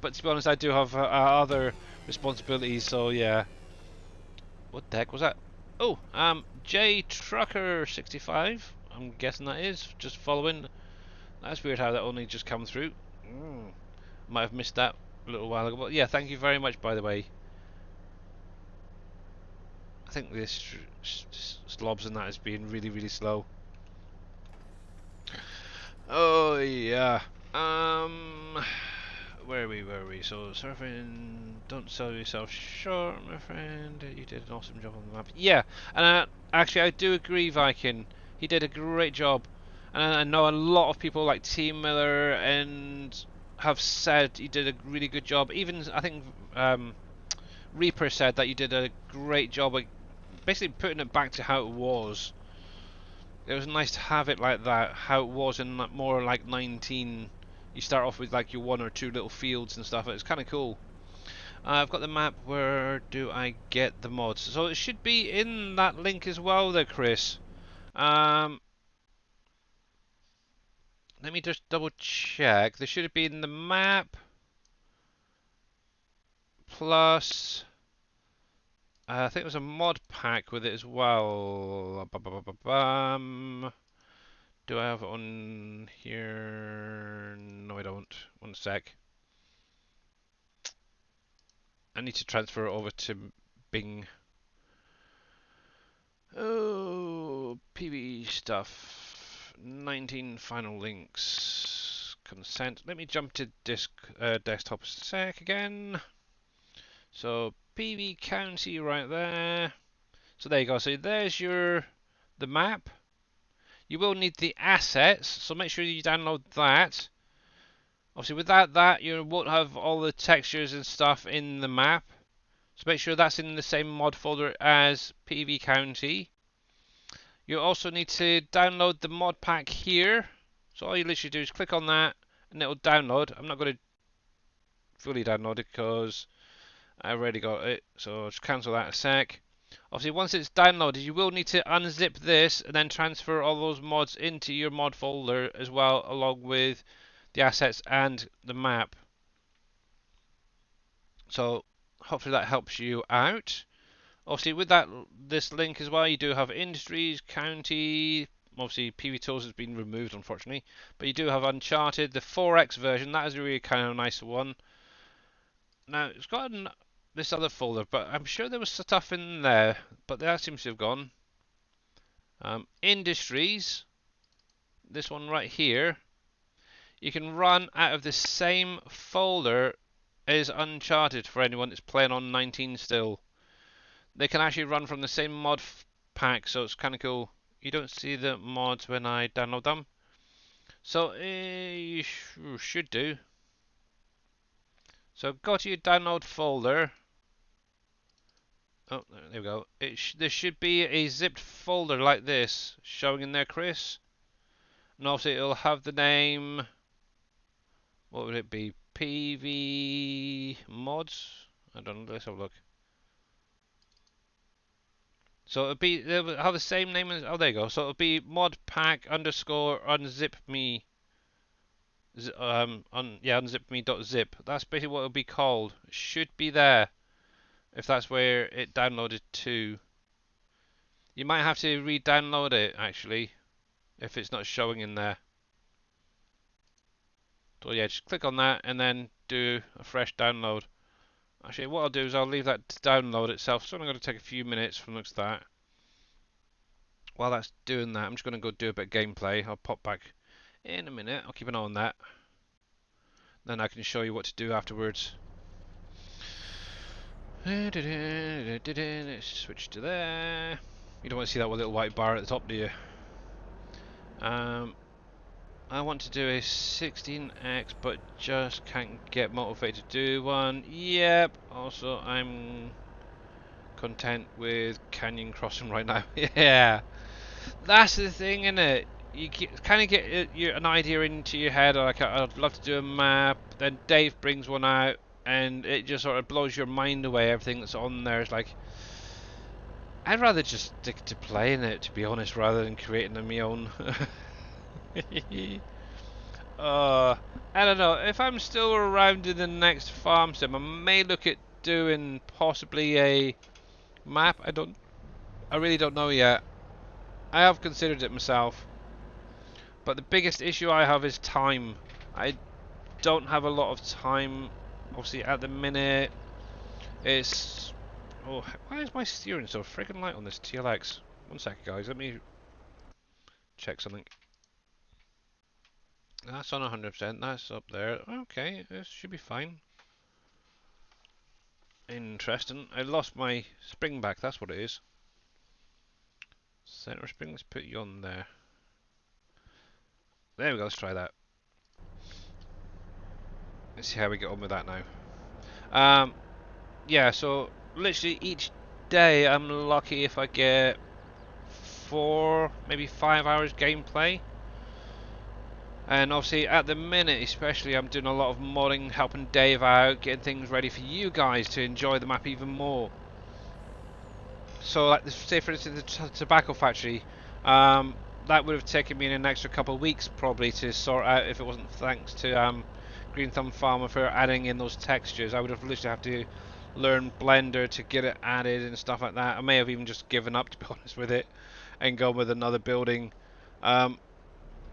But to be honest, I do have other responsibilities, so yeah. What the heck was that? Oh, J Trucker 65. I'm guessing that is just following. That's weird how that only just come through. Might have missed that a little while ago, but yeah, thank you very much, by the way. I think this slobs and that is being really, really slow. Oh yeah. Where are we? So surfing. Don't sell yourself short, my friend. You did an awesome job on the map. Yeah, and actually, I do agree, Viking. He did a great job, and I know a lot of people like T Miller and have said he did a really good job. Even I think Reaper said that you did a great job, like basically putting it back to how it was. It was nice to have it like that, how it was in more like 19. You start off with like your one or two little fields and stuff. It's kind of cool. I've got the map. Where do I get the mods? So it should be in that link as well there, Chris. Let me just double check. There should have been the map plus I think there was a mod pack with it as well. Do I have it on here? No, I don't. One sec. I need to transfer it over to Bing. Oh, PB stuff. 19 final links. Consent. Let me jump to desktop a sec again. So PB County right there. So there you go. So there's the map. You will need the assets, so make sure you download that. Obviously without that you won't have all the textures and stuff in the map. So make sure that's in the same mod folder as PV County. You also need to download the mod pack here. So all you literally do is click on that and it'll download. I'm not going to fully download it because I already got it. So I'll just cancel that a sec. Obviously once it's downloaded you will need to unzip this and then transfer all those mods into your mod folder as well, along with the assets and the map. So hopefully that helps you out. Obviously with this link as well you do have industries, county, obviously PV Tools has been removed unfortunately, but you do have Uncharted, the 4X version, that is a really kind of nice one. Now it's got this other folder, but I'm sure there was stuff in there, but that seems to have gone. Industries, this one right here, you can run out of the same folder as Uncharted for anyone that's playing on 19 still. They can actually run from the same mod pack, so it's kind of cool. You don't see the mods when I download them, so you should do. So go to your download folder. Oh, there we go. There should be a zipped folder like this showing in there, Chris. And also it'll have the name. What would it be? PV mods? I don't know. Let's have a look. So it'll have the same name as. Oh, there you go. So it'll be mod pack underscore unzip me. Unzip me.zip. That's basically what it'll be called. It should be there if that's where it downloaded to. You might have to re-download it actually if it's not showing in there. So yeah, just click on that and then do a fresh download. Actually, what I'll do is I'll leave that to download itself. It's only going to take a few minutes from looks of that. While that's doing that, I'm just going to go do a bit of gameplay. I'll pop back in a minute. I'll keep an eye on that. Then I can show you what to do afterwards. Let's switch to there. You don't want to see that little white bar at the top, do you? I want to do a 16x, but just can't get motivated to do one. Yep. Also, I'm content with Canyon Crossing right now. Yeah, that's the thing, isn't it? You kind of get an idea into your head. Like, I'd love to do a map. Then Dave brings one out, and it just sort of blows your mind away. Everything that's on there is like, I'd rather just stick to playing it, to be honest, rather than creating a my own. I don't know. If I'm still around in the next farm sim, I may look at doing possibly a map. I really don't know yet. I have considered it myself, but the biggest issue I have is time. I don't have a lot of time. Obviously, at the minute, it's. Oh, why is my steering so friggin' light on this TLX? One second, guys. Let me check something. That's on 100%. That's up there. Okay, this should be fine. Interesting. I lost my spring back. That's what it is. Center spring. Let's put you on there. There we go. Let's try that. Let's see how we get on with that now. Yeah. So literally each day, I'm lucky if I get 4, maybe 5 hours gameplay. And obviously at the minute especially I'm doing a lot of modding, helping Dave out, getting things ready for you guys to enjoy the map even more. So like say for instance the tobacco factory, that would have taken me an extra couple of weeks probably to sort out if it wasn't thanks to Green Thumb Farmer for adding in those textures. I would have literally have to learn Blender to get it added and stuff like that. I may have even just given up to be honest with it and gone with another building.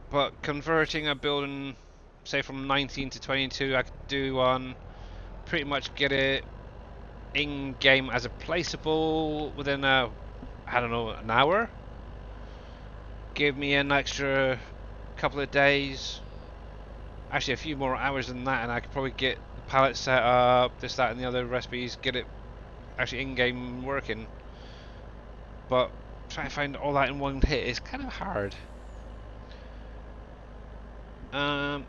But converting a building say from 19 to 22 I could do on pretty much get it in game as a placeable within I don't know, an hour. Give me an extra couple of days, actually a few more hours than that, and I could probably get the palette set up, this, that, and the other recipes, get it actually in game working. But trying to find all that in one hit is kind of hard.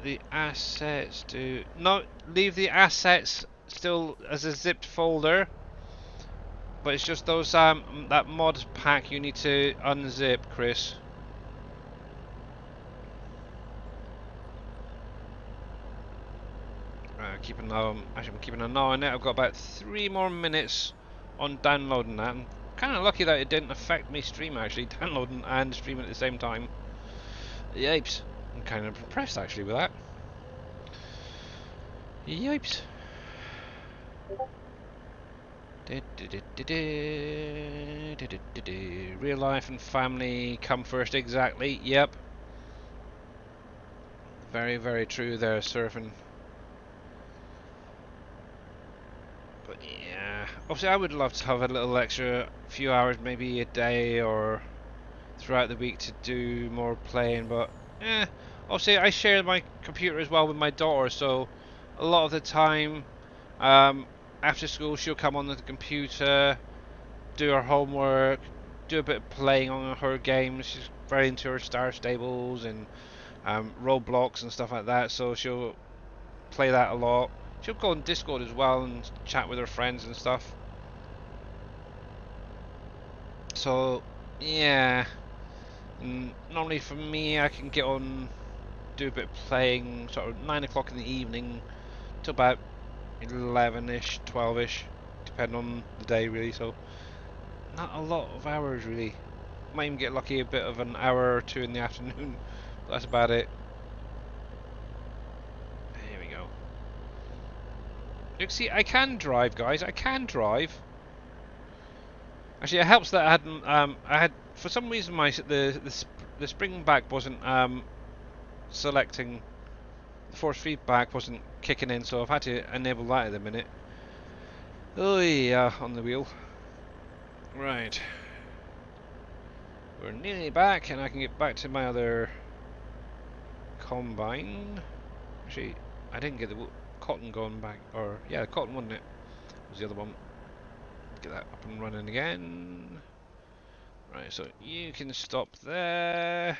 The assets do no, leave the assets still as a zipped folder. But it's just those that mod pack you need to unzip, Chris. Actually, I'm keeping an eye on it. I've got about 3 more minutes on downloading that. I'm kind of lucky that it didn't affect me stream actually, downloading and streaming at the same time. Yipes! I'm kind of impressed actually with that. Yipes! Real life and family come first, exactly. Yep. Very, very true there, surfing. But yeah, obviously I would love to have a little extra few hours, maybe a day or throughout the week to do more playing, but obviously I share my computer as well with my daughter, so a lot of the time after school she'll come on the computer, do her homework, do a bit of playing on her games. She's very into her Star Stables and Roblox and stuff like that, so she'll play that a lot. She'll go on Discord as well and chat with her friends and stuff. So, yeah. Normally for me, I can get on, do a bit of playing, sort of 9 o'clock in the evening to about 11ish, 12ish, depending on the day really. So, not a lot of hours really. Might even get lucky a bit of an hour or two in the afternoon, but that's about it. Here we go. You see, I can drive, guys. I can drive. Actually, it helps that I had for some reason the spring back wasn't selecting, the force feedback wasn't kicking in, so I've had to enable that at the minute. Oh yeah, on the wheel. Right, we're nearly back, and I can get back to my other combine. Actually, I didn't get the cotton going back, or yeah, the cotton wasn't it? Was the other one? Get that up and running again. Right, so you can stop there.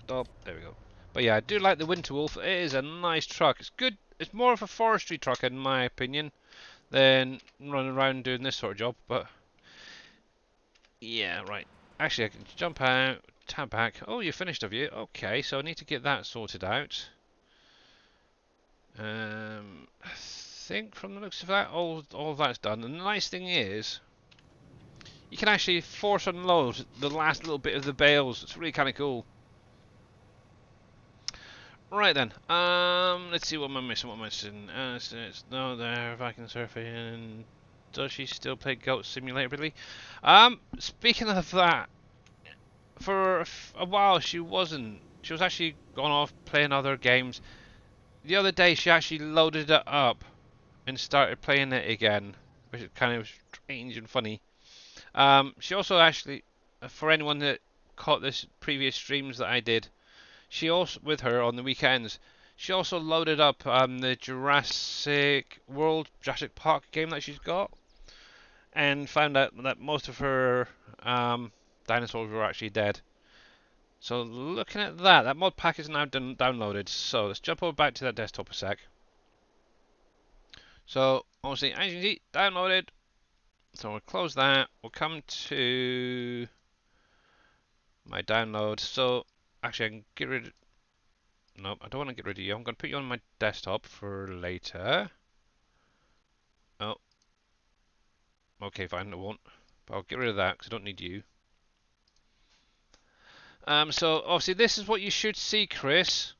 Stop. There we go. But yeah, I do like the Winter Wolf. It is a nice truck. It's good. It's more of a forestry truck in my opinion than running around doing this sort of job. But yeah, right. Actually, I can jump out, tab back. Oh, you finished, have you? Okay, so I need to get that sorted out. I think from the looks of that, all of that's done. And the nice thing is, you can actually force unload the last little bit of the bales. It's really kind of cool. Right then, let's see what am I missing, it's no there, Viking surfing. Does she still play Goat Simulator, really? Speaking of that, for a while she wasn't. She was actually gone off playing other games. The other day she actually loaded it up and started playing it again, which is kind of strange and funny. She also actually, for anyone that caught this previous streams that I did, she also, with her on the weekends, she also loaded up the Jurassic World, Jurassic Park game that she's got, and found out that most of her dinosaurs were actually dead. So looking at that, that mod pack is now downloaded. So let's jump over back to that desktop a sec. So obviously, as you can see, downloaded. So we'll close that. We'll come to my download. So actually, I can get rid. No, I don't want to get rid of you. I'm going to put you on my desktop for later. Oh, okay, fine. I won't. But I'll get rid of that because I don't need you. So obviously, this is what you should see, Chris.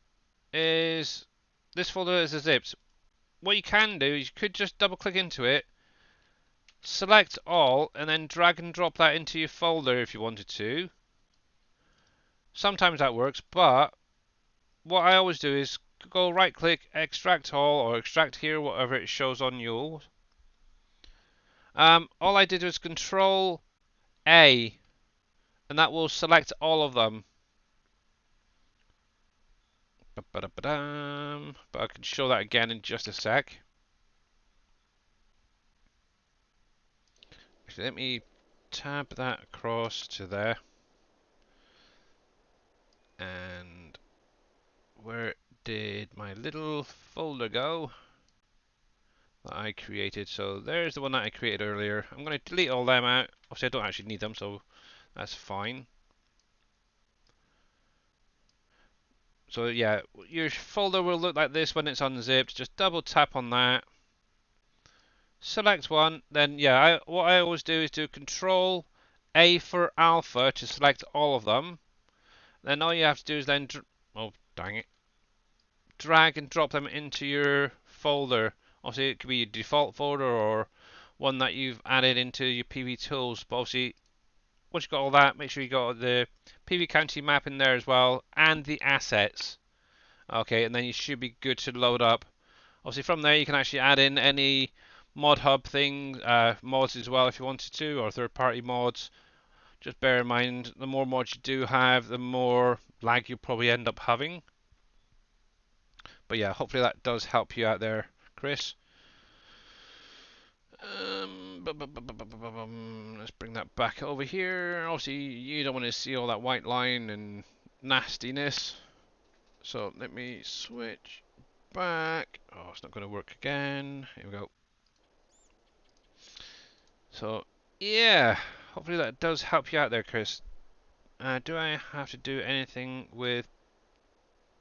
Is this folder is a zips. What you can do is you could just double click into it, select all, and then drag and drop that into your folder if you wanted to. Sometimes that works, but what I always do is go right click, extract all, or extract here, whatever it shows on yours. All I did was Control A, and that will select all of them. But I can show that again in just a sec. Actually, let me tab that across to there. And where did my little folder go that I created? So there's the one that I created earlier. I'm going to delete all them out. Obviously, I don't actually need them, so that's fine. So yeah, your folder will look like this when it's unzipped. Just double tap on that, select one, then yeah, what I always do is do Control A for alpha to select all of them. Then all you have to do is then, oh dang it, drag and drop them into your folder. Obviously, it could be your default folder or one that you've added into your PV tools. But obviously, once you've got all that, make sure you got the PV county map in there as well and the assets. Okay, and then you should be good to load up. Obviously, from there you can actually add in any mod hub things, mods as well if you wanted to, or third-party mods. Just bear in mind, the more mods you do have, the more lag you probably end up having. But yeah, hopefully that does help you out there, Chris. Let's bring that back over here. Obviously, you don't want to see all that white line and nastiness. So let me switch back. Oh, it's not going to work again. Here we go. So, yeah, hopefully that does help you out there, Chris. Do I have to do anything with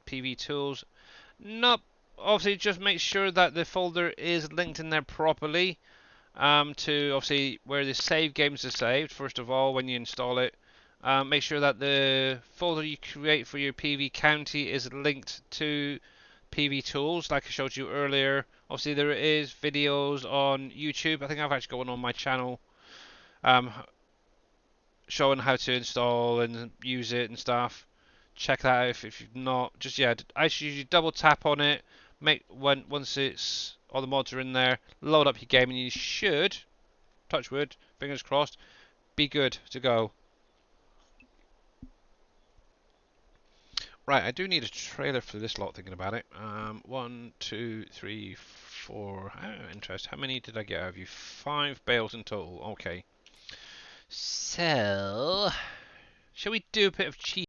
PV tools? Nope. Obviously, just make sure that the folder is linked in there properly. To obviously where the save games are saved. First of all, when you install it, make sure that the folder you create for your PV county is linked to PV tools, like I showed you earlier. Obviously, there is videos on YouTube. I think I've actually got one on my channel, showing how to install and use it and stuff. Check that out if you've not. Just yeah, I should usually double tap on it. Once it's all the mods are in there, load up your game, and you should, touch wood, fingers crossed, be good to go. Right, I do need a trailer for this lot. Thinking about it. 1, 2, 3, 4. Oh, interest. How many did I get out of you? 5 bales in total. Okay. So, shall we do a bit of cheese?